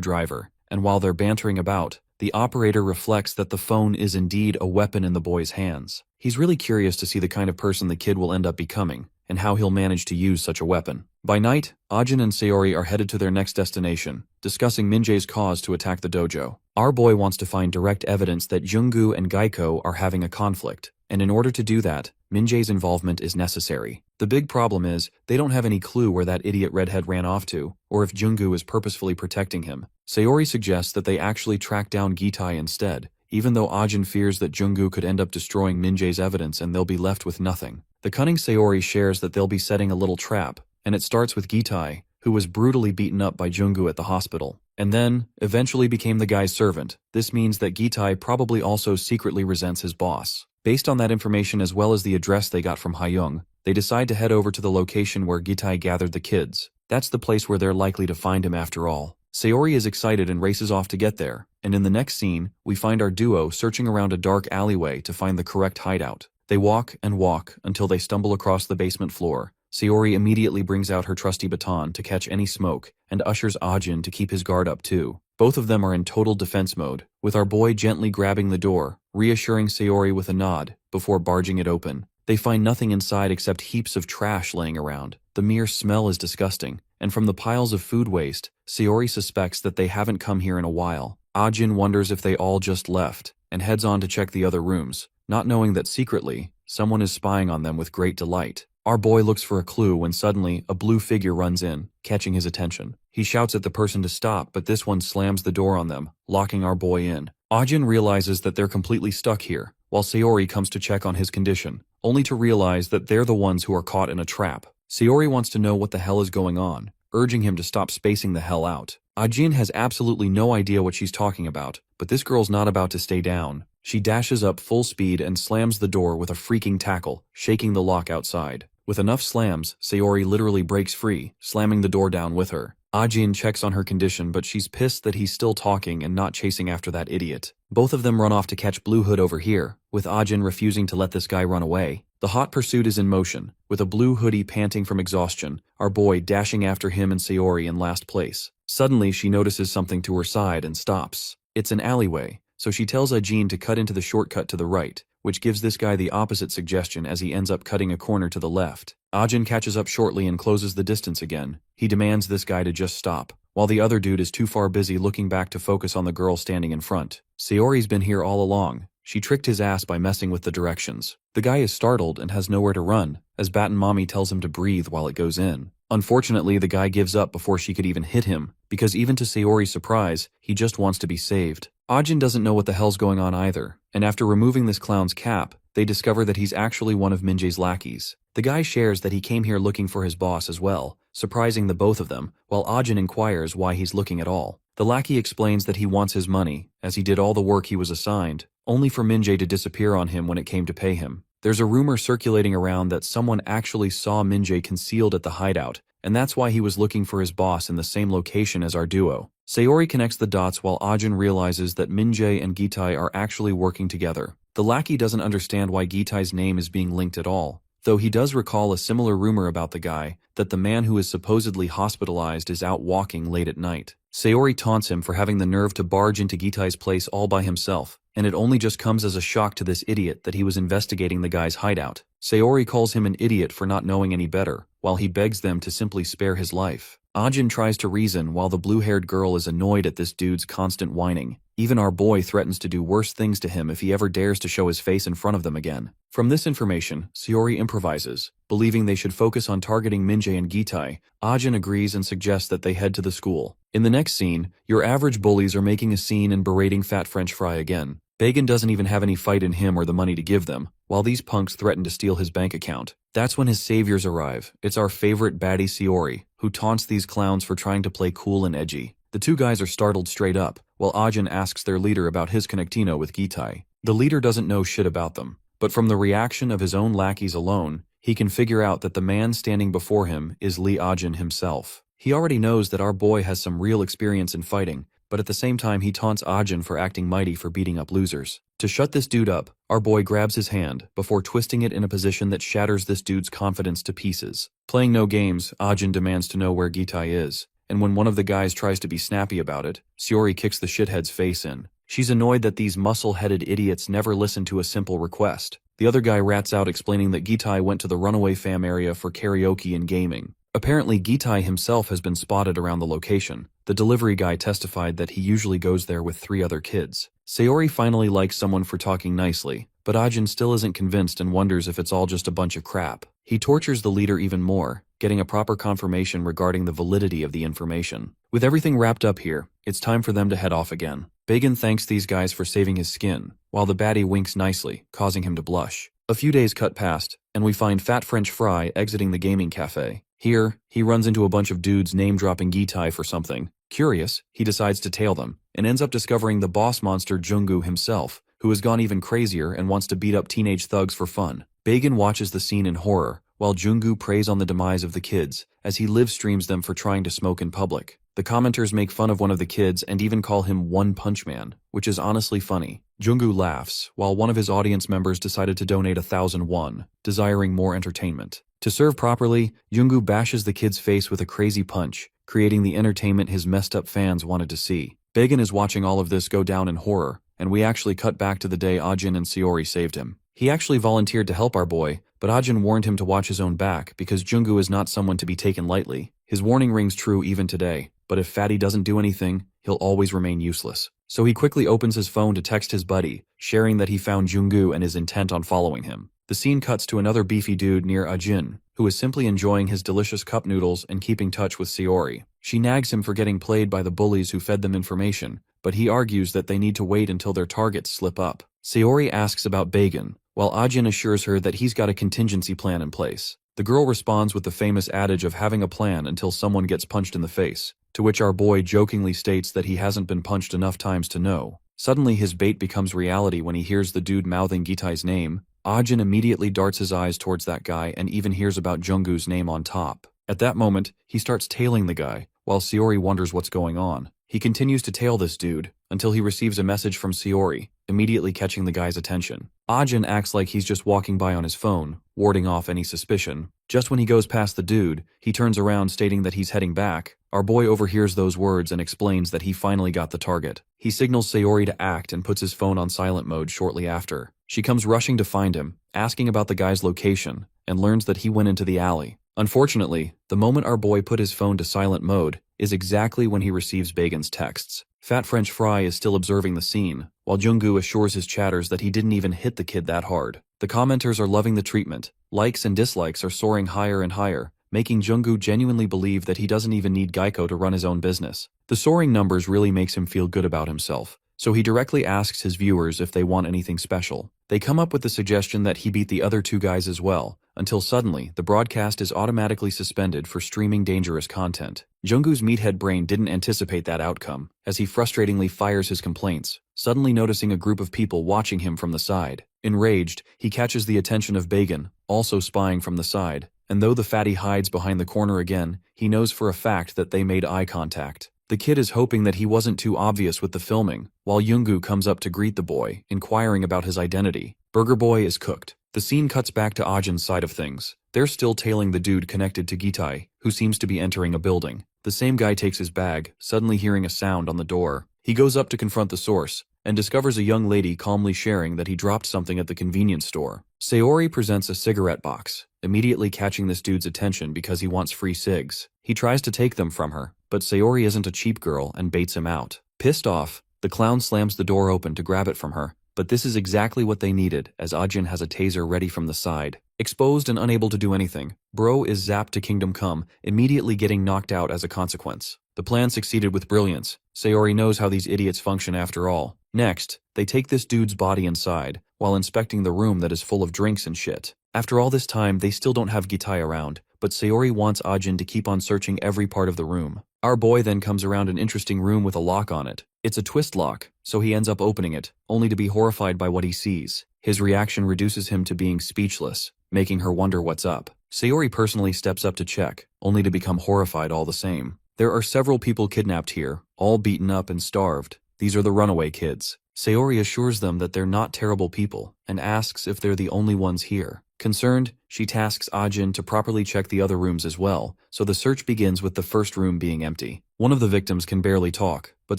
S1: driver, and while they're bantering about, the operator reflects that the phone is indeed a weapon in the boy's hands. He's really curious to see the kind of person the kid will end up becoming, and how he'll manage to use such a weapon. By night, Ajin and Sayori are headed to their next destination, discussing Minjae's cause to attack the dojo. Our boy wants to find direct evidence that Junggu and Gaiko are having a conflict, and in order to do that, Minjae's involvement is necessary. The big problem is, they don't have any clue where that idiot redhead ran off to, or if Junggu is purposefully protecting him. Sayori suggests that they actually track down Gitai instead, even though Ajin fears that Junggu could end up destroying Minjae's evidence and they'll be left with nothing. The cunning Sayori shares that they'll be setting a little trap, and it starts with Gitai, who was brutally beaten up by Junggu at the hospital, and then, eventually became the guy's servant. This means that Gitai probably also secretly resents his boss. Based on that information as well as the address they got from Hayoung, they decide to head over to the location where Gitai gathered the kids. That's the place where they're likely to find him after all. Sayori is excited and races off to get there, and in the next scene, we find our duo searching around a dark alleyway to find the correct hideout. They walk and walk until they stumble across the basement floor. Sayori immediately brings out her trusty baton to catch any smoke, and ushers Ajin to keep his guard up too. Both of them are in total defense mode, with our boy gently grabbing the door, reassuring Sayori with a nod, before barging it open. They find nothing inside except heaps of trash laying around. The mere smell is disgusting, and from the piles of food waste, Sayori suspects that they haven't come here in a while. Ajin wonders if they all just left, and heads on to check the other rooms, not knowing that secretly, someone is spying on them with great delight. Our boy looks for a clue when suddenly, a blue figure runs in, catching his attention. He shouts at the person to stop, but this one slams the door on them, locking our boy in. Ajin realizes that they're completely stuck here, while Sayori comes to check on his condition, only to realize that they're the ones who are caught in a trap. Sayori wants to know what the hell is going on, urging him to stop spacing the hell out. Ajin has absolutely no idea what she's talking about, but this girl's not about to stay down. She dashes up full speed and slams the door with a freaking tackle, shaking the lock outside. With enough slams, Sayori literally breaks free, slamming the door down with her. Ajin checks on her condition, but she's pissed that he's still talking and not chasing after that idiot. Both of them run off to catch Blue Hood over here, with Ajin refusing to let this guy run away. The hot pursuit is in motion, with a blue hoodie panting from exhaustion, our boy dashing after him and Sayori in last place. Suddenly, she notices something to her side and stops. It's an alleyway, so she tells Ajin to cut into the shortcut to the right, which gives this guy the opposite suggestion as he ends up cutting a corner to the left. Ajin catches up shortly and closes the distance again. He demands this guy to just stop, while the other dude is too far busy looking back to focus on the girl standing in front. Sayori's been here all along. She tricked his ass by messing with the directions. The guy is startled and has nowhere to run, as Batten Mommy tells him to breathe while it goes in. Unfortunately, the guy gives up before she could even hit him, because even to Sayori's surprise, he just wants to be saved. Ajin doesn't know what the hell's going on either, and after removing this clown's cap, they discover that he's actually one of Minjae's lackeys. The guy shares that he came here looking for his boss as well, surprising the both of them, while Ajin inquires why he's looking at all. The lackey explains that he wants his money, as he did all the work he was assigned, only for Minjae to disappear on him when it came to pay him. There's a rumor circulating around that someone actually saw Minjae concealed at the hideout, and that's why he was looking for his boss in the same location as our duo. Sayori connects the dots while Ajin realizes that Minjae and Gitai are actually working together. The lackey doesn't understand why Gitai's name is being linked at all. though he does recall a similar rumor about the guy, that the man who is supposedly hospitalized is out walking late at night. Sayori taunts him for having the nerve to barge into Gitai's place all by himself, and it only just comes as a shock to this idiot that he was investigating the guy's hideout. Sayori calls him an idiot for not knowing any better, while he begs them to simply spare his life. Ajin tries to reason while the blue-haired girl is annoyed at this dude's constant whining. Even our boy threatens to do worse things to him if he ever dares to show his face in front of them again. From this information, Sayori improvises. Believing they should focus on targeting Minjae and Gitai, Ajin agrees and suggests that they head to the school. In the next scene, your average bullies are making a scene and berating Fat French Fry again. Bagan doesn't even have any fight in him or the money to give them, while these punks threaten to steal his bank account. That's when his saviors arrive. It's our favorite baddie Sayori, who taunts these clowns for trying to play cool and edgy. The two guys are startled straight up, while Ajin asks their leader about his connectino with Gitai. The leader doesn't know shit about them, but from the reaction of his own lackeys alone, he can figure out that the man standing before him is Lee Ajin himself. He already knows that our boy has some real experience in fighting, but at the same time he taunts Ajin for acting mighty for beating up losers. To shut this dude up, our boy grabs his hand, before twisting it in a position that shatters this dude's confidence to pieces. Playing no games, Ajin demands to know where Gitai is, and when one of the guys tries to be snappy about it, Sayori kicks the shithead's face in. She's annoyed that these muscle-headed idiots never listen to a simple request. The other guy rats out explaining that Gitai went to the runaway fam area for karaoke and gaming. Apparently Gitai himself has been spotted around the location. The delivery guy testified that he usually goes there with 3 other kids. Sayori finally likes someone for talking nicely, but Ajin still isn't convinced and wonders if it's all just a bunch of crap. He tortures the leader even more, getting a proper confirmation regarding the validity of the information. With everything wrapped up here, it's time for them to head off again. Bagan thanks these guys for saving his skin, while the baddie winks nicely, causing him to blush. A few days cut past, and we find Fat French Fry exiting the gaming cafe. Here, he runs into a bunch of dudes name-dropping Gitai for something. Curious, he decides to tail them, and ends up discovering the boss monster Junggu himself, who has gone even crazier and wants to beat up teenage thugs for fun. Bagan watches the scene in horror, while Junggu preys on the demise of the kids, as he live-streams them for trying to smoke in public. The commenters make fun of one of the kids and even call him One Punch Man, which is honestly funny. Junggu laughs, while one of his audience members decided to donate 1,000 won, desiring more entertainment. To serve properly, Junggu bashes the kid's face with a crazy punch, creating the entertainment his messed-up fans wanted to see. Bagan is watching all of this go down in horror, and we actually cut back to the day Ajin and Sayori saved him. He actually volunteered to help our boy, but Ajin warned him to watch his own back because Junggu is not someone to be taken lightly. His warning rings true even today, but if Fatty doesn't do anything, he'll always remain useless. So he quickly opens his phone to text his buddy, sharing that he found Junggu and is intent on following him. The scene cuts to another beefy dude near Ajin, who is simply enjoying his delicious cup noodles and keeping touch with Sayori. She nags him for getting played by the bullies who fed them information, but he argues that they need to wait until their targets slip up. Sayori asks about Bagan, while Ajin assures her that he's got a contingency plan in place. The girl responds with the famous adage of having a plan until someone gets punched in the face, to which our boy jokingly states that he hasn't been punched enough times to know. Suddenly his bait becomes reality when he hears the dude mouthing Gitai's name. Ajin immediately darts his eyes towards that guy and even hears about Junggu's name on top. At that moment, he starts tailing the guy, while Sayori wonders what's going on. He continues to tail this dude, until he receives a message from Sayori, immediately catching the guy's attention. Ajin acts like he's just walking by on his phone, warding off any suspicion. Just when he goes past the dude, he turns around stating that he's heading back. Our boy overhears those words and explains that he finally got the target. He signals Sayori to act and puts his phone on silent mode shortly after. She comes rushing to find him, asking about the guy's location, and learns that he went into the alley. Unfortunately, the moment our boy put his phone to silent mode is exactly when he receives Bagan's texts. Fat French Fry is still observing the scene, while Junggu assures his chatters that he didn't even hit the kid that hard. The commenters are loving the treatment. Likes and dislikes are soaring higher and higher, making Junggu genuinely believe that he doesn't even need Geico to run his own business. The soaring numbers really makes him feel good about himself, so he directly asks his viewers if they want anything special. They come up with the suggestion that he beat the other 2 guys as well, until suddenly the broadcast is automatically suspended for streaming dangerous content. Junggu's meathead brain didn't anticipate that outcome, as he frustratingly fires his complaints, suddenly noticing a group of people watching him from the side. Enraged, he catches the attention of Bagan, also spying from the side, and though the fatty hides behind the corner again, he knows for a fact that they made eye contact. The kid is hoping that he wasn't too obvious with the filming, while Junggu comes up to greet the boy, inquiring about his identity. Burger Boy is cooked. The scene cuts back to Ajin's side of things. They're still tailing the dude connected to Gitai, who seems to be entering a building. The same guy takes his bag, suddenly hearing a sound on the door. He goes up to confront the source, and discovers a young lady calmly sharing that he dropped something at the convenience store. Sayori presents a cigarette box, immediately catching this dude's attention because he wants free cigs. He tries to take them from her, but Sayori isn't a cheap girl and baits him out. Pissed off, the clown slams the door open to grab it from her, but this is exactly what they needed, as Ajin has a taser ready from the side. Exposed and unable to do anything, Bro is zapped to Kingdom Come, immediately getting knocked out as a consequence. The plan succeeded with brilliance. Sayori knows how these idiots function after all. Next, they take this dude's body inside, while inspecting the room that is full of drinks and shit. After all this time, they still don't have Gitai around, but Sayori wants Ajin to keep on searching every part of the room. Our boy then comes around an interesting room with a lock on it. It's a twist lock, so he ends up opening it, only to be horrified by what he sees. His reaction reduces him to being speechless, making her wonder what's up. Sayori personally steps up to check, only to become horrified all the same. There are several people kidnapped here, all beaten up and starved. These are the runaway kids. Sayori assures them that they're not terrible people, and asks if they're the only ones here. Concerned, she tasks Ajin to properly check the other rooms as well, so the search begins with the first room being empty. One of the victims can barely talk, but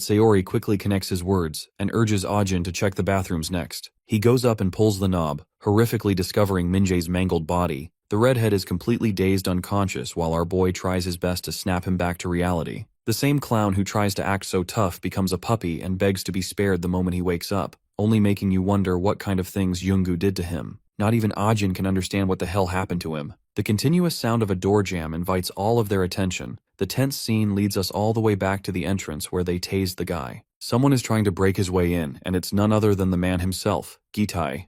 S1: Sayori quickly connects his words, and urges Ajin to check the bathrooms next. He goes up and pulls the knob, horrifically discovering Minjae's mangled body. The redhead is completely dazed unconscious while our boy tries his best to snap him back to reality. The same clown who tries to act so tough becomes a puppy and begs to be spared the moment he wakes up, only making you wonder what kind of things Yoongu did to him. Not even Ajin can understand what the hell happened to him. The continuous sound of a door jam invites all of their attention. The tense scene leads us all the way back to the entrance where they tased the guy. Someone is trying to break his way in, and it's none other than the man himself, Gitai.